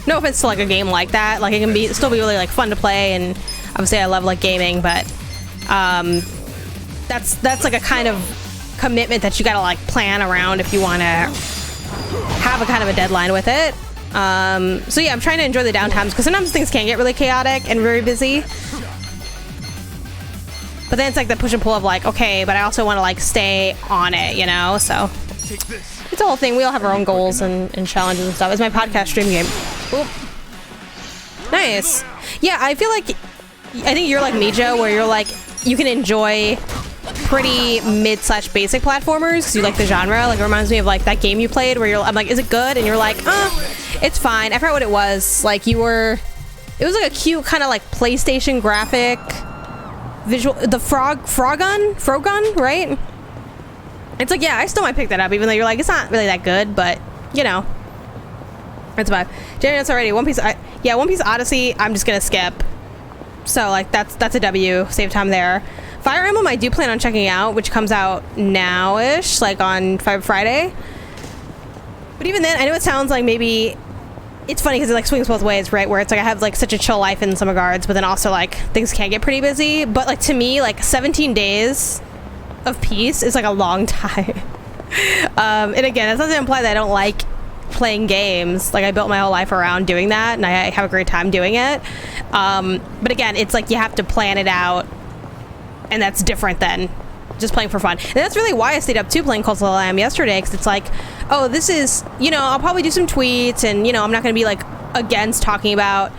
No offense to like a game like that, like it can be still be really like fun to play, and obviously I love like gaming, but that's like a kind of commitment that you gotta like plan around if you want to have a kind of a deadline with it. So yeah, I'm trying to enjoy the downtimes because sometimes things can get really chaotic and very busy. But then it's like the push and pull of like, okay, but I also want to like stay on it, you know? So it's a whole thing. We all have our own goals and challenges and stuff. It's my podcast stream game. Oop. Nice. Yeah, I feel like, I think you're like me, Joe, where you're like, you can enjoy pretty mid/basic platformers because you like the genre. Like, it reminds me of like that game you played where I'm like, is it good? And you're like, it's fine. I forgot what it was. Like, it was like a cute kind of like PlayStation graphic visual, the Frogun, right? It's like, yeah, I still might pick that up, even though you're like, it's not really that good, but you know, it's a vibe. Jenny, that's already One Piece. One Piece Odyssey, I'm just gonna skip. So like, that's a W. Save time there. Fire Emblem, I do plan on checking out, which comes out now-ish, like on Friday. But even then, I know it sounds like maybe it's funny because it like swings both ways, right? Where it's like I have like such a chill life in some regards, but then also like things can get pretty busy. But like to me, like 17 days of peace is like a long time. And again, that doesn't imply that I don't like playing games. Like, I built my whole life around doing that, and I have a great time doing it. But again, it's like you have to plan it out, and that's different than just playing for fun. And that's really why I stayed up too playing Cult of the Lamb yesterday, because it's like, oh, this is, you know, I'll probably do some tweets, and you know, I'm not going to be like against talking about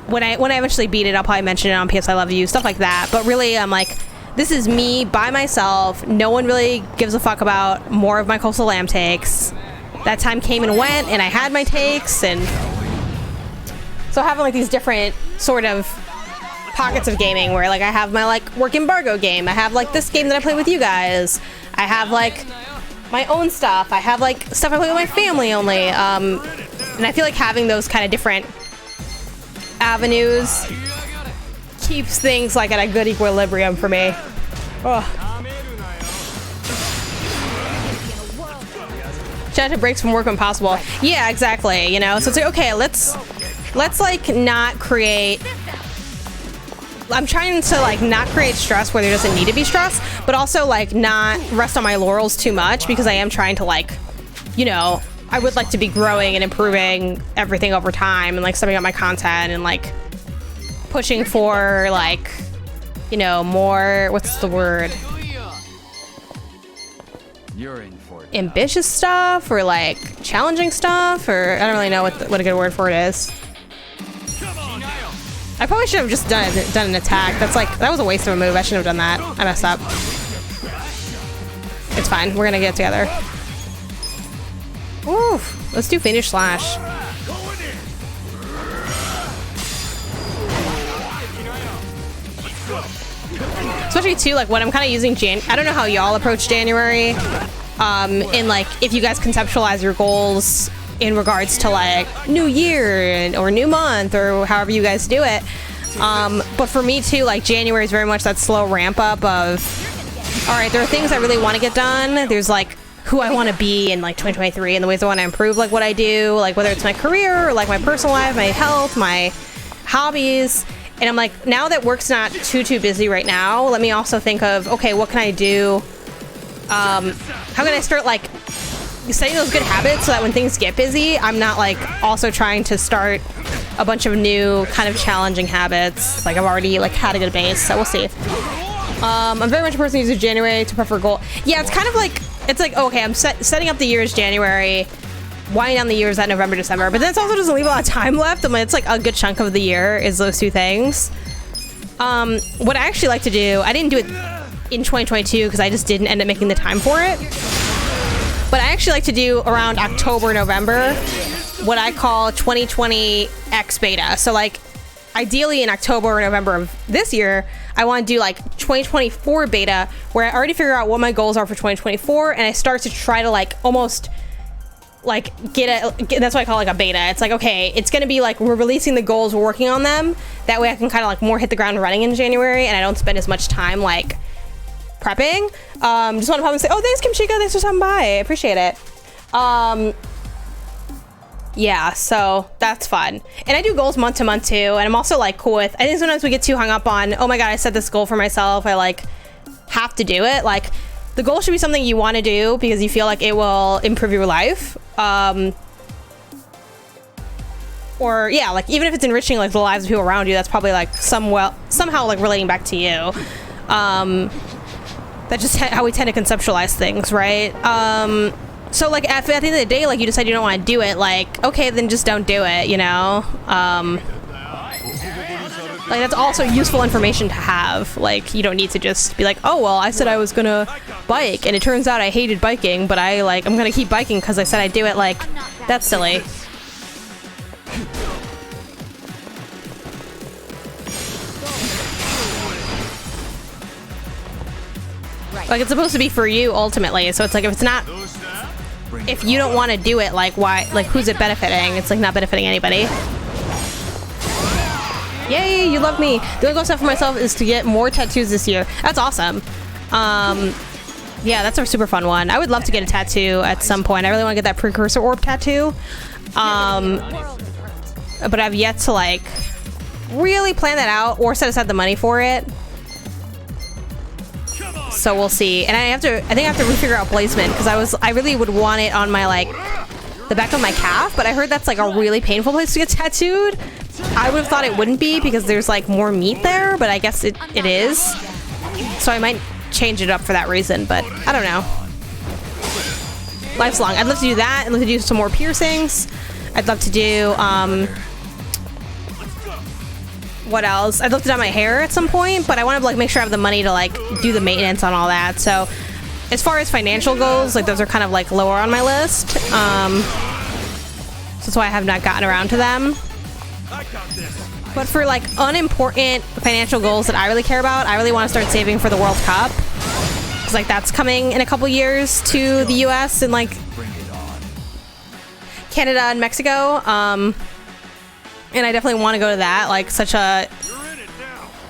when I eventually beat it. I'll probably mention it on PS I Love You, stuff like that. But really, I'm like, this is me by myself. No one really gives a fuck about more of my Cult of the Lamb takes. That time came and went, and I had my takes, and so having like these different sort of pockets of gaming where like I have my like work embargo game, I have like this game that I play with you guys, I have like my own stuff, I have like stuff I play with my family only, and I feel like having those kind of different avenues keeps things like at a good equilibrium for me. Shout out to breaks from work when possible. Yeah, exactly. You know, so it's like, okay, let's like not create. I'm trying to like not create stress where there doesn't need to be stress, but also like not rest on my laurels too much, because I am trying to like, you know, I would like to be growing and improving everything over time and like stepping up my content and like pushing for like, you know, more, what's the word? You're in for it. Ambitious stuff or like challenging stuff, or I don't really know what a good word for it is. I probably should have just done an attack. That was a waste of a move. I shouldn't have done that. I messed up. It's fine. We're gonna get it together. Oof. Let's do finish slash. Especially too, like when I'm kind of using I don't know how y'all approach January, in like if you guys conceptualize your goals in regards to like new year or new month or however you guys do it. But for me too, like January is very much that slow ramp up of, all right, there are things I really want to get done. There's like who I want to be in like 2023 and the ways I want to improve like what I do, like whether it's my career or like my personal life, my health, my hobbies. And I'm like, now that work's not too busy right now, let me also think of, okay, what can I do? How can I start like setting those good habits so that when things get busy, I'm not like also trying to start a bunch of new kind of challenging habits. Like I've already like had a good base, so we'll see. I'm very much a person who uses January to prep for goal. Yeah, it's kind of like, it's like, okay, I'm setting up the year as January, winding down the years at November, December, but then it also doesn't leave a lot of time left. I mean, it's like a good chunk of the year is those two things. What I actually like to do, I didn't do it in 2022 because I just didn't end up making the time for it. But I actually like to do around October, November, what I call 2020 X beta. So like ideally in October or November of this year, I want to do like 2024 beta where I already figure out what my goals are for 2024 and I start to try to like almost like that's what I call like a beta. It's like, okay, it's gonna be like we're releasing the goals, we're working on them. That way I can kind of like more hit the ground running in January and I don't spend as much time like prepping. Just want to probably say, oh, thanks Kim Chica, thanks for stopping by, I appreciate it. Yeah, so that's fun. And I do goals month to month too, and I'm also like cool with, I think sometimes we get too hung up on, oh my god, I set this goal for myself, I like have to do it. Like the goal should be something you want to do because you feel like it will improve your life. Or yeah, like even if it's enriching like the lives of people around you, that's probably like somehow like relating back to you. That's just how we tend to conceptualize things, right? So like at the end of the day, like you decide you don't want to do it, like, okay, then just don't do it, you know? Like that's also useful information to have. Like you don't need to just be like, oh well, I said I was gonna bike and it turns out I hated biking, but I'm gonna keep biking because I said I'd do it. Like that's silly. Like it's supposed to be for you ultimately, so it's like if you don't want to do it, like why, like who's it benefiting? It's like not benefiting anybody. Yay, you love me. The only goal set for myself is to get more tattoos this year. That's awesome. Yeah, that's a super fun one. I would love to get a tattoo at some point. I really want to get that precursor orb tattoo. But I've yet to like really plan that out or set aside the money for it. So we'll see. And I think I have to refigure out placement because I really would want it on my like the back of my calf, but I heard that's like a really painful place to get tattooed. I would have thought it wouldn't be because there's like more meat there, but I guess it is. So I might change it up for that reason, but I don't know. Life's long. I'd love to do that. I'd love to do some more piercings. I'd love to do what else? I'd love to dye my hair at some point, but I want to like make sure I have the money to like do the maintenance on all that. So as far as financial goals, like those are kind of like lower on my list. So that's why I have not gotten around to them. But for like unimportant financial goals that I really care about, I really want to start saving for the World Cup. Because like that's coming in a couple years to the US and like Canada and Mexico. And I definitely want to go to that. Like such a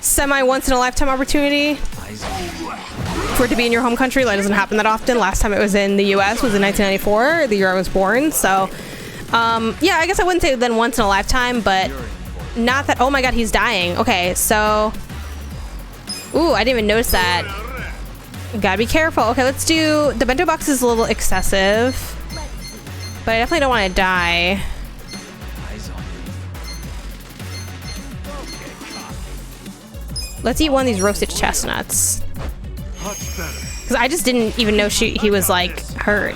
semi once in a lifetime opportunity for it to be in your home country. That doesn't happen that often. Last time it was in the US was in 1994, the year I was born. So yeah, I guess I wouldn't say then once in a lifetime, but not that. Oh my god, he's dying. Okay, so ooh, I didn't even notice that. Gotta be careful. Okay, let's do the bento box is a little excessive, but I definitely don't want to die. Let's eat one of these roasted chestnuts. Because I just didn't even know he was like hurt.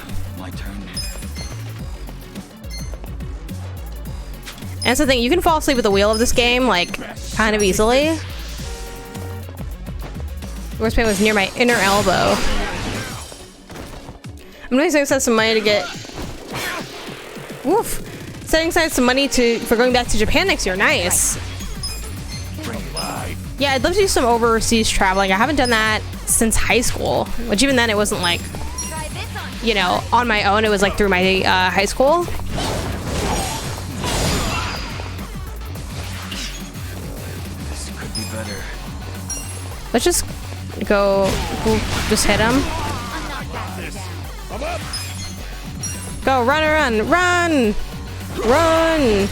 And that's the thing, you can fall asleep at the wheel of this game like kind of easily. Worst pain was near my inner elbow. I'm gonna set aside some money to get. Woof. Setting aside some money for going back to Japan next year. Nice. Yeah, I'd love to do some overseas traveling. I haven't done that since high school, which even then it wasn't like, you know, on my own. It was like through my high school. This could be better. Let's just go, just hit him. Go, run, run, run.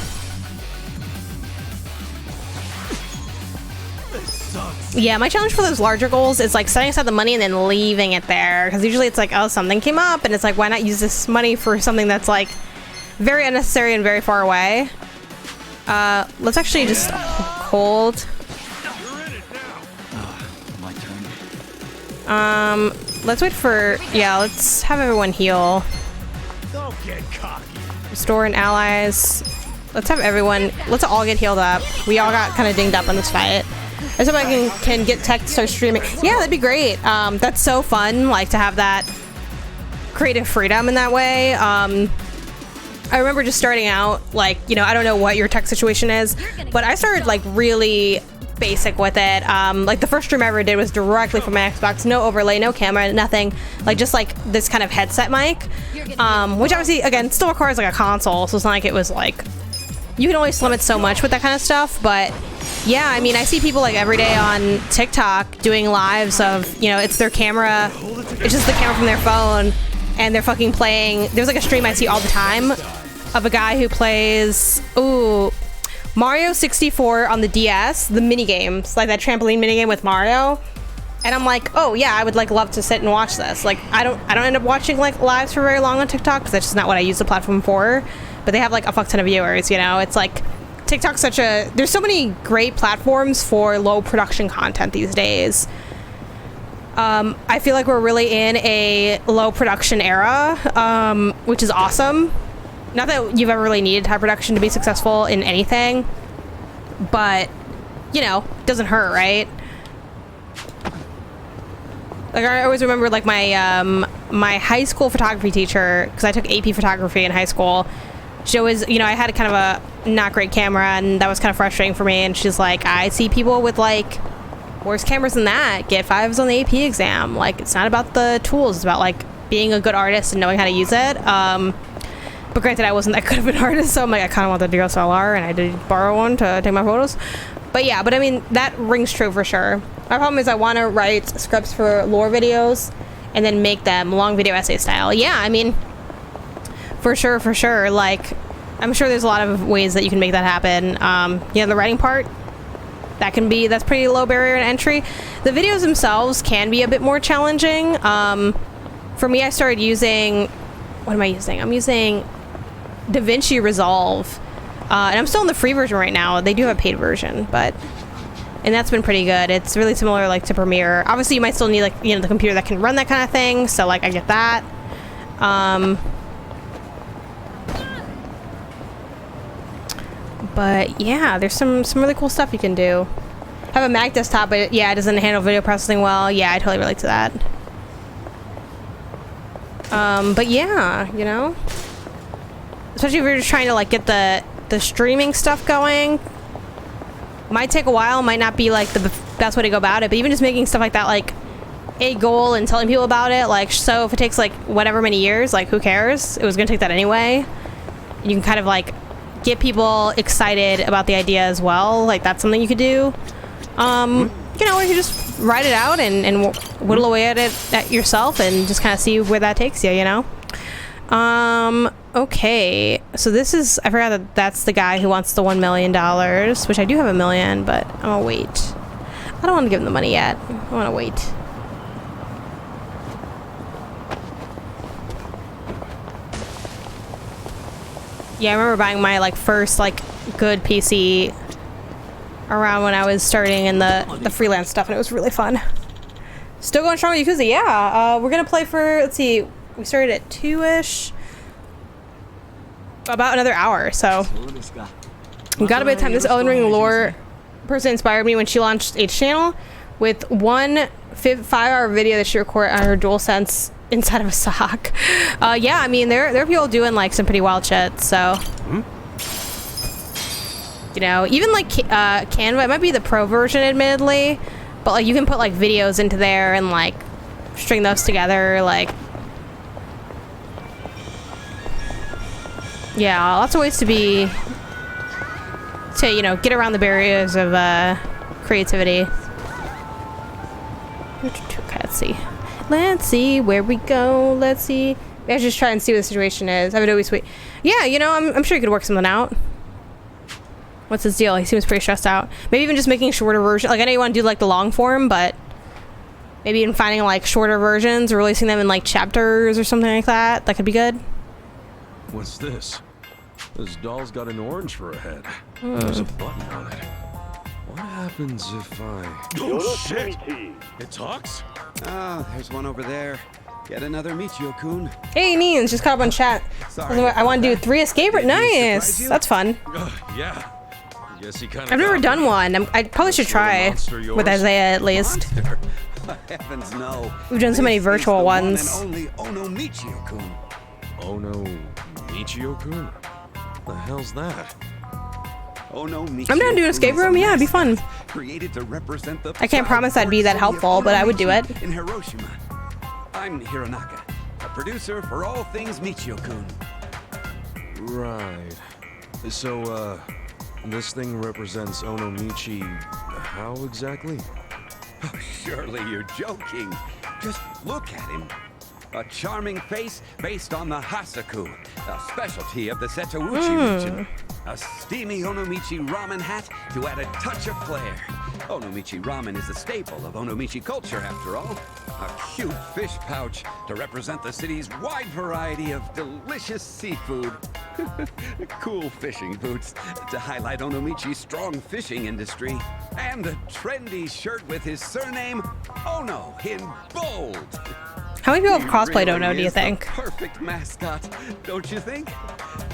Yeah, my challenge for those larger goals is like setting aside the money and then leaving it there. Because usually it's like, oh, something came up and it's like, why not use this money for something that's like very unnecessary and very far away. Let's actually just hold. Let's wait for, yeah, let's have everyone heal. Restore and allies. Let's have everyone, let's all get healed up. We all got kind of dinged up on this fight. I hope I can get tech to start streaming. Yeah, that'd be great. That's so fun, like to have that creative freedom in that way. I remember just starting out, like, you know, I don't know what your tech situation is, but I started like really basic with it. Like the first stream I ever did was directly from my Xbox, no overlay, no camera, nothing, like just like this kind of headset mic, which obviously again still requires like a console, so it's not like it was like, you can only slim it so much with that kind of stuff. But yeah, I mean, I see people like every day on TikTok doing lives of, you know, it's their camera, it's just the camera from their phone and they're fucking playing. There's like a stream I see all the time of a guy who plays Mario 64 on the DS, the mini games, like that trampoline mini game with Mario. And I'm like, oh yeah, I would like love to sit and watch this. Like I don't end up watching like lives for very long on TikTok because that's just not what I use the platform for. But they have like a fuck ton of viewers, you know. It's like TikTok's there's so many great platforms for low production content these days. I feel like we're really in a low production era, which is awesome. Not that you've ever really needed high production to be successful in anything, but, you know, it doesn't hurt, right? Like, I always remember, like, my high school photography teacher, because I took AP photography in high school. She always, you know, I had kind of a not great camera, and that was kind of frustrating for me. And she's like, I see people with, like, worse cameras than that get 5s on the AP exam. Like, it's not about the tools. It's about, like, being a good artist and knowing how to use it. But granted, I wasn't that good of an artist, so I'm like, I kind of want the DSLR, and I did borrow one to take my photos. But yeah, but I mean, that rings true for sure. My problem is I want to write scripts for lore videos and then make them long video essay style. Yeah, I mean, for sure. Like, I'm sure there's a lot of ways that you can make that happen. You know, the writing part, that's pretty low barrier to entry. The videos themselves can be a bit more challenging. For me, I started using, what am I using? I'm using DaVinci Resolve. And I'm still in the free version right now. They do have a paid version, and that's been pretty good. It's really similar, like, to Premiere. Obviously, you might still need, like, you know, the computer that can run that kind of thing. So, like, I get that. But yeah, there's some really cool stuff you can do. I have a Mac desktop, but yeah, it doesn't handle video processing well. Yeah, I totally relate to that. But yeah, you know, especially if you're just trying to, like, get the streaming stuff going. Might take a while, might not be, like, the best way to go about it, but even just making stuff like that, like, a goal and telling people about it, like, so if it takes, like, whatever many years, like, who cares? It was gonna take that anyway. You can kind of, like, get people excited about the idea as well. Like, that's something you could do. You know, or you just write it out and whittle away at it at yourself and just kind of see where that takes you, you know? Okay, so this is, I forgot that that's the guy who wants the $1 million, which I do have $1 million, but I'm gonna wait. I don't want to give him the money yet. I want to wait. Yeah, I remember buying my, like, first, like, good PC around when I was starting in the freelance stuff, and it was really fun. Still going strong with Yakuza, yeah. We're gonna play for, let's see, we started at 2-ish. About another hour, so we got a bit of time. This Elden Ring lore person inspired me when she launched a channel with one 5-hour video that she recorded on her DualSense inside of a sock. Yeah, I mean, there are people doing, like, some pretty wild shit, so you know, even, like, Canva, it might be the pro version, admittedly, but, like, you can put, like, videos into there and, like, string those together, like, yeah, lots of ways to you know, get around the barriers of creativity. Okay, let's see where we go. Let's see. Maybe I should just try and see what the situation is. I would always wait. Yeah, you know, I'm sure you could work something out. What's his deal? He seems pretty stressed out. Maybe even just making shorter versions. Like, I know you want to do, like, the long form, but maybe even finding, like, shorter versions or releasing them in, like, chapters or something like that. That could be good. What's this? This doll's got an orange for a head. There's a button on it. What happens if I... Oh, shit! It talks? Ah, there's one over there. Yet another Michio-kun. Hey, Neens, just caught up on chat. Sorry, I want to do 3 escape routes. Nice! That's fun. Yeah. Guess he kind of I've never done one. I probably should try with Isaiah at least. Heavens no. We've done so many virtual ones. One and only Ono Michio-kun. Ono Michio-kun? The hell's that? Ono Michio-kun. I'm down to do an escape room. Yeah, it'd be fun. Created to represent the I can't promise I'd be that helpful, but I would do it. In Hiroshima. I'm Hironaka, a producer for all things Michio-kun. Right. So, this thing represents Ono Michi. How exactly? Oh, surely you're joking. Just look at him. A charming face based on the Hasaku, a specialty of the Setouchi region. A steamy Onomichi ramen hat to add a touch of flair. Onomichi ramen is a staple of Onomichi culture, after all. A cute fish pouch to represent the city's wide variety of delicious seafood. Cool fishing boots to highlight Onomichi's strong fishing industry. And a trendy shirt with his surname, Ono, in bold. How many people have cosplayed Really Ono, do you is the think? Perfect mascot, don't you think?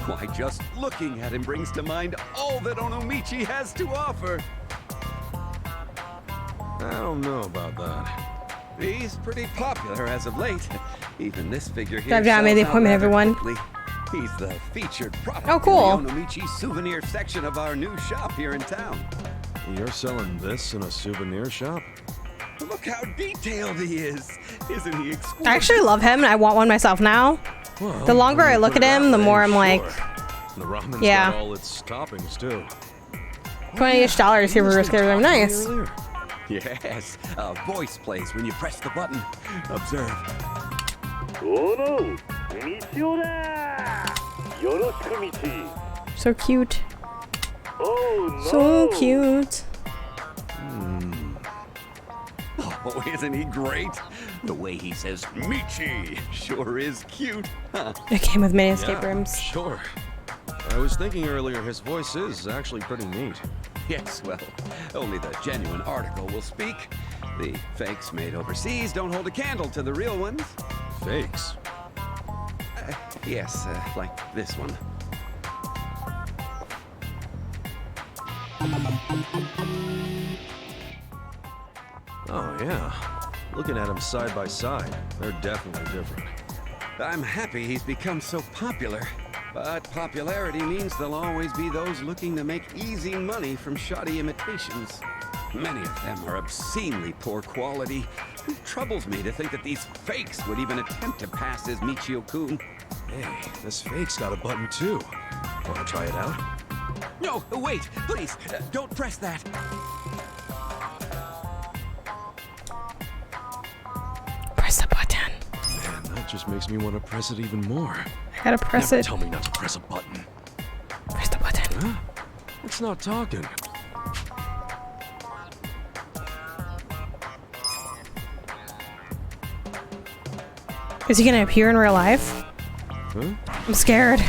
Why, just looking at him brings to mind all that Onomichi has to offer. I don't know about that. He's pretty popular as of late. Even this figure here. Drive down, made the sells out appointment, rather everyone. quickly. He's the featured product Oh, cool. in the Onomichi souvenir section of our new shop here in town. You're selling this in a souvenir shop? Look how detailed he is. Isn't he exquisite? I actually love him, and I want one myself now. Well, The longer I look at him, the more I'm like, the ramen's yeah. got all its toppings too. $20-ish here for risky. Nice. Yes, a voice plays when you press the button. Observe. So cute. So cute. Oh, isn't he great? The way he says Michi sure is cute. Huh? It came with many escape rooms. Sure. I was thinking earlier his voice is actually pretty neat. Yes, well, only the genuine article will speak. The fakes made overseas don't hold a candle to the real ones. Fakes? Yes, like this one. Oh, yeah. Looking at them side by side, they're definitely different. I'm happy he's become so popular. But popularity means there'll always be those looking to make easy money from shoddy imitations. Many of them are obscenely poor quality. It troubles me to think that these fakes would even attempt to pass as Michio-kun. Hey, this fake's got a button too. Wanna try it out? No, wait, please, don't press that. Press the button. Man, that just makes me want to press it even more. I gotta press Never it. Tell me not to press a button. Press the button. Huh? It's not talking. Is he gonna appear in real life? Huh? I'm scared.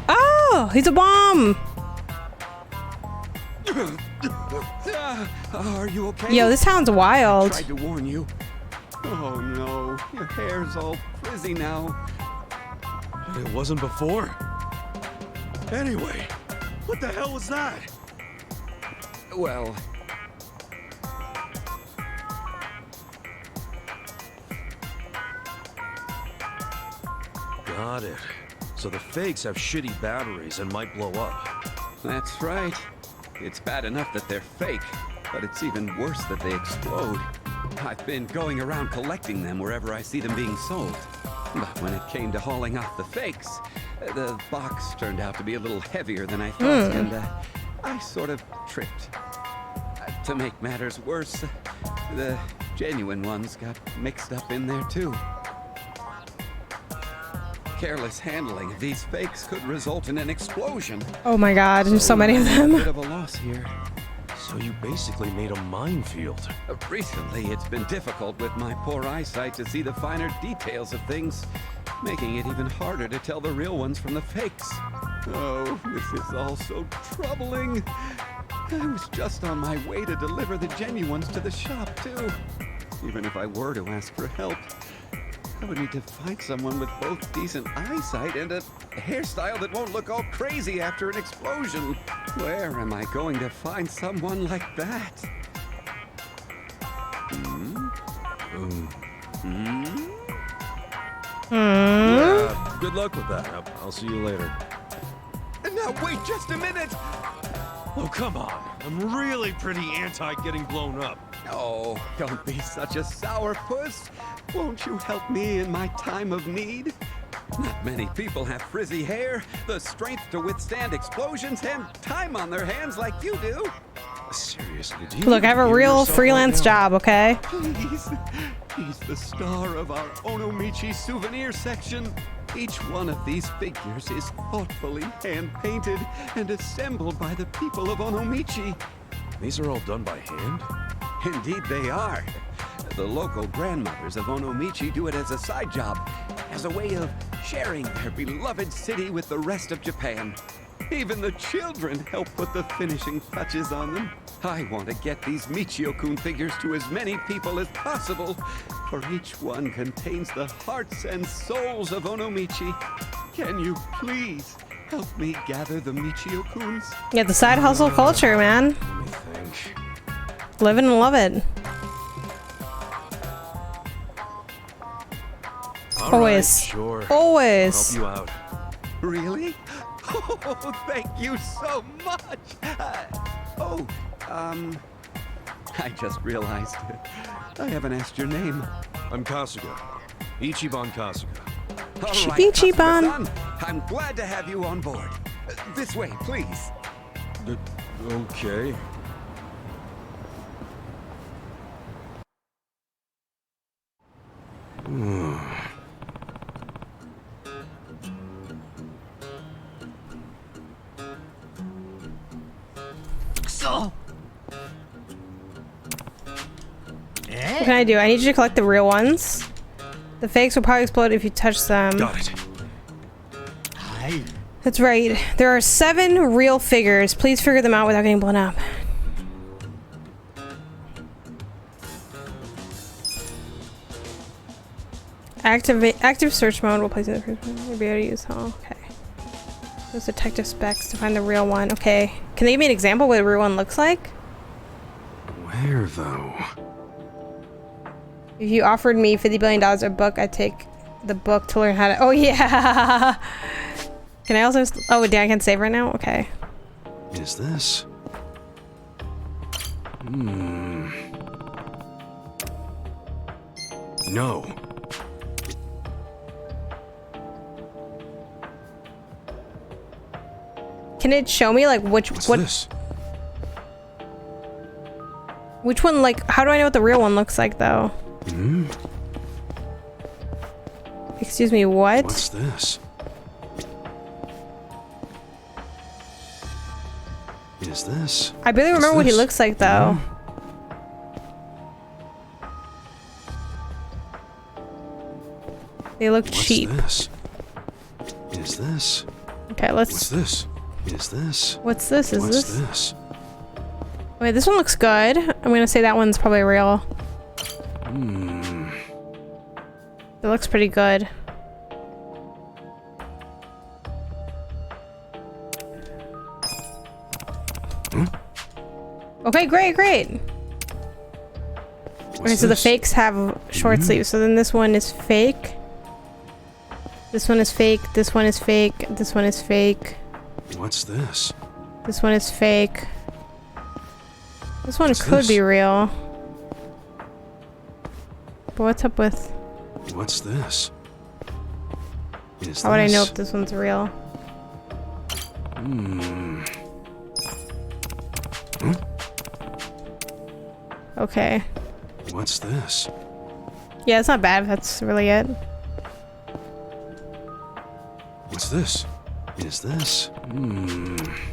Oh, he's a bomb. Are you okay? Yo, this sounds wild. I tried to warn you. Oh no, your hair's all frizzy now. It wasn't before. Anyway, what the hell was that? Well... Got it. So the fakes have shitty batteries and might blow up. That's right. It's bad enough that they're fake, but it's even worse that they explode. I've been going around collecting them wherever I see them being sold. But when it came to hauling off the fakes, the box turned out to be a little heavier than I thought, and I sort of tripped. To make matters worse, the genuine ones got mixed up in there too. Careless handling of these fakes could result in an explosion. Oh my god, there's so many of them. A bit of a loss here. So you basically made a minefield. Recently, it's been difficult with my poor eyesight to see the finer details of things, making it even harder to tell the real ones from the fakes. Oh, this is all so troubling. I was just on my way to deliver the genuine ones to the shop, too. Even if I were to ask for help, I would need to find someone with both decent eyesight and a hairstyle that won't look all crazy after an explosion. Where am I going to find someone like that? Yeah, good luck with that. I'll see you later. Now wait just a minute! Oh, come on. I'm really pretty anti getting blown up. Oh, don't be such a sourpuss. Won't you help me in my time of need? Not many people have frizzy hair, the strength to withstand explosions, and time on their hands like you do. Seriously, do you Look, I have a hear real yourself freelance right now? job, okay? He's the star of our Onomichi souvenir section. Each one of these figures is thoughtfully hand-painted and assembled by the people of Onomichi. These are all done by hand? Indeed they are. The local grandmothers of Onomichi do it as a side job, as a way of sharing their beloved city with the rest of Japan. Even the children help put the finishing touches on them. I want to get these Michio-kun figures to as many people as possible, for each one contains the hearts and souls of Onomichi. Can you please help me gather the Michio-kuns? Yeah, the side hustle culture, man. Let me think. Live it and love it. All Always. right, sure. Always. I'll help you out. Really? Oh, thank you so much. I just realized I haven't asked your name. I'm Kasuga. Ichiban Kasuga. All right, Ichiban. Kasuga-san, I'm glad to have you on board. This way, please. Okay. What can I do? I need you to collect the real ones. The fakes will probably explode if you touch them. Got it. That's right. There are 7 real figures. Please figure them out without getting blown up. Active search mode will place in the first one. You'll be able to use. Oh, okay. Those detective specs to find the real one. Okay. Can they give me an example of what the real one looks like? Where though? If you offered me $50 billion a book, I'd take the book to learn how to. Oh yeah. Can I also? Oh, I can save right now. Okay. Is this? No. Can it show me like which What's what? This? Which one? Like, how do I know what the real one looks like though? Excuse me. What? What's this? Is this? I barely remember what he looks like though. They look cheap. What's this? Is this? Okay, let's. What's this? Is this? What's this? Is What's this? this? Wait, this one looks good. I'm gonna say that one's probably real. It looks pretty good. Okay, great. Okay, so the fakes have short sleeves. So then this one is fake. This one is fake. This one is fake. This one is fake. What's this? This one is fake. This one could be real. But what's up with... What's this? How would I know if this one's real? Okay. What's this? Yeah, it's not bad if that's really it. What's this? Is this?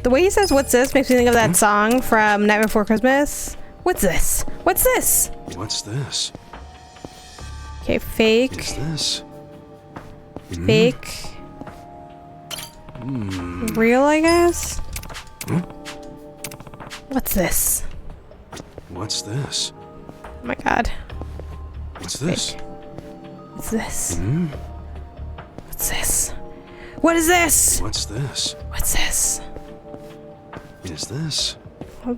The way he says "what's this" makes me think of that song from Night Before Christmas. What's this? What's this? What's this? Okay, fake. Is this? Fake. Real, I guess. What's this? What's this? Oh my god. What's this? What's this? What's this? What is this? What's this? What's this? Is this?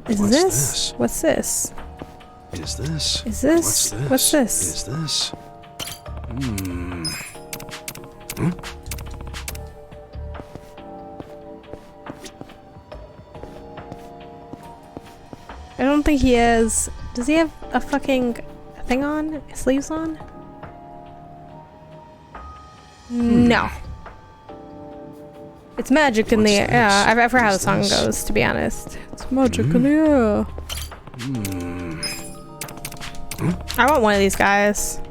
Is What's this? What's this? Is this? Is this? What's this? Is this? I don't think he has. Does he have a fucking thing on? Sleeves on? No. It's magic in the air. Yeah, I forgot how the song goes, to be honest. It's magic in the air. I want one of these guys.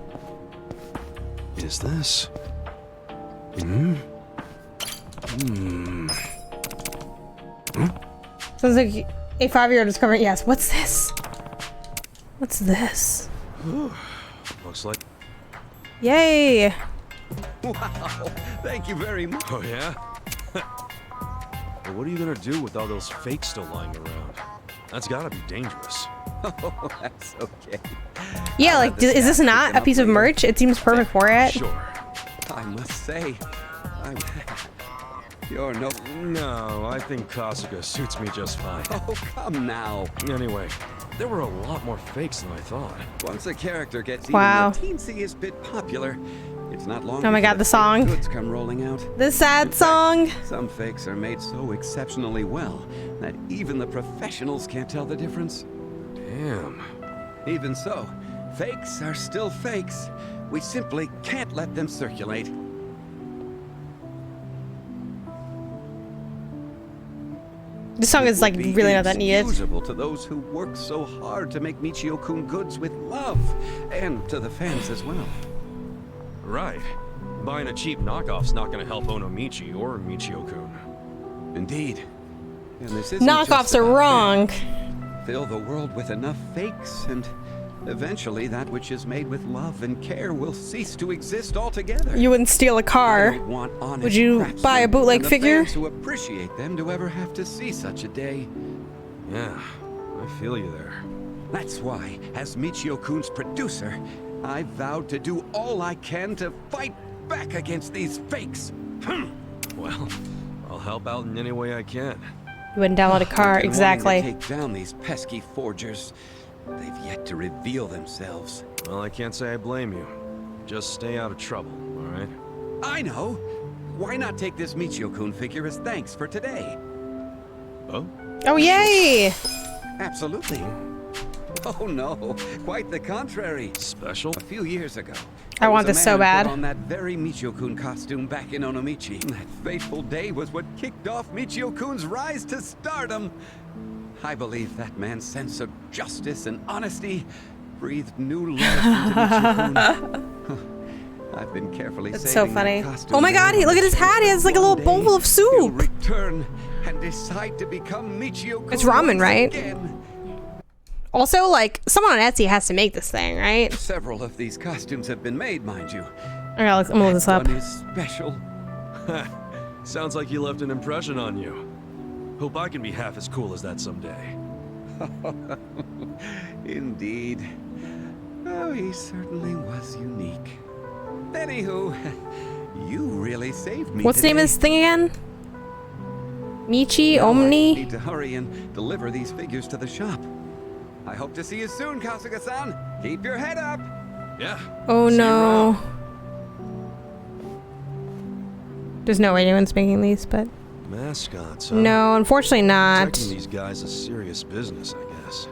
Is this? Sounds like a 5-year-old discovering. Yes. What's this? What's this? Looks like. Yay! Wow, thank you very much. Oh, yeah? Well, what are you gonna do with all those fakes still lying around? That's gotta be dangerous. Oh, that's okay. Yeah, like, is this not a piece of merch? It seems perfect for it. Sure. I must say, you're no... No, I think Kasuga suits me just fine. Oh, come now. Anyway, there were a lot more fakes than I thought. Once a character gets Wow. even the teensy bit popular, it's not long Oh my God, before the song. goods come rolling out. The sad song. Some fakes are made so exceptionally well that even the professionals can't tell the difference. Damn. Even so, fakes are still fakes. We simply can't let them circulate. This song is like really not that needed. Inexcusable to those who worked so hard to make Michio-kun goods with love, and to the fans as well. Right. Buying a cheap knockoff's not gonna help Onomichi or Michio-kun. Indeed. And this isn't Knockoffs just are about wrong. fill the world with enough fakes, and eventually that which is made with love and care will cease to exist altogether. You wouldn't steal a car. Would you buy a bootleg figure? To appreciate them to ever have to see such a day. Yeah, I feel you there. That's why, as Michio-kun's producer, I vowed to do all I can to fight back against these fakes. Well, I'll help out in any way I can. You wouldn't download a car, I've been exactly. wanting to take down these pesky forgers. They've yet to reveal themselves. Well, I can't say I blame you. Just stay out of trouble, all right? I know. Why not take this Michio-kun figure as thanks for today? Oh? Oh, yay! Absolutely. Oh no, quite the contrary. Special? A few years ago, I want this so bad. On that very Michio-kun costume back in Onomichi. That fateful day was what kicked off Michio-kun's rise to stardom. I believe that man's sense of justice and honesty breathed new life into Michio-kun. I've been carefully That's saving so funny. that costume. Oh my God, look at his hat. He has like a little bowl of soup. Return and decide to become Michio-kun. It's ramen, once right? again. Also, like, someone on Etsy has to make this thing, right? Several of these costumes have been made, mind you. Okay, I'm gonna look this up. One is special. Sounds like he left an impression on you. Hope I can be half as cool as that someday. Indeed. Oh, he certainly was unique. Anywho, you really saved me. What's the name of this thing again? Michi Omni? Need to hurry and deliver these figures to the shop. I hope to see you soon, Kasuga-san. Keep your head up. Yeah. Oh no. There's no way anyone's making these, but Mascots, huh? no, unfortunately not. Protecting these guys is serious business, I guess.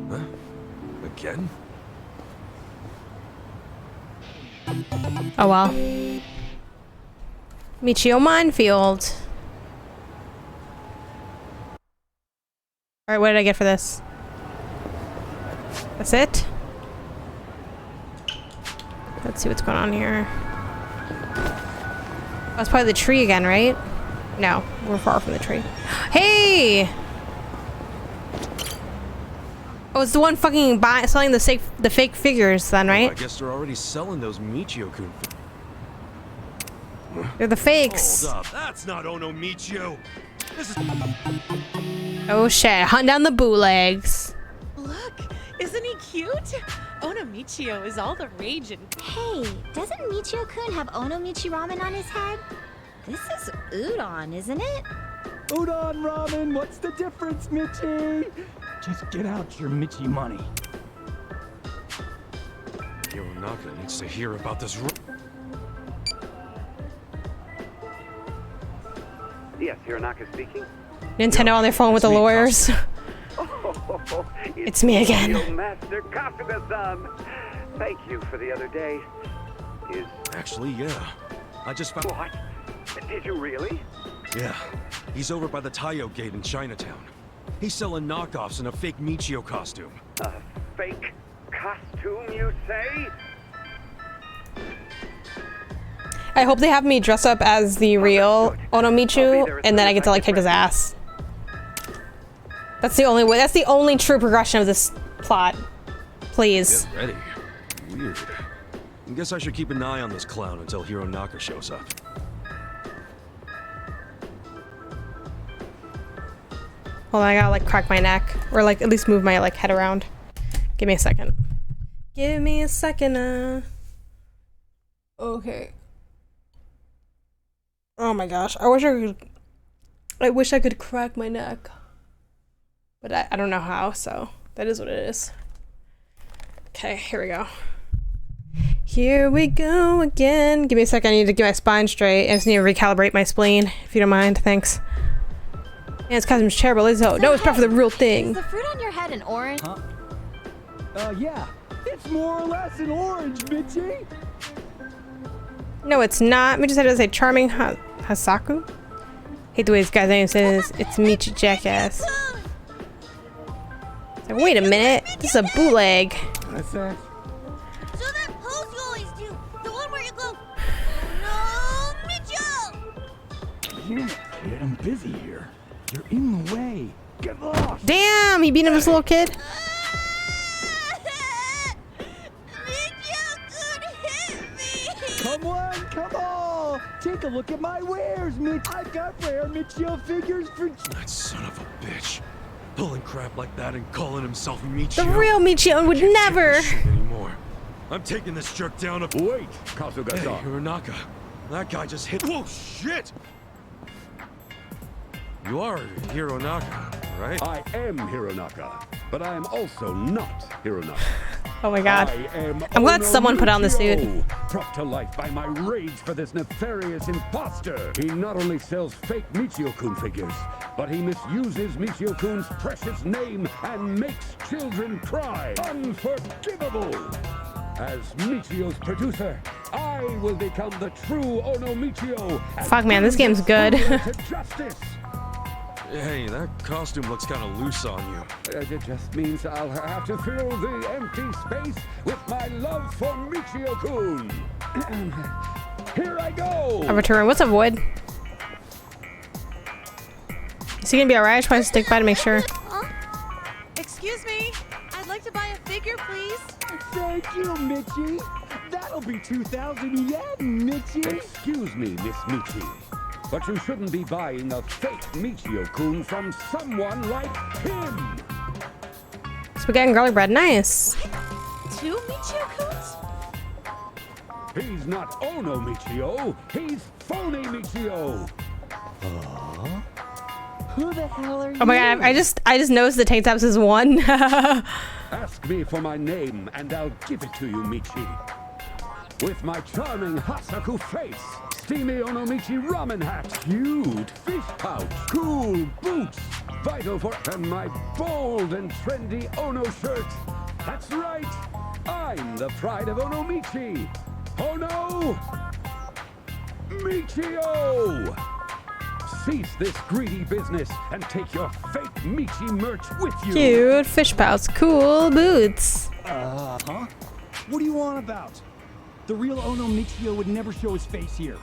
Huh? Again? Oh well. Michio Minefield. Alright, what did I get for this? That's it? Let's see what's going on here. That's probably the tree again, right? No, we're far from the tree. Hey! Oh, it's the one fucking selling the fake figures then, right? Oh, I guess they're already selling those Michio-kun. They're the fakes. Hold up, that's not Onomichi. This is... Oh shit, hunt down the bootlegs. Look, isn't he cute? Onomichi is all the rage and... Hey, doesn't Michio-kun have Onomichi ramen on his head? This is udon, isn't it? Udon ramen, what's the difference, Michi? Just get out your Michi money. Yonaka needs to hear about this. Yes, Hironaka speaking. Nintendo on their phone with the lawyers. Oh, It's me again. Studio Master Kasuga-san. Thank you for the other day. Actually, yeah. I just found... What? Did you really? Yeah. He's over by the Taiyo Gate in Chinatown. He's selling knockoffs in a fake Michio costume. A fake costume, you say? I hope they have me dress up as the real Onomichi, and then I get to like kick his ass. That's the only way. That's the only true progression of this plot. Please. Get ready. Weird. I guess I should keep an eye on this clown until Hironaka shows up. Hold on, I gotta like crack my neck. Or like at least move my like head around. Give me a second. Give me a second. Okay. Oh my gosh. I wish I could crack my neck. But I don't know how, so that is what it is. Okay, here we go. Here we go again. Give me a second. I need to get my spine straight. I just need to recalibrate my spleen, if you don't mind. Thanks. Yeah, it's costume's terrible, is it? No, it's part for the real thing. Is the fruit on your head an orange? Huh? Yeah. It's more or less an orange, Mitchie. No, it's not. Mitchie said it was a charming Hasaku. Hate the way this guy's name says it's Michi Jackass. Like, wait a minute. This is a bootleg. What's that? So that pose you always do. The one where you go, "Oh no, Mitchell!" Yeah, kid, I'm busy here. You're in the way. Get lost. Damn, he beat him, this little kid. Come on, come on! Take a look at my wares, Mitch. I've got rare Michio figures for... That son of a bitch. Pulling crap like that and calling himself Michio. The real Michio would never. Anymore. I'm taking this jerk down. Wait, Kasuga-san. Hey, Hironaka. That guy just hit. Whoa, shit! You are Hironaka, right? I am Hironaka, but I am also not Hironaka. Oh my god. I'm glad someone put on the suit. Brought to life by my rage for this nefarious imposter. He not only sells fake Michio-kun figures, but he misuses Michio-kun's precious name and makes children cry. Unforgivable! As Michio's producer, I will become the true Ono Michio. Fuck man, this game's good. Hey, that costume looks kind of loose on you. It just means I'll have to fill the empty space with my love for Michio-kun. Here I go! A return. What's up, Wood? Is he gonna be alright? I just want to stick by to make sure. Excuse me. I'd like to buy a figure, please. Thank you, Mitchie. That'll be 2,000 yen, Mitchie. Excuse me, Miss Michi, but you shouldn't be buying a fake Michio-kun from someone like him. Spaghetti and garlic bread. Nice. Two Michio-kuns? He's not Ono Michio. He's phony Michio. Who the hell are you? Oh my god, I just noticed the tank tops is one. Ask me for my name and I'll give it to you, Michi. With my charming Hasaku face, steamy Onomichi ramen hat, cute fish pouch, cool boots, vital for, and my bold and trendy Ono shirt. That's right, I'm the pride of Onomichi. Ono Michio! Cease this greedy business and take your fake Michi merch with you. Cute fish pouch, cool boots. Huh? What do you want about? The real Ono Michio would never show his face here.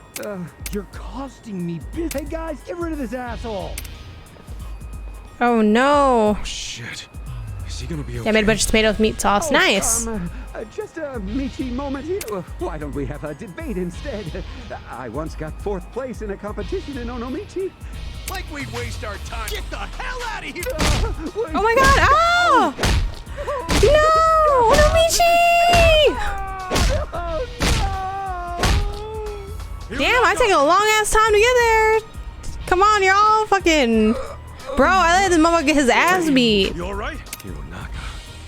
You're costing me business. Hey guys, get rid of this asshole. Oh no. Oh shit. Is he gonna be okay? Yeah, I made a bunch of tomatoes, meat sauce. Nice. Just a Michi moment here. Why don't we have a debate instead? I once got 4th place in a competition in Onomichi. Like we'd waste our time. Get the hell out of here! Oh my god! Oh! No! Onomichi! Damn, I take a long ass time to get there. Come on, you're all fucking. Bro, I let this motherfucker get his ass beat. You alright? Hironaka.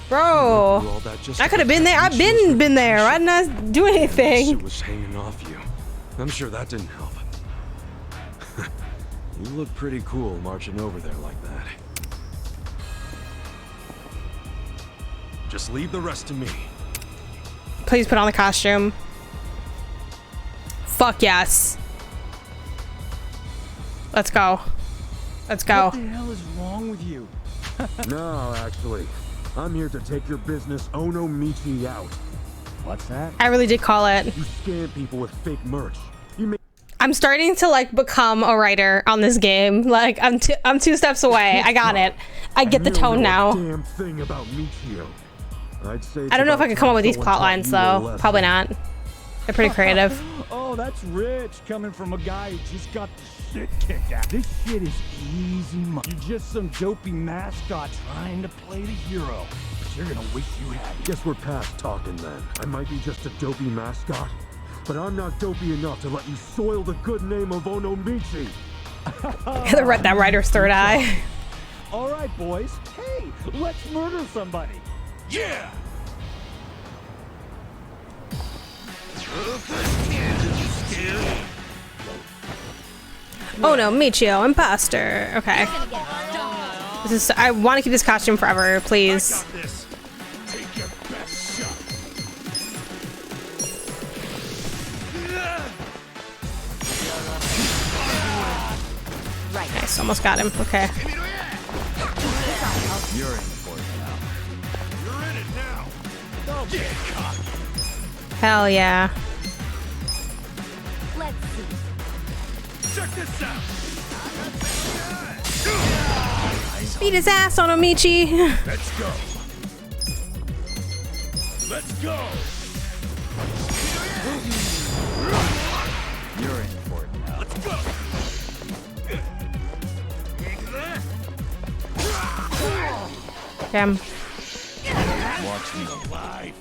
Bro, I could have been there. I've been there. I didn't have to do anything. It was hanging off you. I'm sure that didn't help. You look pretty cool marching over there like that. Just leave the rest to me. Please put on the costume. Fuck yes. Let's go. Let's go. What the hell is wrong with you? No, actually. I'm here to take your business Onomichi out. What's that? I really did call it. You scam people with fake merch. I'm starting to like become a writer on this game. Like I'm 2 steps away. I got it. I get the tone now. Damn thing about Michio. I'd say I don't know if I could come up with these plot lines though. Probably not. They're pretty creative. Oh, that's rich coming from a guy who just got the shit kicked out. This shit is easy money. You're just some dopey mascot trying to play the hero. But you're gonna wish you had it. Guess we're past talking then. I might be just a dopey mascot, but I'm not dopey enough to let you soil the good name of Onomichi. That writer's third eye. All right, boys. Hey, let's murder somebody. Yeah! Oh no, Michio, imposter. Okay. This is, I want to keep this costume forever, please. Take your best shot. Nice, almost got him. Okay. You're in for it now. You're in it now. Don't get caught. Hell yeah. Let's see. Check this out. Beat his ass, Onomichi. Let's go. Let's go. You're in for it now. Let's go. Damn. Watch me. Alive.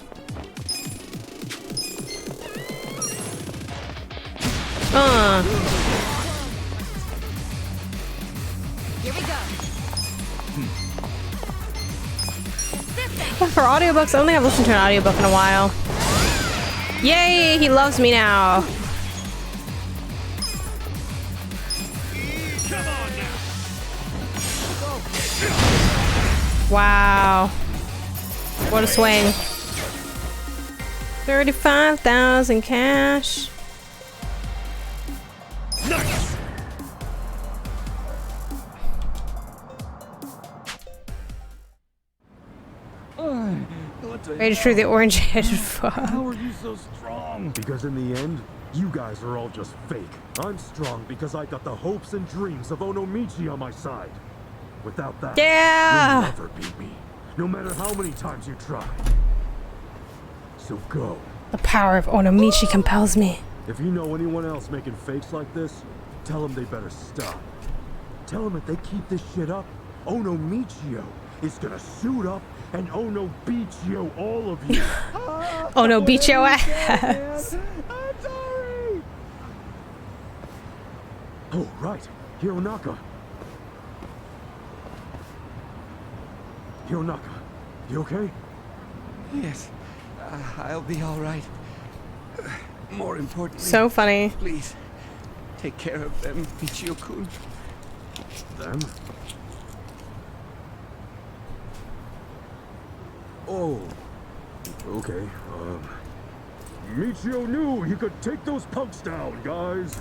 Here we go. For audiobooks, I don't think I've listened to an audiobook in a while. Yay, he loves me now. Wow. What a swing. 35,000 cash. Nice. Rage through the orange-headed fuck. How are you so strong? Because in the end, you guys are all just fake. I'm strong because I got the hopes and dreams of Onomichi on my side. Without that, Yeah. you'll never beat me, no matter how many times you try. So go. The power of Onomichi compels me. If you know anyone else making fakes like this, tell them they better stop. Tell them if they keep this shit up, Onomichio is gonna suit up and Onobichio all of you. Onobichio ass. I'm sorry. Oh, right. Hironaka. Hironaka, you okay? Yes, I'll be all right. More importantly, So funny. please take care of them, Michio-kun. Them? Oh, okay. Michio knew he could take those punks down, guys.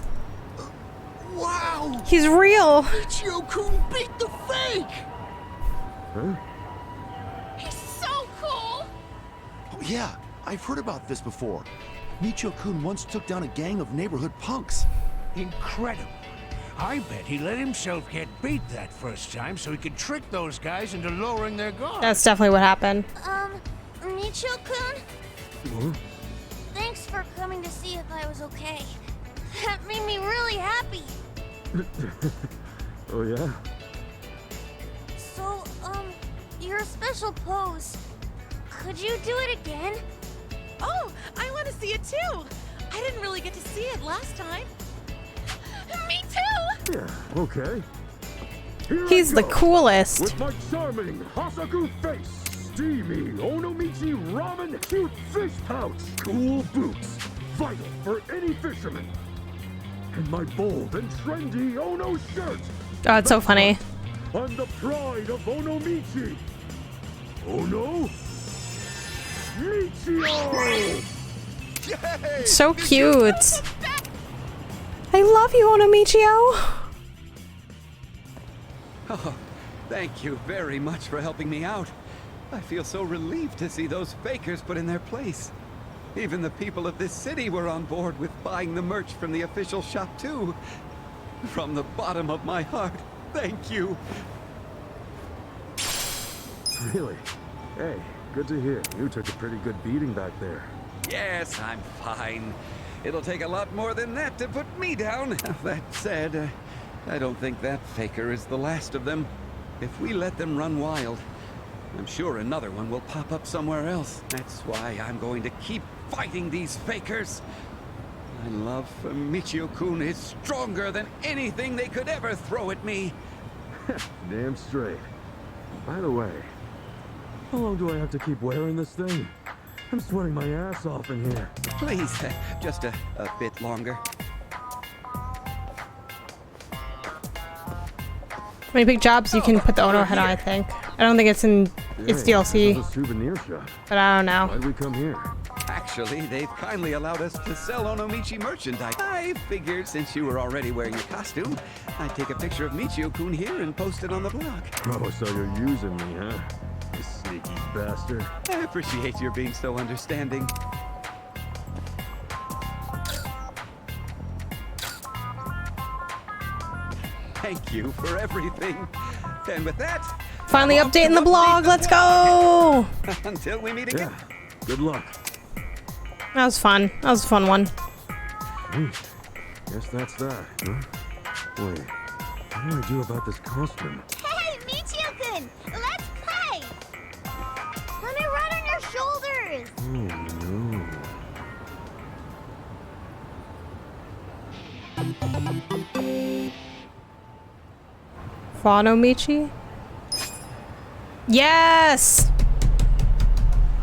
Wow. He's real. Michio-kun beat the fake. Huh? He's so cool! Oh, yeah, I've heard about this before. Michio-kun once took down a gang of neighborhood punks. Incredible. I bet he let himself get beat that first time so he could trick those guys into lowering their guard. That's definitely what happened. Michio-kun? Huh? Thanks for coming to see if I was okay. That made me really happy. Oh, yeah? So, your special pose. Could you do it again? Oh, I want to see it too. I didn't really get to see it last time. Me too. Yeah, okay. Here He's I the go. coolest. With my charming Hasaku face, steamy Onomichi ramen cute fish pouch, cool boots, vital for any fisherman, and my bold and trendy Ono shirt. Oh, it's so funny. I'm the pride of Onomichi. Ono Michio! Yay! So cute. I love you, Onomichio. Oh, thank you very much for helping me out. I feel so relieved to see those fakers put in their place. Even the people of this city were on board with buying the merch from the official shop too. From the bottom of my heart, thank you. Really? Hey, good to hear. You took a pretty good beating back there. Yes, I'm fine. It'll take a lot more than that to put me down. That said, I don't think that faker is the last of them. If we let them run wild, I'm sure another one will pop up somewhere else. That's why I'm going to keep fighting these fakers. My love for Michio-kun is stronger than anything they could ever throw at me. Damn straight. By the way, how long do I have to keep wearing this thing? I'm sweating my ass off in here. Please, just a bit longer. When you pick jobs, you can put the Ono head on, I think. I don't think it's in its DLC. This is a souvenir shop. But I don't know. Why'd we come here? Actually, they've kindly allowed us to sell Onomichi merchandise. I figured since you were already wearing a costume, I'd take a picture of Michio-kun here and post it on the blog. Oh, so you're using me, huh? You sneaky bastard. I appreciate your being so understanding. Thank you for everything. And with that, finally updating the blog. Let's go. Until we meet again. Yeah. Good luck. That was fun. That was a fun one. Guess that's that, huh? Wait, what do I do about this costume? Hey, Michio-kun! Let's play! Let me ride on your shoulders! Oh, no. Faunomichi? Yes!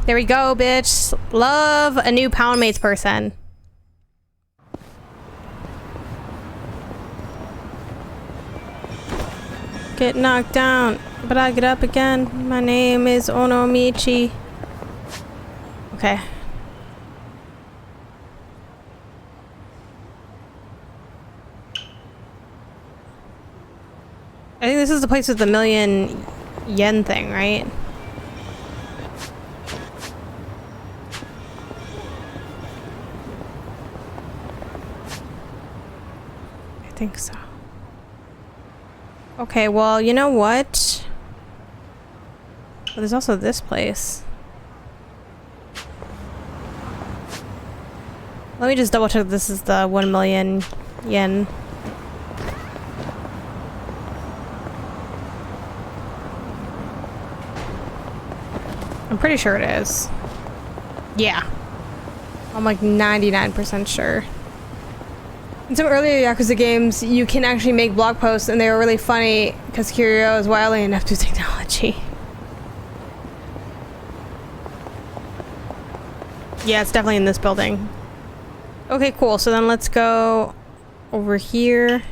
There we go, bitch. Love a new Poundmates person. Get knocked down, but I get up again. My name is Onomichi. Okay. I think this is the place with the million yen thing, right? I think so. Okay, well, you know what? Well, there's also this place. Let me just double check this is the 1 million yen. I'm pretty sure it is. Yeah. I'm like 99% sure. In some earlier Yakuza games, you can actually make blog posts and they were really funny because Kiryu is wily enough to technology. Yeah, it's definitely in this building. Okay, cool. So then let's go over here.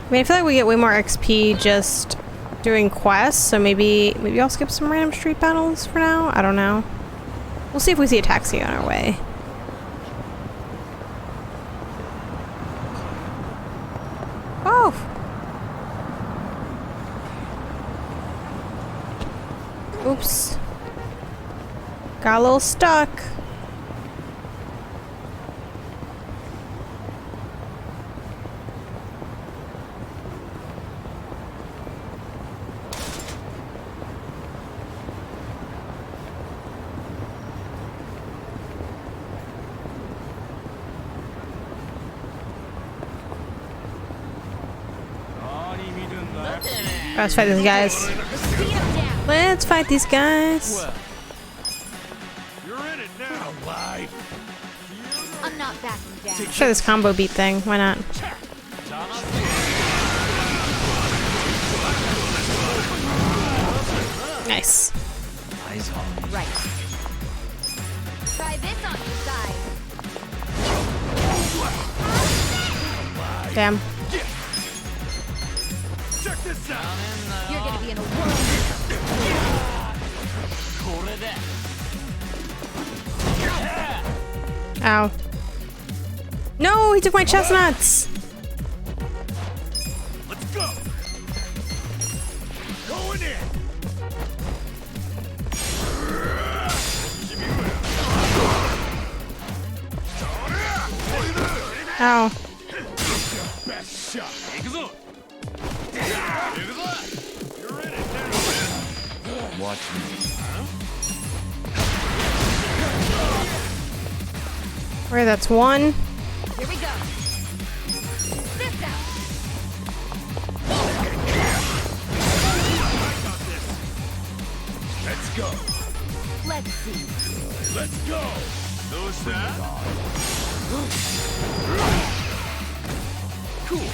I mean, I feel like we get way more XP just doing quests, so maybe I'll skip some random street battles for now. I don't know. We'll see if we see a taxi on our way. Oh! Oops. Got a little stuck. Let's fight these guys. Let's fight these guys. You're in it now, live. I'm not backing down. Let's try this combo beat thing. Why not? Nice. Eyes on me. Right. Try this on your side. Damn. Check this out. You're gonna be in a whirl. Ow. No, he took my chestnuts. Let's go. Going in. Ow. Best shot. What? Watch me. Alright, that's one. Here we go. This out. Let's go. Let's see. Let's go. Who's that? Cool.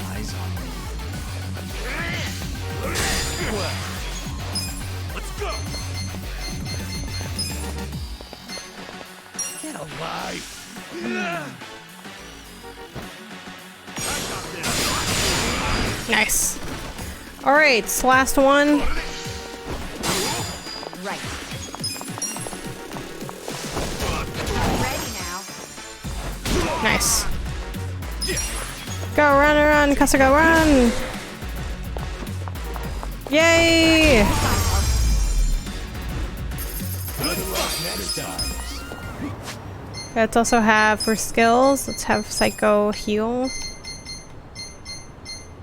Eyes on me. Well, let's go. Get alive. Nice. Alright, it's the last one. Right. Ready now. Nice. Go, run, Custer, go, run! Yay! Let's also have for skills, let's have Psycho heal.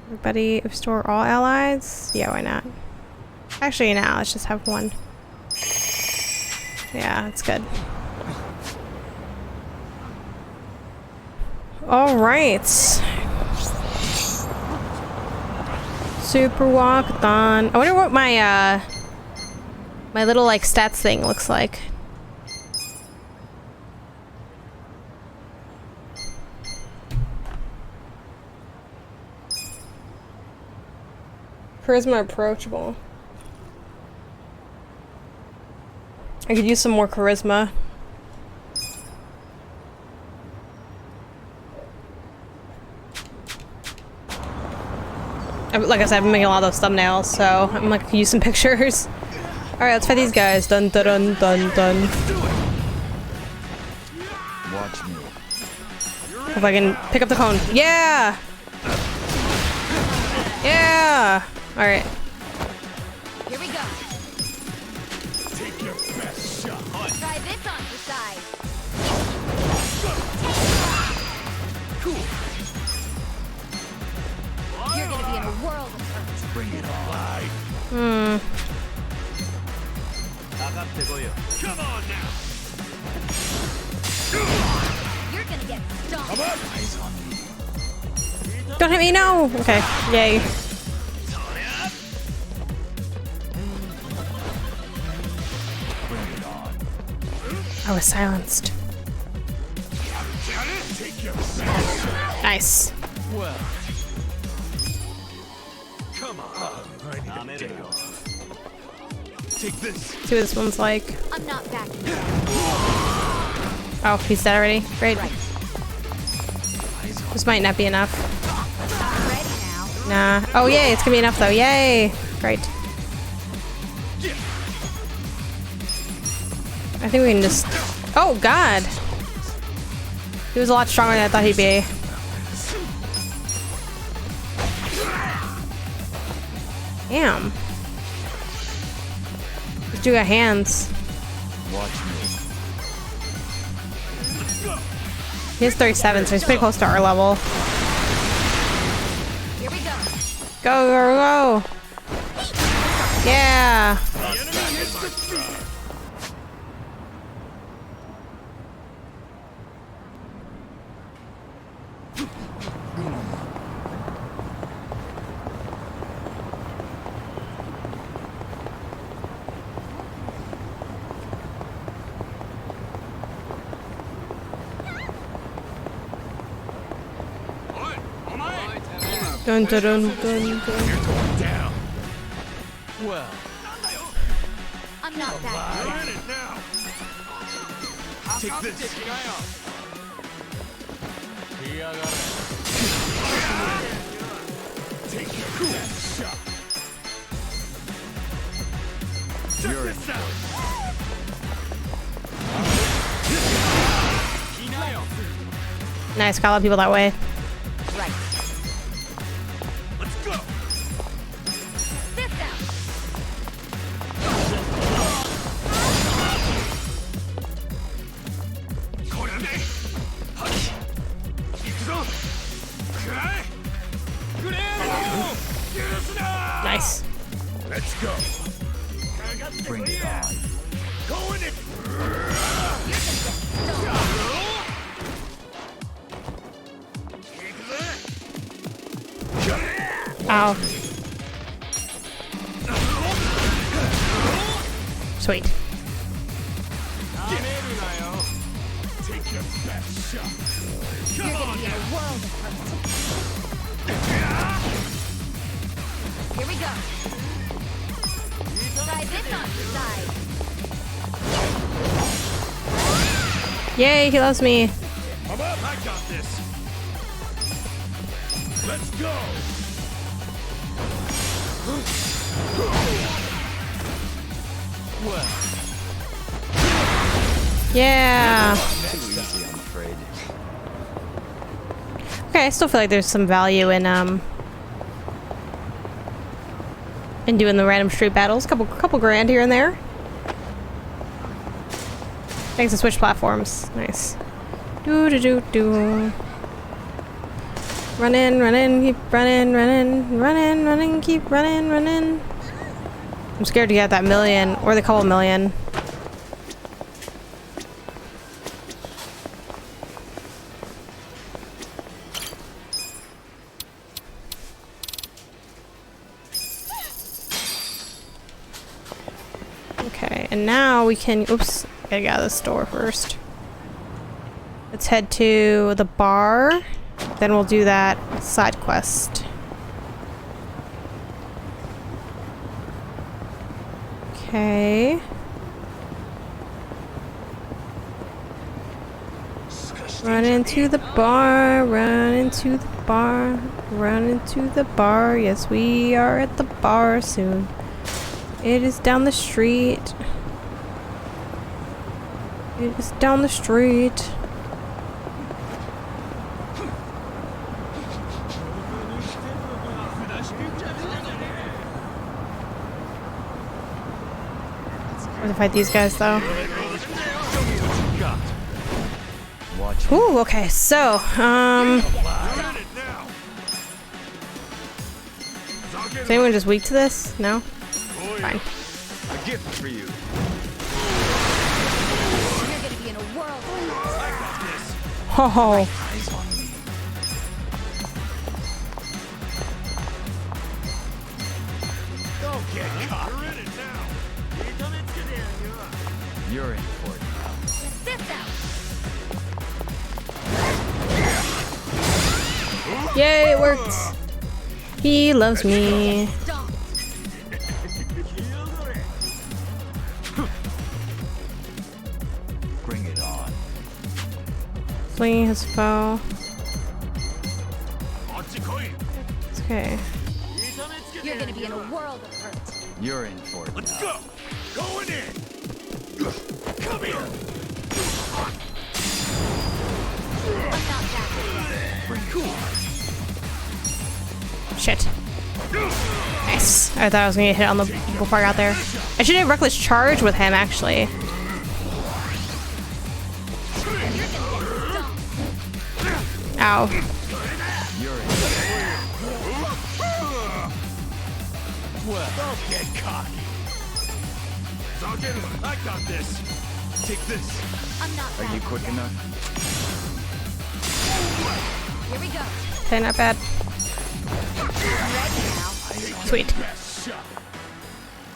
Everybody restore all allies? Yeah, why not? Actually, now let's just have one. Yeah, that's good. Alright. Super walkathon. I wonder what my my little like stats thing looks like. Charisma approachable. I could use some more charisma. Like I said, I've been making a lot of those thumbnails, so I'm like, use some pictures. Alright, let's fight these guys. Dun dun dun dun dun. Watch me. If I can pick up the cone. Yeah! Yeah! Alright. Here we go. Take your best shot. Try this on the side. Cool. You're gonna be in a world of hurt. Bring it on. Hmm. Come on now. You're gonna get stomped. Come on. Eyes on me. Don't hit me, no! Okay, yay. Bring it on. I was silenced. Take your best shot. Nice. Well. Come on. I need a day off. Take this. See what this one's like. I'm not backing down. Oh, he's dead already. Great. Right. This might not be enough. I'm ready now. Nah. Oh, yay, it's gonna be enough though. Yay! Great. I think we can just... Oh, God! He was a lot stronger than I thought he'd be. Damn. This dude got hands. Watch me. He has 37, so he's pretty close to our level. Here we go. Go, go, go! Yeah! Dun dun dun dun dun. Down. Well. I'm not backing You're in it now. Take this. Take your best shot. Check this out. Nice, got a lot of people that way. right. Let's go. This out. Bring it on. Go in it. Ow. Sweet. Take your best shot. Come on now. World of hurt. Here we go. Try this on the side. Yay, he loves me. I'm up. I got this. Let's go. Well. Yeah. Too easy, I'm afraid. Okay, I still feel like there's some value in doing the random street battles. Couple grand here and there. Thanks to switch platforms. Nice. Do do do do. Run in, keep running, keep running. I'm scared to get that million or the couple million. Okay, and now we can, oops, gotta get out of the store first. Let's head to the bar, then we'll do that side quest. Okay. Run into the bar, run into the bar, run into the bar. Yes, we are at the bar soon. It is down the street. It is down the street. We're gonna fight these guys though. Ooh, okay, so, is anyone just weak to this? No? Fine. A gift for you. You're gonna be in a world. I got this. Oh. Eyes on me. Don't get caught. You're in it now. You're in for it now. This out. Yay, it worked. He loves me. Bring it on. Fleeing his foe. It's okay. You're gonna be in a world of hurt. You're in for it. Let's go. Going in. Come here. Shit. Nice. I thought I was gonna get hit on the before I got there. I should have reckless charge with him actually. Ow. Well, don't get cocky. I got this. Take this. I'm not Are you quick enough? Here we go. Okay, not bad. Ready now. Sweet.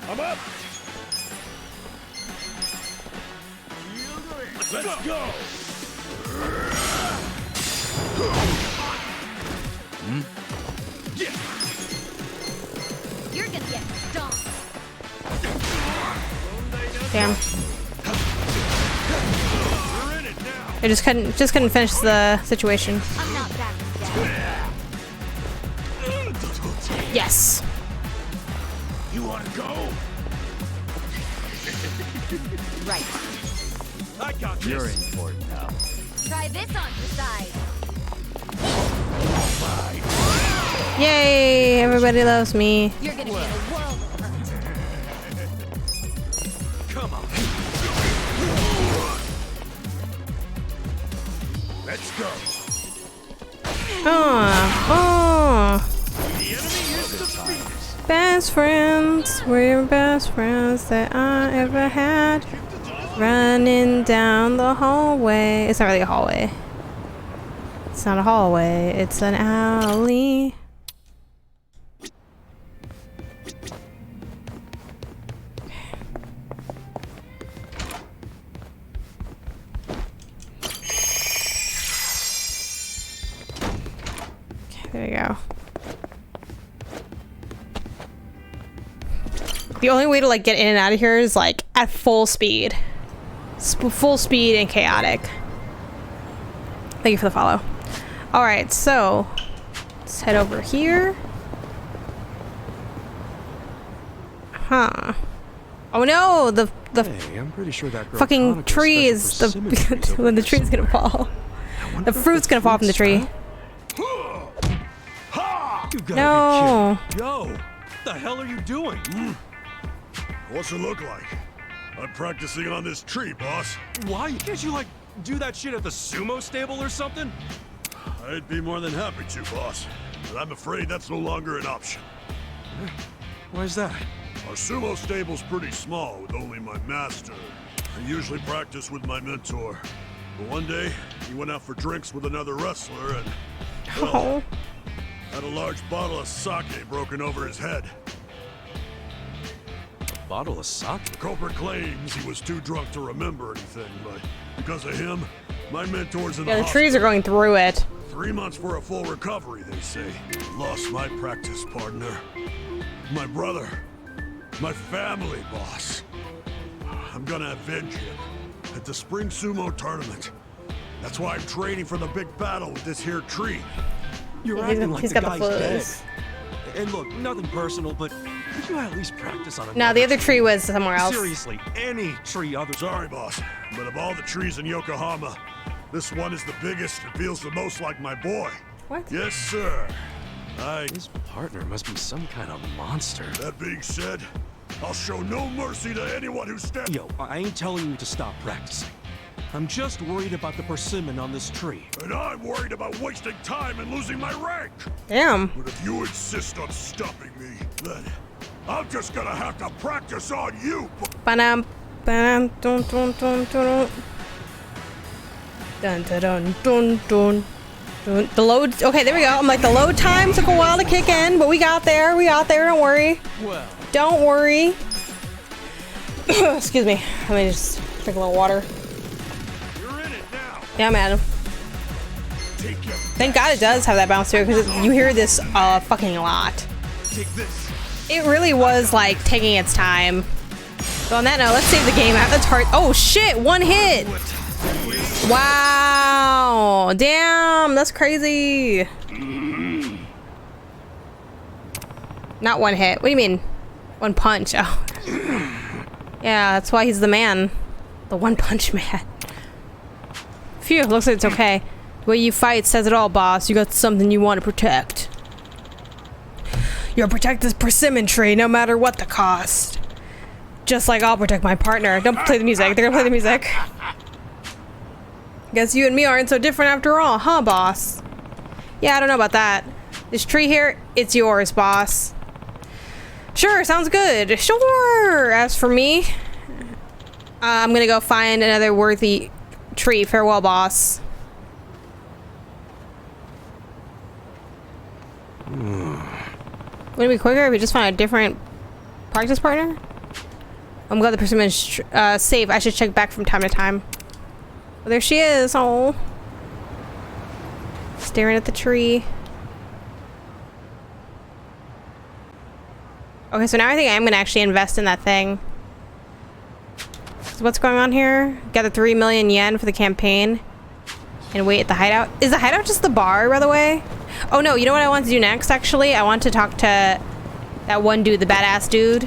I'm up. Let's go. You're gonna get stomped. Damn. I just couldn't finish the situation. I'm not backing down. Yes. You wanna go? Right. I got this. You're in for it now. Try this on the side. Yay! Everybody loves me. You're gonna be in a world of hurt. Come on. Let's go. Oh. The enemy is defeated. Best friends, we're your best friends that I ever had. Running down the hallway. It's not really a hallway. It's not a hallway, it's an alley. Okay, there we go. The only way to like get in and out of here is like at full speed. Full speed and chaotic. Thank you for the follow. Alright, so let's head over here. Huh. Oh no, the Hey, I'm pretty sure that girl fucking tree is the when the tree's gonna fall. The fruit's gonna fall from the tree. You gotta No. be kidding. Yo, what the hell are you doing? What's it look like? I'm practicing on this tree, boss. Why? Can't you, like, do that shit at the sumo stable or something? I'd be more than happy to, boss. But I'm afraid that's no longer an option. Why's that? Our sumo stable's pretty small, with only my master. I usually practice with my mentor. But one day, he went out for drinks with another wrestler and... well, had a large bottle of sake broken over his head. Bottle of sake? The culprit claims he was too drunk to remember anything, but because of him, my mentor's in Yeah, the the trees are going through it. 3 months for a full recovery, they say. Lost my practice partner. My brother. My family, boss. I'm gonna avenge him at the spring sumo tournament. That's why I'm training for the big battle with this here tree. You're acting like the guy's dead. And look, nothing personal, but could you at least practice on No, the other tree was somewhere else. Seriously, any tree other... Sorry, boss, but of all the trees in Yokohama, this one is the biggest and feels the most like my boy. What? Yes, sir. His partner must be some kind of monster. That being said, I'll show no mercy to anyone who steps... Yo, I ain't telling you to stop practicing. I'm just worried about the persimmon on this tree. And I'm worried about wasting time and losing my rank. Damn. But if you insist on stopping me, then I'm just gonna have to practice on you. Ba-dum, ba-dum, dun, dun, dun, dun. Dun, dun, dun, dun, dun, dun. The load. Okay, there we go. I'm like, the load time took a while to kick in, but we got there. We got there. Don't worry. Well. Don't worry. Excuse me. Let me just drink a little water. Yeah, man. Thank God it does have that bounce to it, because you hear this fucking a lot. It really was like taking its time. So on that note, let's save the game out. That's hard. Oh shit! 1 hit. Wow. Damn. That's crazy. Not 1 hit. What do you mean? 1 punch. Oh. Yeah, that's why he's the man. The 1 punch man. Phew, looks like it's okay. The way you fight says it all, boss. You got something you want to protect. You'll protect this persimmon tree no matter what the cost. Just like I'll protect my partner. Don't play the music. They're gonna play the music. Guess you and me aren't so different after all, huh, boss? Yeah, I don't know about that. This tree here, it's yours, boss. Sure, sounds good. Sure. As for me, I'm gonna go find another worthy tree. Farewell, boss. Would it be quicker if we just find a different practice partner? I'm glad the persimmon is safe. I should check back from time to time. Well, there she is. Oh, staring at the tree. Okay, so now I think I'm gonna actually invest in that thing. So what's going on here? Gather 3 million yen for the campaign and wait at the hideout. Is the hideout just the bar, by the way? Oh no, you know what I want to do next, actually? I want to talk to that one dude, the badass dude.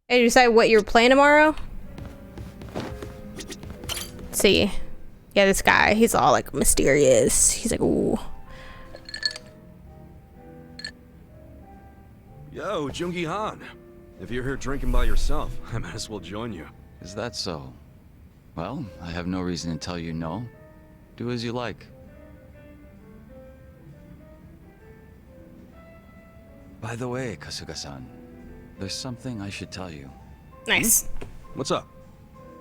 Hey, did you decide what you're playing tomorrow? Let's see. Yeah, this guy, he's all like mysterious. He's like, ooh. Yo, Jungi Han. If you're here drinking by yourself, I might as well join you. Is that so? Well, I have no reason to tell you no. Do as you like. By the way, Kasuga-san, there's something I should tell you. Nice. What's up?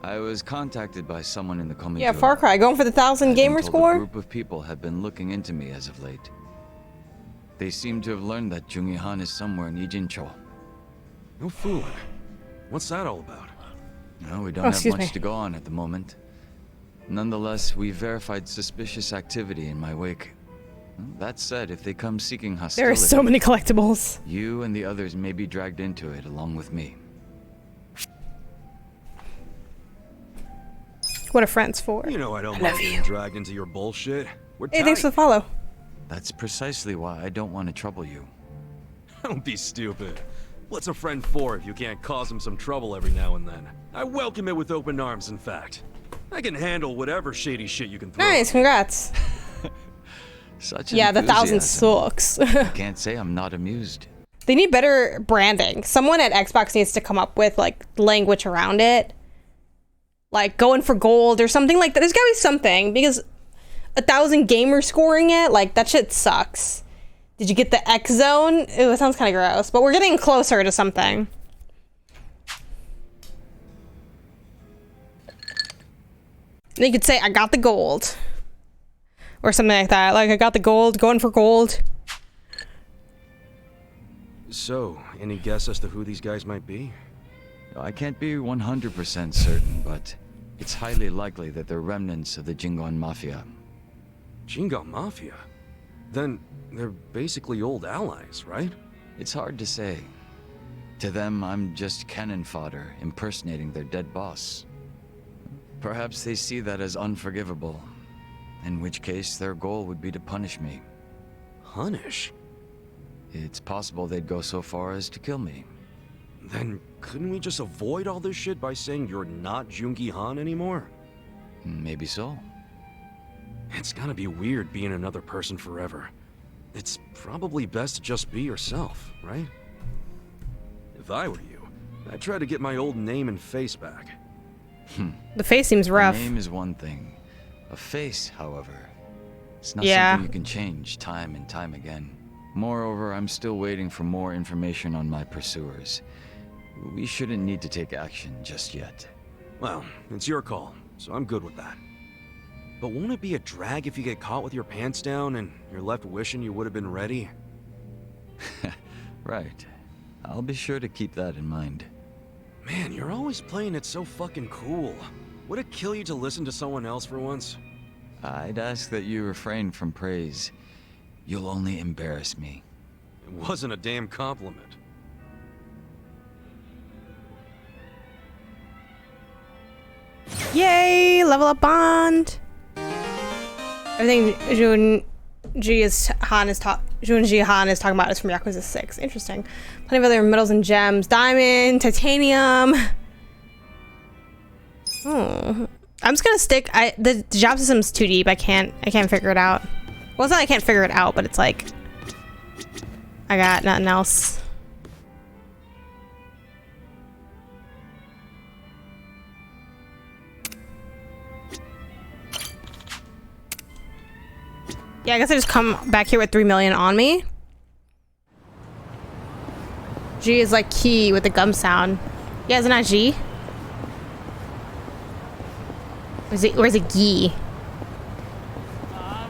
I was contacted by someone in the Komijo. Yeah, Far Cry, going for the 1,000 gamer score? A group of people have been looking into me as of late. They seem to have learned that Jungi-han is somewhere in Ijincho. No fooling. What's that all about? No, we don't have much to go on at the moment. Nonetheless, we verified suspicious activity in my wake. That said, if they come seeking hostility, there are so many collectibles. You and the others may be dragged into it along with me. What are friends for? You know I don't like being dragged into your bullshit. We're hey, thanks for the follow. That's precisely why I don't want to trouble you. Don't be stupid. What's a friend for if you can't cause him some trouble every now and then? I welcome it with open arms, in fact. I can handle whatever shady shit you can throw. Nice, congrats. Such yeah, the 1,000 sucks. I can't say I'm not amused. They need better branding. Someone at Xbox needs to come up with like language around it. Like going for gold or something like that. There's gotta be something because 1,000 gamers scoring it, like that shit sucks. Did you get the X zone? Ew, it sounds kind of gross, but we're getting closer to something. And you could say, I got the gold. Or something like that. Like, I got the gold, going for gold. So, any guess as to who these guys might be? I can't be 100% certain, but it's highly likely that they're remnants of the Jingon Mafia. Jingon Mafia? Then they're basically old allies, right? It's hard to say. To them, I'm just cannon fodder, impersonating their dead boss. Perhaps they see that as unforgivable, in which case their goal would be to punish me. Punish? It's possible they'd go so far as to kill me. Then couldn't we just avoid all this shit by saying you're not Jungi-han anymore? Maybe so. It's gotta be weird being another person forever. It's probably best to just be yourself, right? If I were you, I'd try to get my old name and face back. The face seems rough. A name is one thing. A face, however, it's not something you can change time and time again. Moreover, I'm still waiting for more information on my pursuers. We shouldn't need to take action just yet. Well, it's your call, so I'm good with that. But won't it be a drag if you get caught with your pants down and you're left wishing you would have been ready? Right. I'll be sure to keep that in mind. Man, you're always playing it so fucking cool. Would it kill you to listen to someone else for once? I'd ask that you refrain from praise. You'll only embarrass me. It wasn't a damn compliment. Yay! Level up bond! Everything Jungi Han is talking about is from Yakuza 6. Interesting. Plenty of other metals and gems. Diamond, titanium. Oh. I'm just gonna stick. The job system's too deep. I can't figure it out. Well, it's not I can't figure it out, but it's like I got nothing else. Yeah, I guess I just come back here with 3 million on me. G is like key with the gum sound. Yeah, isn't that G? Or is it Gee?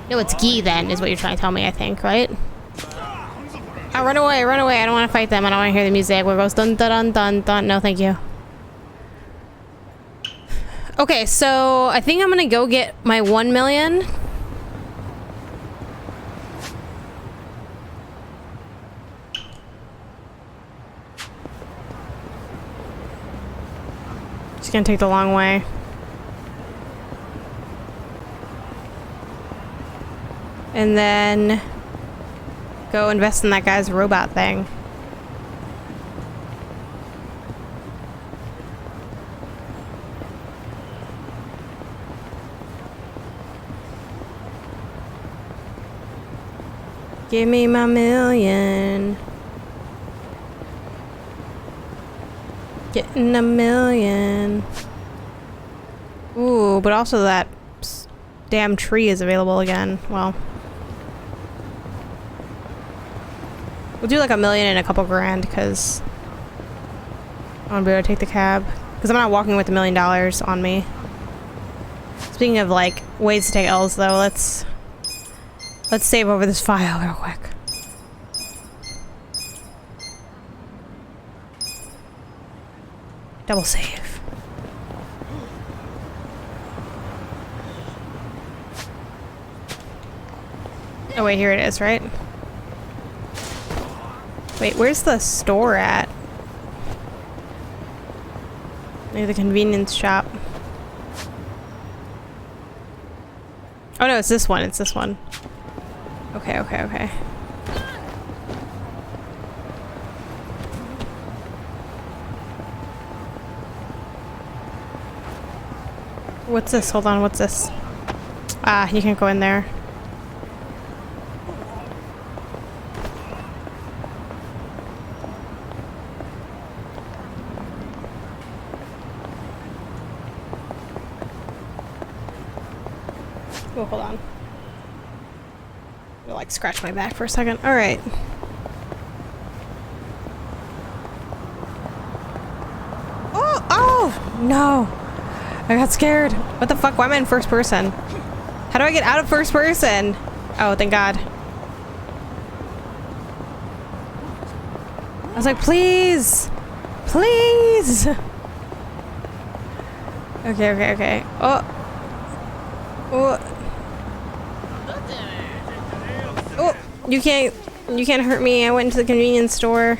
No, it's Gee then, is what you're trying to tell me, I think, right? Oh, run away, run away. I don't want to fight them. I don't want to hear the music where it goes dun dun dun dun dun. No, thank you. Okay, so I think I'm gonna go get my 1 million. It's gonna take the long way. And then go invest in that guy's robot thing. Give me my million. Getting a million. Ooh, but also that damn tree is available again. Well. We'll do like $1 million and a couple grand because I want to be able to take the cab. Because I'm not walking with $1 million on me. Speaking of like ways to take L's though, let's save over this file real quick. Double save. Oh wait, here it is, right? Wait, where's the store at? Maybe the convenience shop. Oh no, it's this one. It's this one. Okay, okay, okay. What's this? Hold on, what's this? Ah, you can't go in there. Oh, hold on. I'll like scratch my back for a second. All right. Oh, oh, no. I got scared. What the fuck? Why am I in first person? How do I get out of first person? Oh, thank God. I was like, please. Please. Okay, okay, okay. Oh. Oh. Oh, you can't hurt me. I went into the convenience store.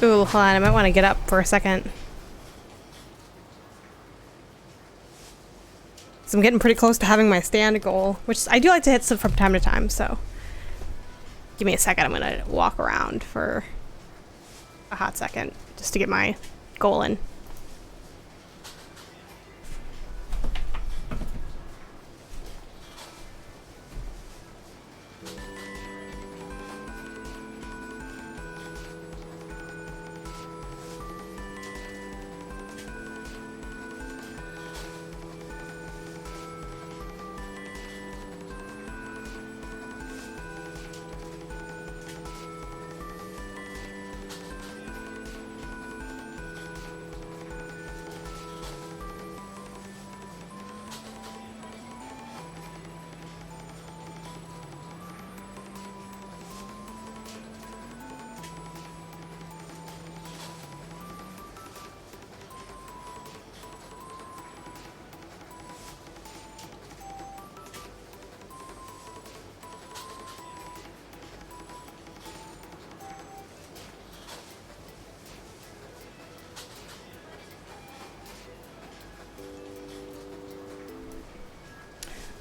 Ooh, hold on. I might want to get up for a second. So I'm getting pretty close to having my stand goal, which I do like to hit some from time to time, so give me a second. I'm gonna walk around for a hot second just to get my goal in.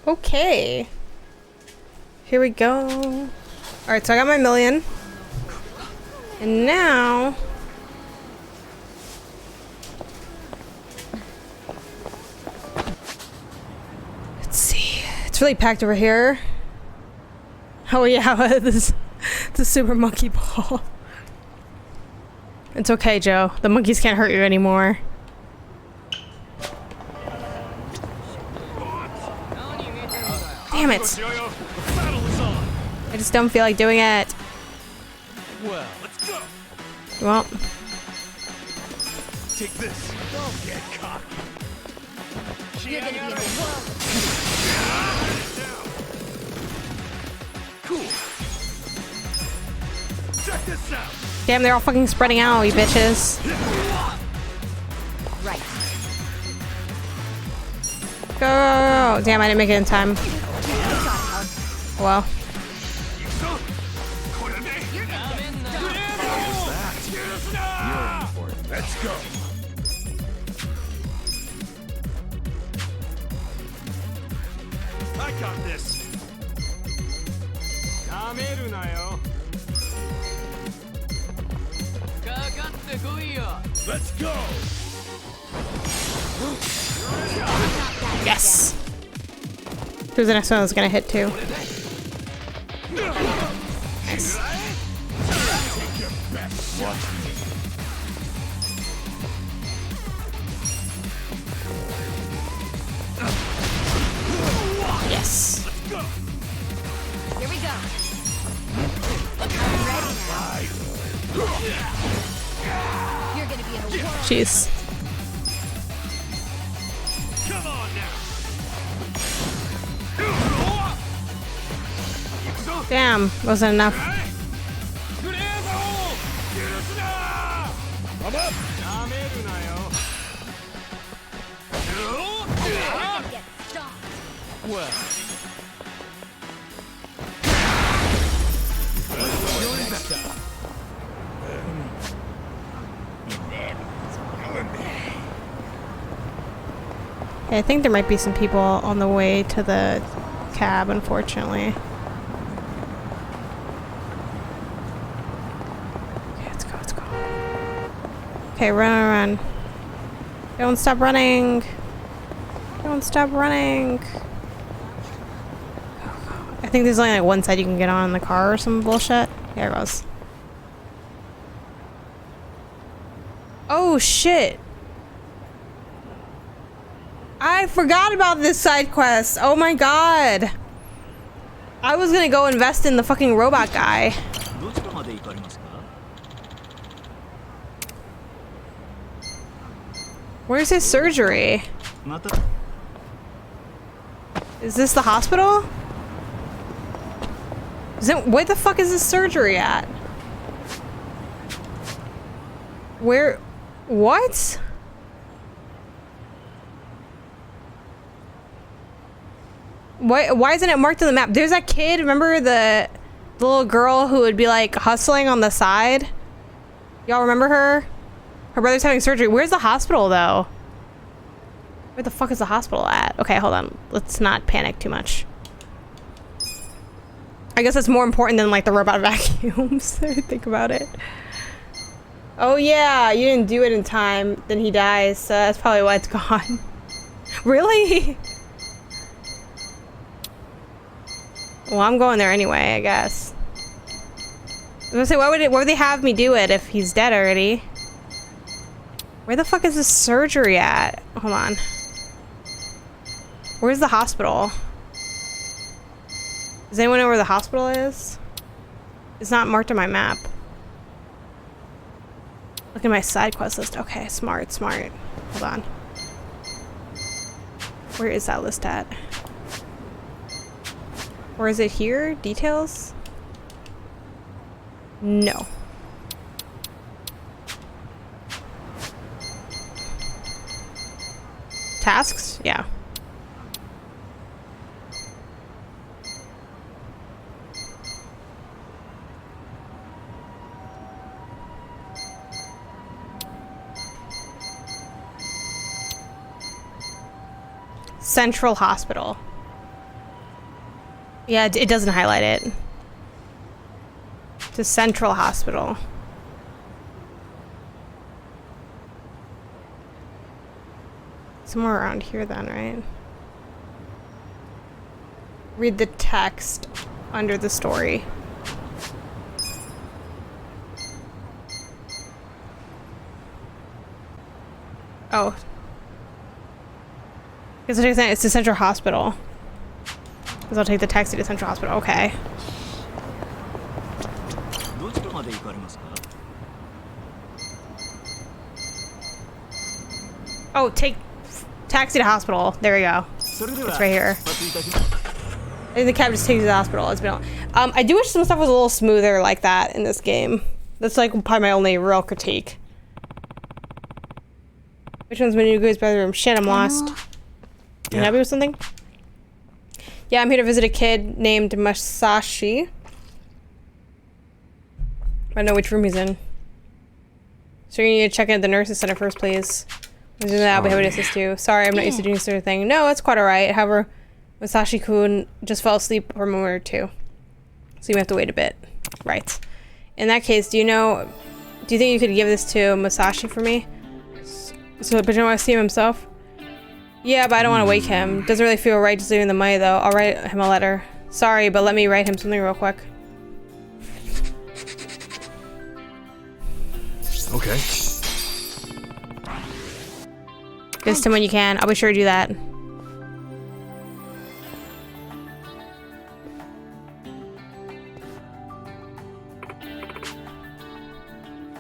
Okay. Here we go. Alright, so I got my $1 million. And now... let's see. It's really packed over here. Oh yeah, this the super monkey ball. It's okay, Joe. The monkeys can't hurt you anymore. Damn it. I just don't feel like doing it. Well, let's go. Well. Take this. Don't get cocky. You're gonna be in the world. Cool. Check this out. Damn, they're all fucking spreading out, you bitches. Right. Go. Damn, I didn't make it in time. Well. Let's go. I got this. Let's go. Yes. Who's the next one that's gonna hit too? Nice. Jeez. Come on now. Damn, wasn't enough. I'm up. Well. Yeah, I think there might be some people on the way to the cab, unfortunately. Okay, let's go, let's go. Okay, run. Don't stop running. Don't stop running. I think there's only like one side you can get on in the car or some bullshit. There it goes. Oh shit. I forgot about this side quest. Oh my god. I was gonna go invest in the fucking robot guy. Where's his surgery? Is this the hospital? Where the fuck is this surgery at? Where? What? Why isn't it marked on the map? There's that kid, remember the little girl who would be like hustling on the side? Y'all remember her? Her brother's having surgery. Where's the hospital though? Where the fuck is the hospital at? Okay, hold on. Let's not panic too much. I guess that's more important than like the robot vacuums. Think about it. Oh yeah, you didn't do it in time. Then he dies. So that's probably why it's gone. Really? Well, I'm going there anyway, I guess. I was gonna say, why would they have me do it if he's dead already? Where the fuck is this surgery at? Hold on. Where's the hospital? Does anyone know where the hospital is? It's not marked on my map. Look at my side quest list. Okay, smart. Hold on. Where is that list at? Or is it here? Details? No. Tasks? Yeah. Central Hospital. Yeah, it doesn't highlight it. To Central Hospital. Somewhere around here then, right? Read the text under the story. Oh. It's to Central Hospital. Because I'll take the taxi to Central Hospital. Okay. Oh, take taxi to hospital. There we go. It's right here. I think the cab just takes you to the hospital. It's been. I do wish some stuff was a little smoother like that in this game. That's like probably my only real critique. Which one's my new guy's bathroom? Shit, I'm lost. Can I help you with something? Yeah, I'm here to visit a kid named Masashi. I don't know which room he's in. So you need to check in at the nurse's center first, please. I'll be happy to assist you. Sorry, I'm not used to doing this sort of thing. No, it's quite alright. However, Masashi-kun just fell asleep for a moment or two. So you have to wait a bit. Right. In that case, do you think you could give this to Masashi for me? But you don't want to see him himself? Yeah, but I don't want to wake him. Doesn't really feel right just leaving the money though. I'll write him a letter. Sorry, but let me write him something real quick. Okay. Just him when you can. I'll be sure to do that.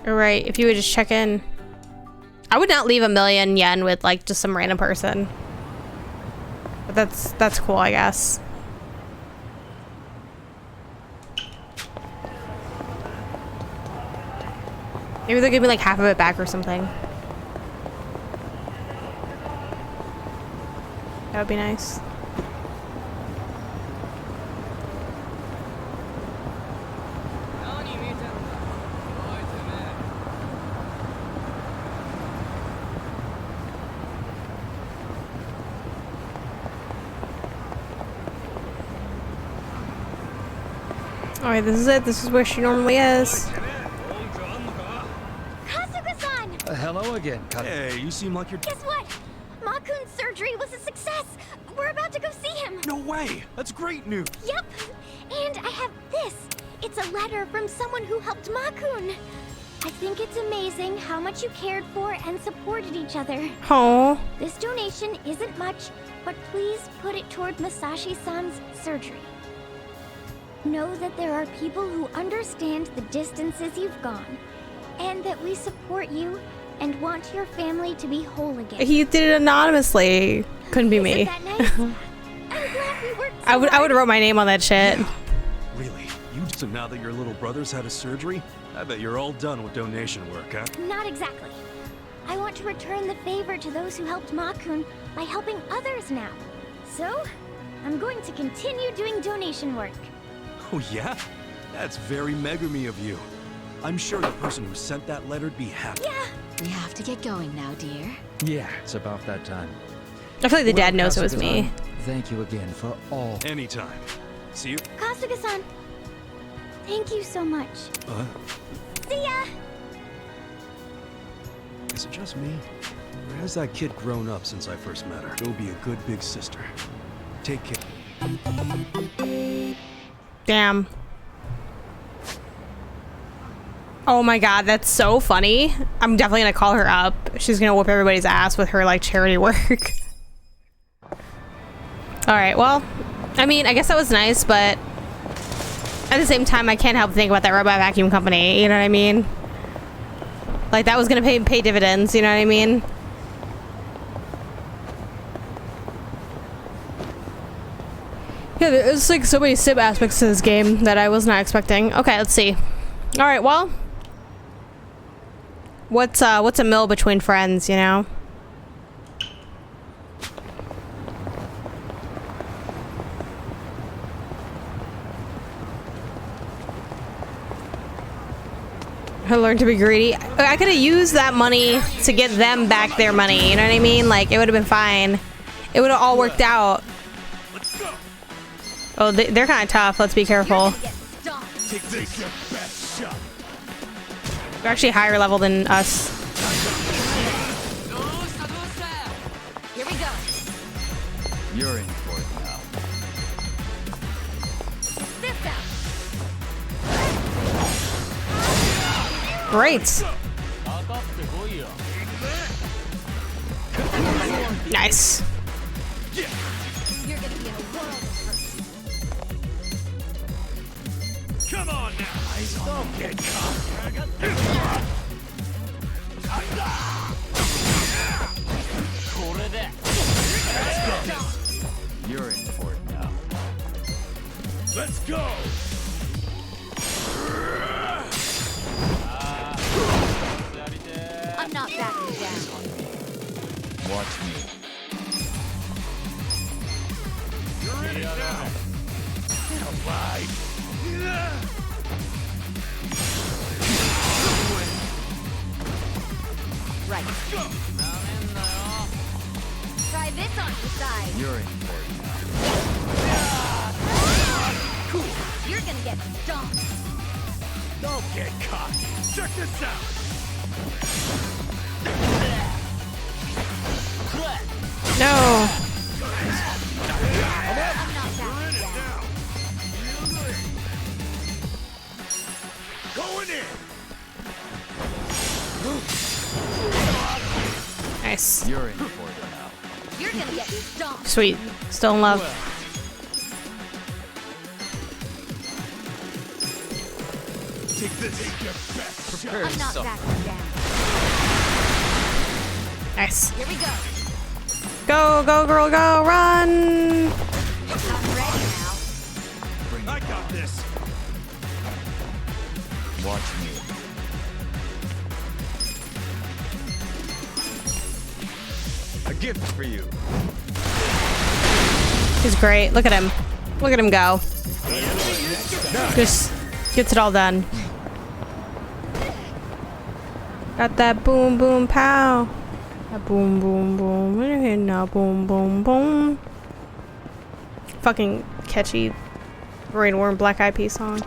Alright, if you would just check in I would not leave 1,000,000 yen with like just some random person. But that's cool, I guess. Maybe they'll give me like half of it back or something. That would be nice. Alright, this is it. This is where she normally is. Hello again. Hey, you seem like you're... Guess what? Makun's surgery was a success. We're about to go see him. No way! That's great news. Yep. And I have this. It's a letter from someone who helped Makun. I think it's amazing how much you cared for and supported each other. Oh. This donation isn't much, but please put it toward Masashi-san's surgery. Know that there are people who understand the distances you've gone, and that we support you and want your family to be whole again. He did it anonymously. Couldn't be me. Isn't that nice? I'm glad we worked so I would have wrote my name on that shit. Yeah. Really? So now that your little brother's had a surgery, I bet you're all done with donation work, huh? Not exactly. I want to return the favor to those who helped Makun by helping others now. So, I'm going to continue doing donation work. Oh yeah? That's very Megumi of you. I'm sure the person who sent that letter'd be happy. Yeah. We have to get going now, dear. Yeah, it's about that time. I feel like the dad knows it was me. Thank you again for all. Anytime. See you. Kasuga-san, thank you so much. See ya! Is it just me? Or has that kid grown up since I first met her? Go be a good big sister. Take care. Damn. Oh my god, that's so funny. I'm definitely gonna call her up. She's gonna whoop everybody's ass with her like charity work. Alright, well, I mean, I guess that was nice, but at the same time, I can't help think about that robot vacuum company, you know what I mean? Like, that was gonna pay dividends, you know what I mean? Yeah, there's like so many sim aspects to this game that I was not expecting. Okay, let's see. Alright, well, what's a mill between friends, you know? I learned to be greedy. I could have used that money to get them back their money, you know what I mean? Like, it would have been fine. It would have all worked out. Oh, they're kind of tough. Let's be careful. They're actually higher level than us. Here we go. You're in for it now. This out. Great. Nice. You're gonna be in a world of hurt. Come on now. Don't get caught. You're in for it now. Let's go. I'm not backing down. Watch me. You're in it now. Alright. Right. Try this on your side. You're in for it now. Cool. You're gonna get stomped. Don't get caught. Check this out. No. I'm not backing down. Going in. Nice. You're in for it now. You're gonna get stomped. Sweet. Still in love. Take this. Take your best. Prepare I'm not yourself. backing down. Nice. Here we go. Go, go, girl, go, run! I'm ready now. I got this. Watch me. A gift for you. He's great. Look at him. Look at him go. Just gets it all done. Got that boom, boom, pow. That boom, boom, boom. We're here now. Boom, boom, boom. Fucking catchy Rainworm Black Eyed Peas song.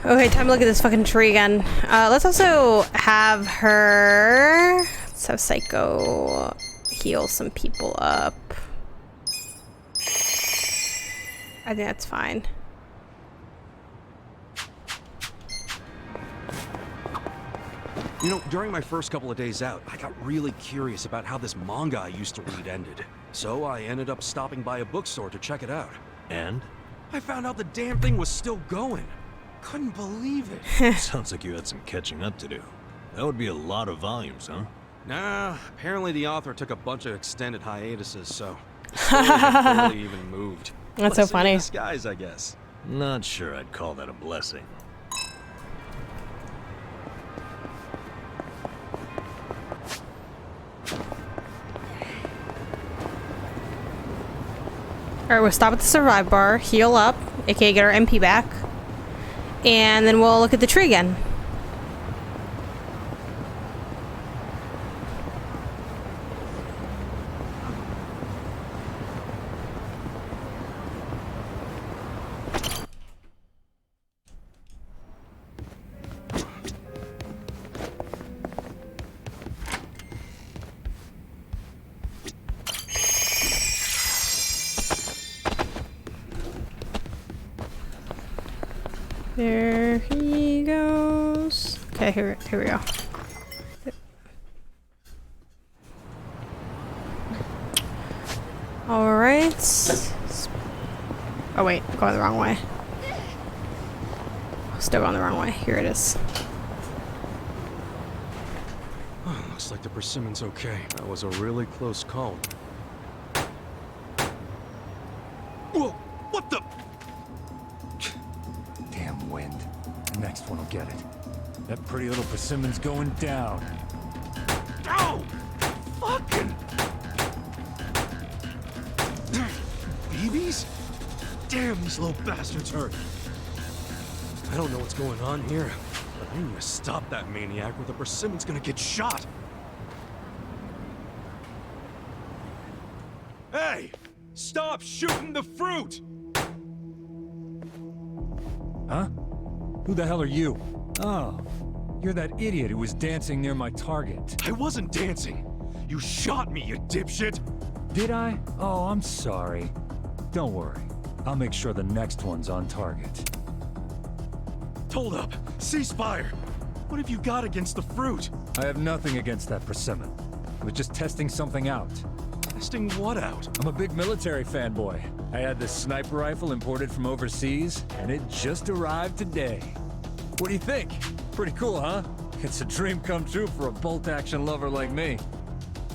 Okay, time to look at this fucking tree again. Let's also have her... Let's have Psycho heal some people up. I think that's fine. You know, during my first couple of days out, I got really curious about how this manga I used to read ended. So I ended up stopping by a bookstore to check it out. And? I found out the damn thing was still going. Couldn't believe it. Sounds like you had some catching up to do. That would be a lot of volumes, huh? Nah, apparently the author took a bunch of extended hiatuses, so the story had barely even moved. That's so funny. In disguise, I guess. Not sure I'd call that a blessing. Alright, we'll stop at the survive bar, heal up, aka get our MP back, and then we'll look at the tree again. There he goes. Okay, here we go. All right. Oh wait, going the wrong way. Still going the wrong way. Here it is. Oh, looks like the persimmon's okay. That was a really close call. Whoa! What the? Damn wind. The next one will get it. That pretty little persimmon's going down. Ow! Fucking! BBs? Damn, these little bastards hurt. I don't know what's going on here, but I need to stop that maniac or the persimmon's gonna get shot. Hey! Stop shooting the fruit! Huh? Who the hell are you? Oh, you're that idiot who was dancing near my target. I wasn't dancing. You shot me, you dipshit. Did I? Oh, I'm sorry. Don't worry. I'll make sure the next one's on target. Hold up. Ceasefire. What have you got against the fruit? I have nothing against that persimmon. I was just testing something out. Testing what out? I'm a big military fanboy. I had this sniper rifle imported from overseas, and it just arrived today. What do you think? Pretty cool, huh? It's a dream come true for a bolt-action lover like me.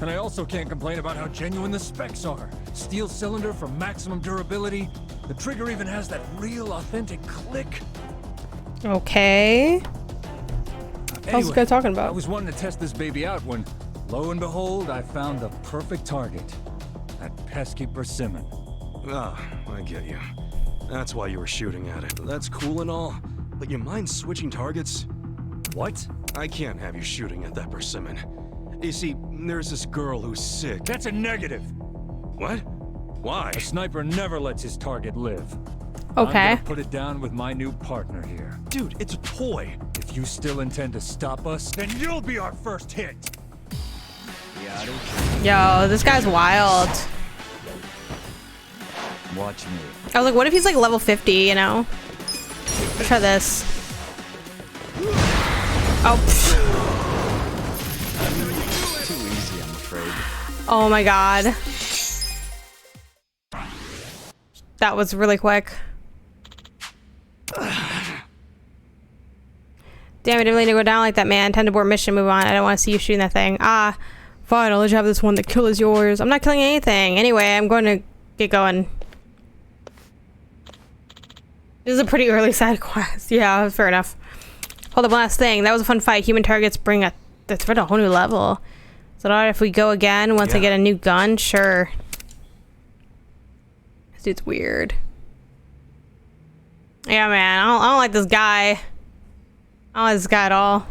And I also can't complain about how genuine the specs are. Steel cylinder for maximum durability. The trigger even has that real, authentic click. Okay. How's this guy talking about? I was wanting to test this baby out when, lo and behold, I found the perfect target. That pesky persimmon. Ah, I get you. That's why you were shooting at it. That's cool and all, but you mind switching targets? What? I can't have you shooting at that persimmon. You see, there's this girl who's sick. That's a negative. What? Why? A sniper never lets his target live. Okay. I'm gonna put it down with my new partner here. Dude, it's a toy. If you still intend to stop us, then you'll be our first hit. Yo, this guy's wild. Watch me. I was like, what if he's like level 50, you know? Let's try this. Oh. Too easy, I'm afraid. Oh my god. That was really quick. Damn, I didn't really need to go down like that, man. Time to abort mission, move on. I don't want to see you shooting that thing. Ah, fine, I'll let you have this one. The kill is yours. I'm not killing anything. Anyway, I'm going to get going. This is a pretty early side quest. Yeah, fair enough. Hold up, one last thing. That was a fun fight. Human targets bring a whole new level. Is it alright if we go again once I get a new gun? Sure. This dude's weird. Yeah, man. I don't like this guy. I don't like this guy at all.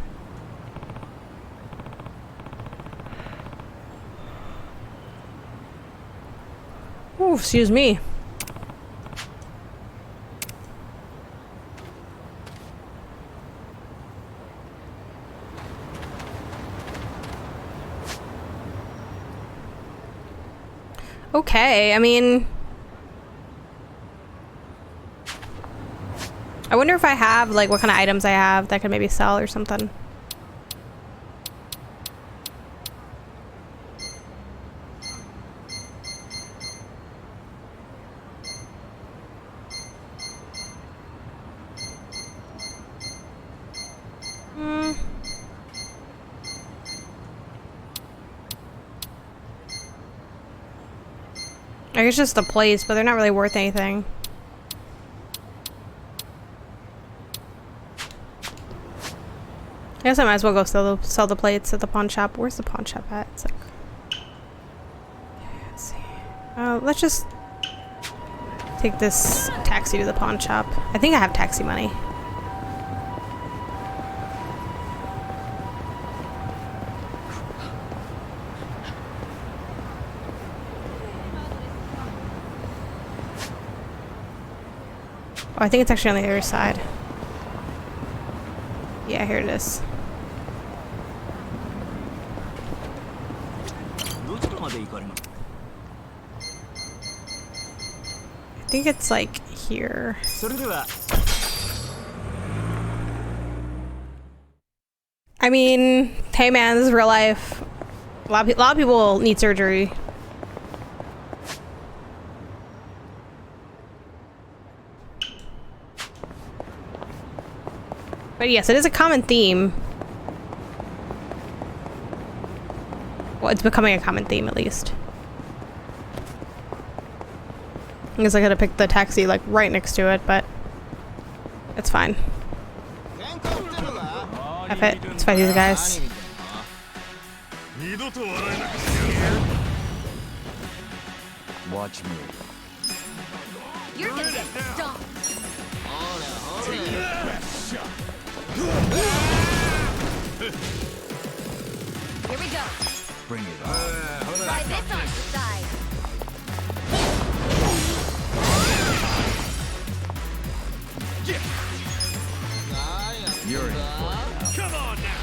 Ooh, excuse me. Okay, I mean... I wonder if I have, like, what kind of items I have that I could maybe sell or something. I guess just the plates, but they're not really worth anything. I guess I might as well go sell the plates at the pawn shop. Where's the pawn shop at? It's like... Let's see. Let's just take this taxi to the pawn shop. I think I have taxi money. Oh, I think it's actually on the other side. Yeah, here it is. I think it's like here. I mean, hey man, this is real life. A lot of people need surgery. But yes, it is a common theme. Well, it's becoming a common theme, at least. I guess I gotta pick the taxi, like, right next to it, but... it's fine. F it. Let's fight these guys. Watch me. You're gonna get stomped. Take your best shot. Here we go. Bring it on. Try this on the side. You're in for it now. Come on now.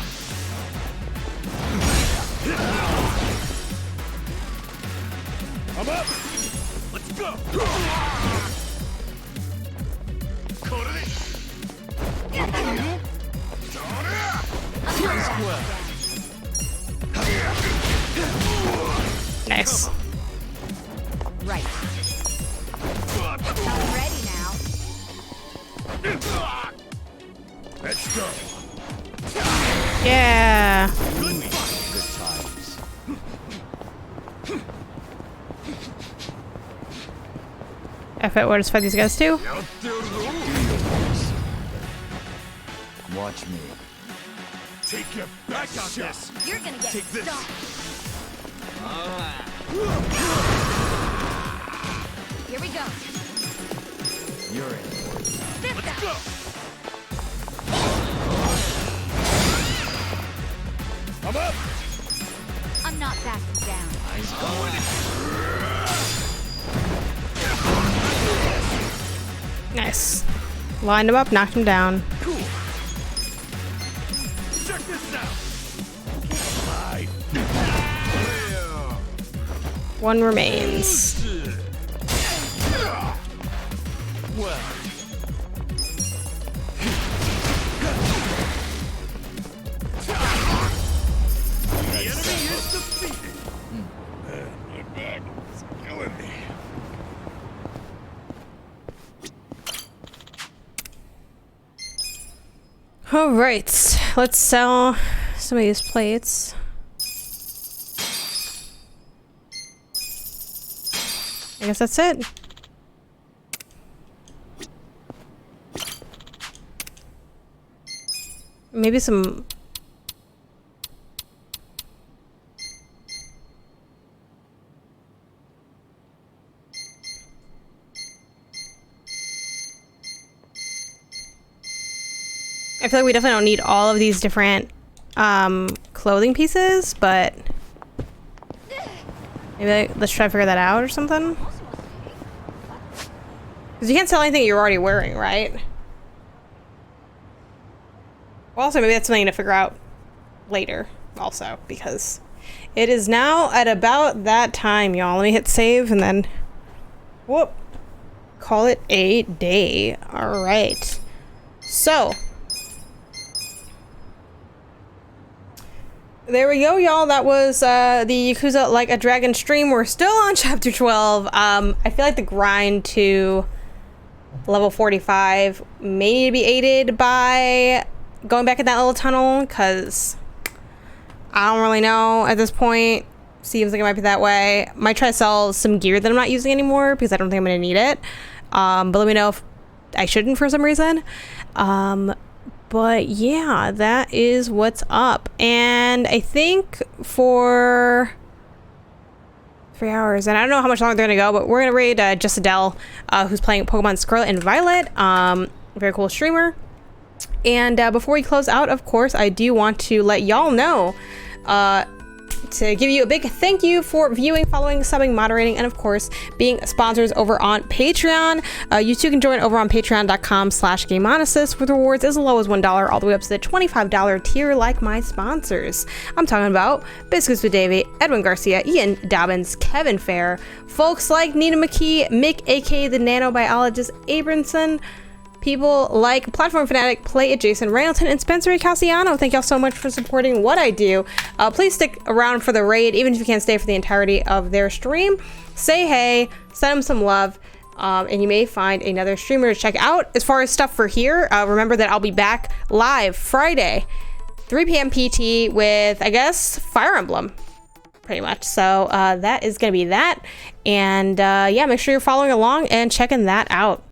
I'm up. Let's go. Nice. Right. I'm ready now. Let's go. Yeah. Good times. F it, we'll just fight these guys too. Watch me. Take your back shot. You're gonna get Take this. stomped. Here we go. You're in for it now. This Let's guy. go. I'm up. I'm not backing down. Nice going. Nice. Lined him up, knocked him down. Cool. Check this out. One remains. Well. The enemy is defeated. My back is killing me. All right, let's sell some of these plates. I guess that's it. Maybe some... I feel like we definitely don't need all of these different clothing pieces, but maybe let's try to figure that out or something. Because you can't sell anything you're already wearing, right? Well, also, maybe that's something to figure out later, also, because it is now at about that time, y'all. Let me hit save and then, whoop, call it a day. All right. So, there we go, y'all. That was the Yakuza Like a Dragon stream. We're still on chapter 12. I feel like the grind to level 45 may need to be aided by going back in that little tunnel, because I don't really know at this point. Seems like it might be that way. Might try to sell some gear that I'm not using anymore because I don't think I'm going to need it. But let me know if I shouldn't for some reason. But yeah, that is what's up. And I think for 3 hours, and I don't know how much longer they're gonna go, but we're gonna raid Just Adele, who's playing Pokemon Scarlet and Violet. Very cool streamer. And before we close out, of course, I do want to let y'all know to give you a big thank you for viewing, following, subbing, moderating, and of course being sponsors over on Patreon. You too can join over on patreon.com/Gameonysus with rewards as low as $1 all the way up to the $25 tier, like my sponsors. I'm talking about BiscuitsWithDavey, Edwin Garcia, Ian Dobbins, Kevin Fair, folks like Nina McKee, Mick aka the Nanobiologist Abramson, people like Platform Fanatic, PlayItJason, Randleton, and Spencer icasiano. Thank y'all so much for supporting what I do. Please stick around for the raid, even if you can't stay for the entirety of their stream. Say hey, send them some love, and you may find another streamer to check out. As far as stuff for here, remember that I'll be back live Friday, 3 p.m. PT with, I guess, Fire Emblem, pretty much. So that is going to be that. And yeah, make sure you're following along and checking that out.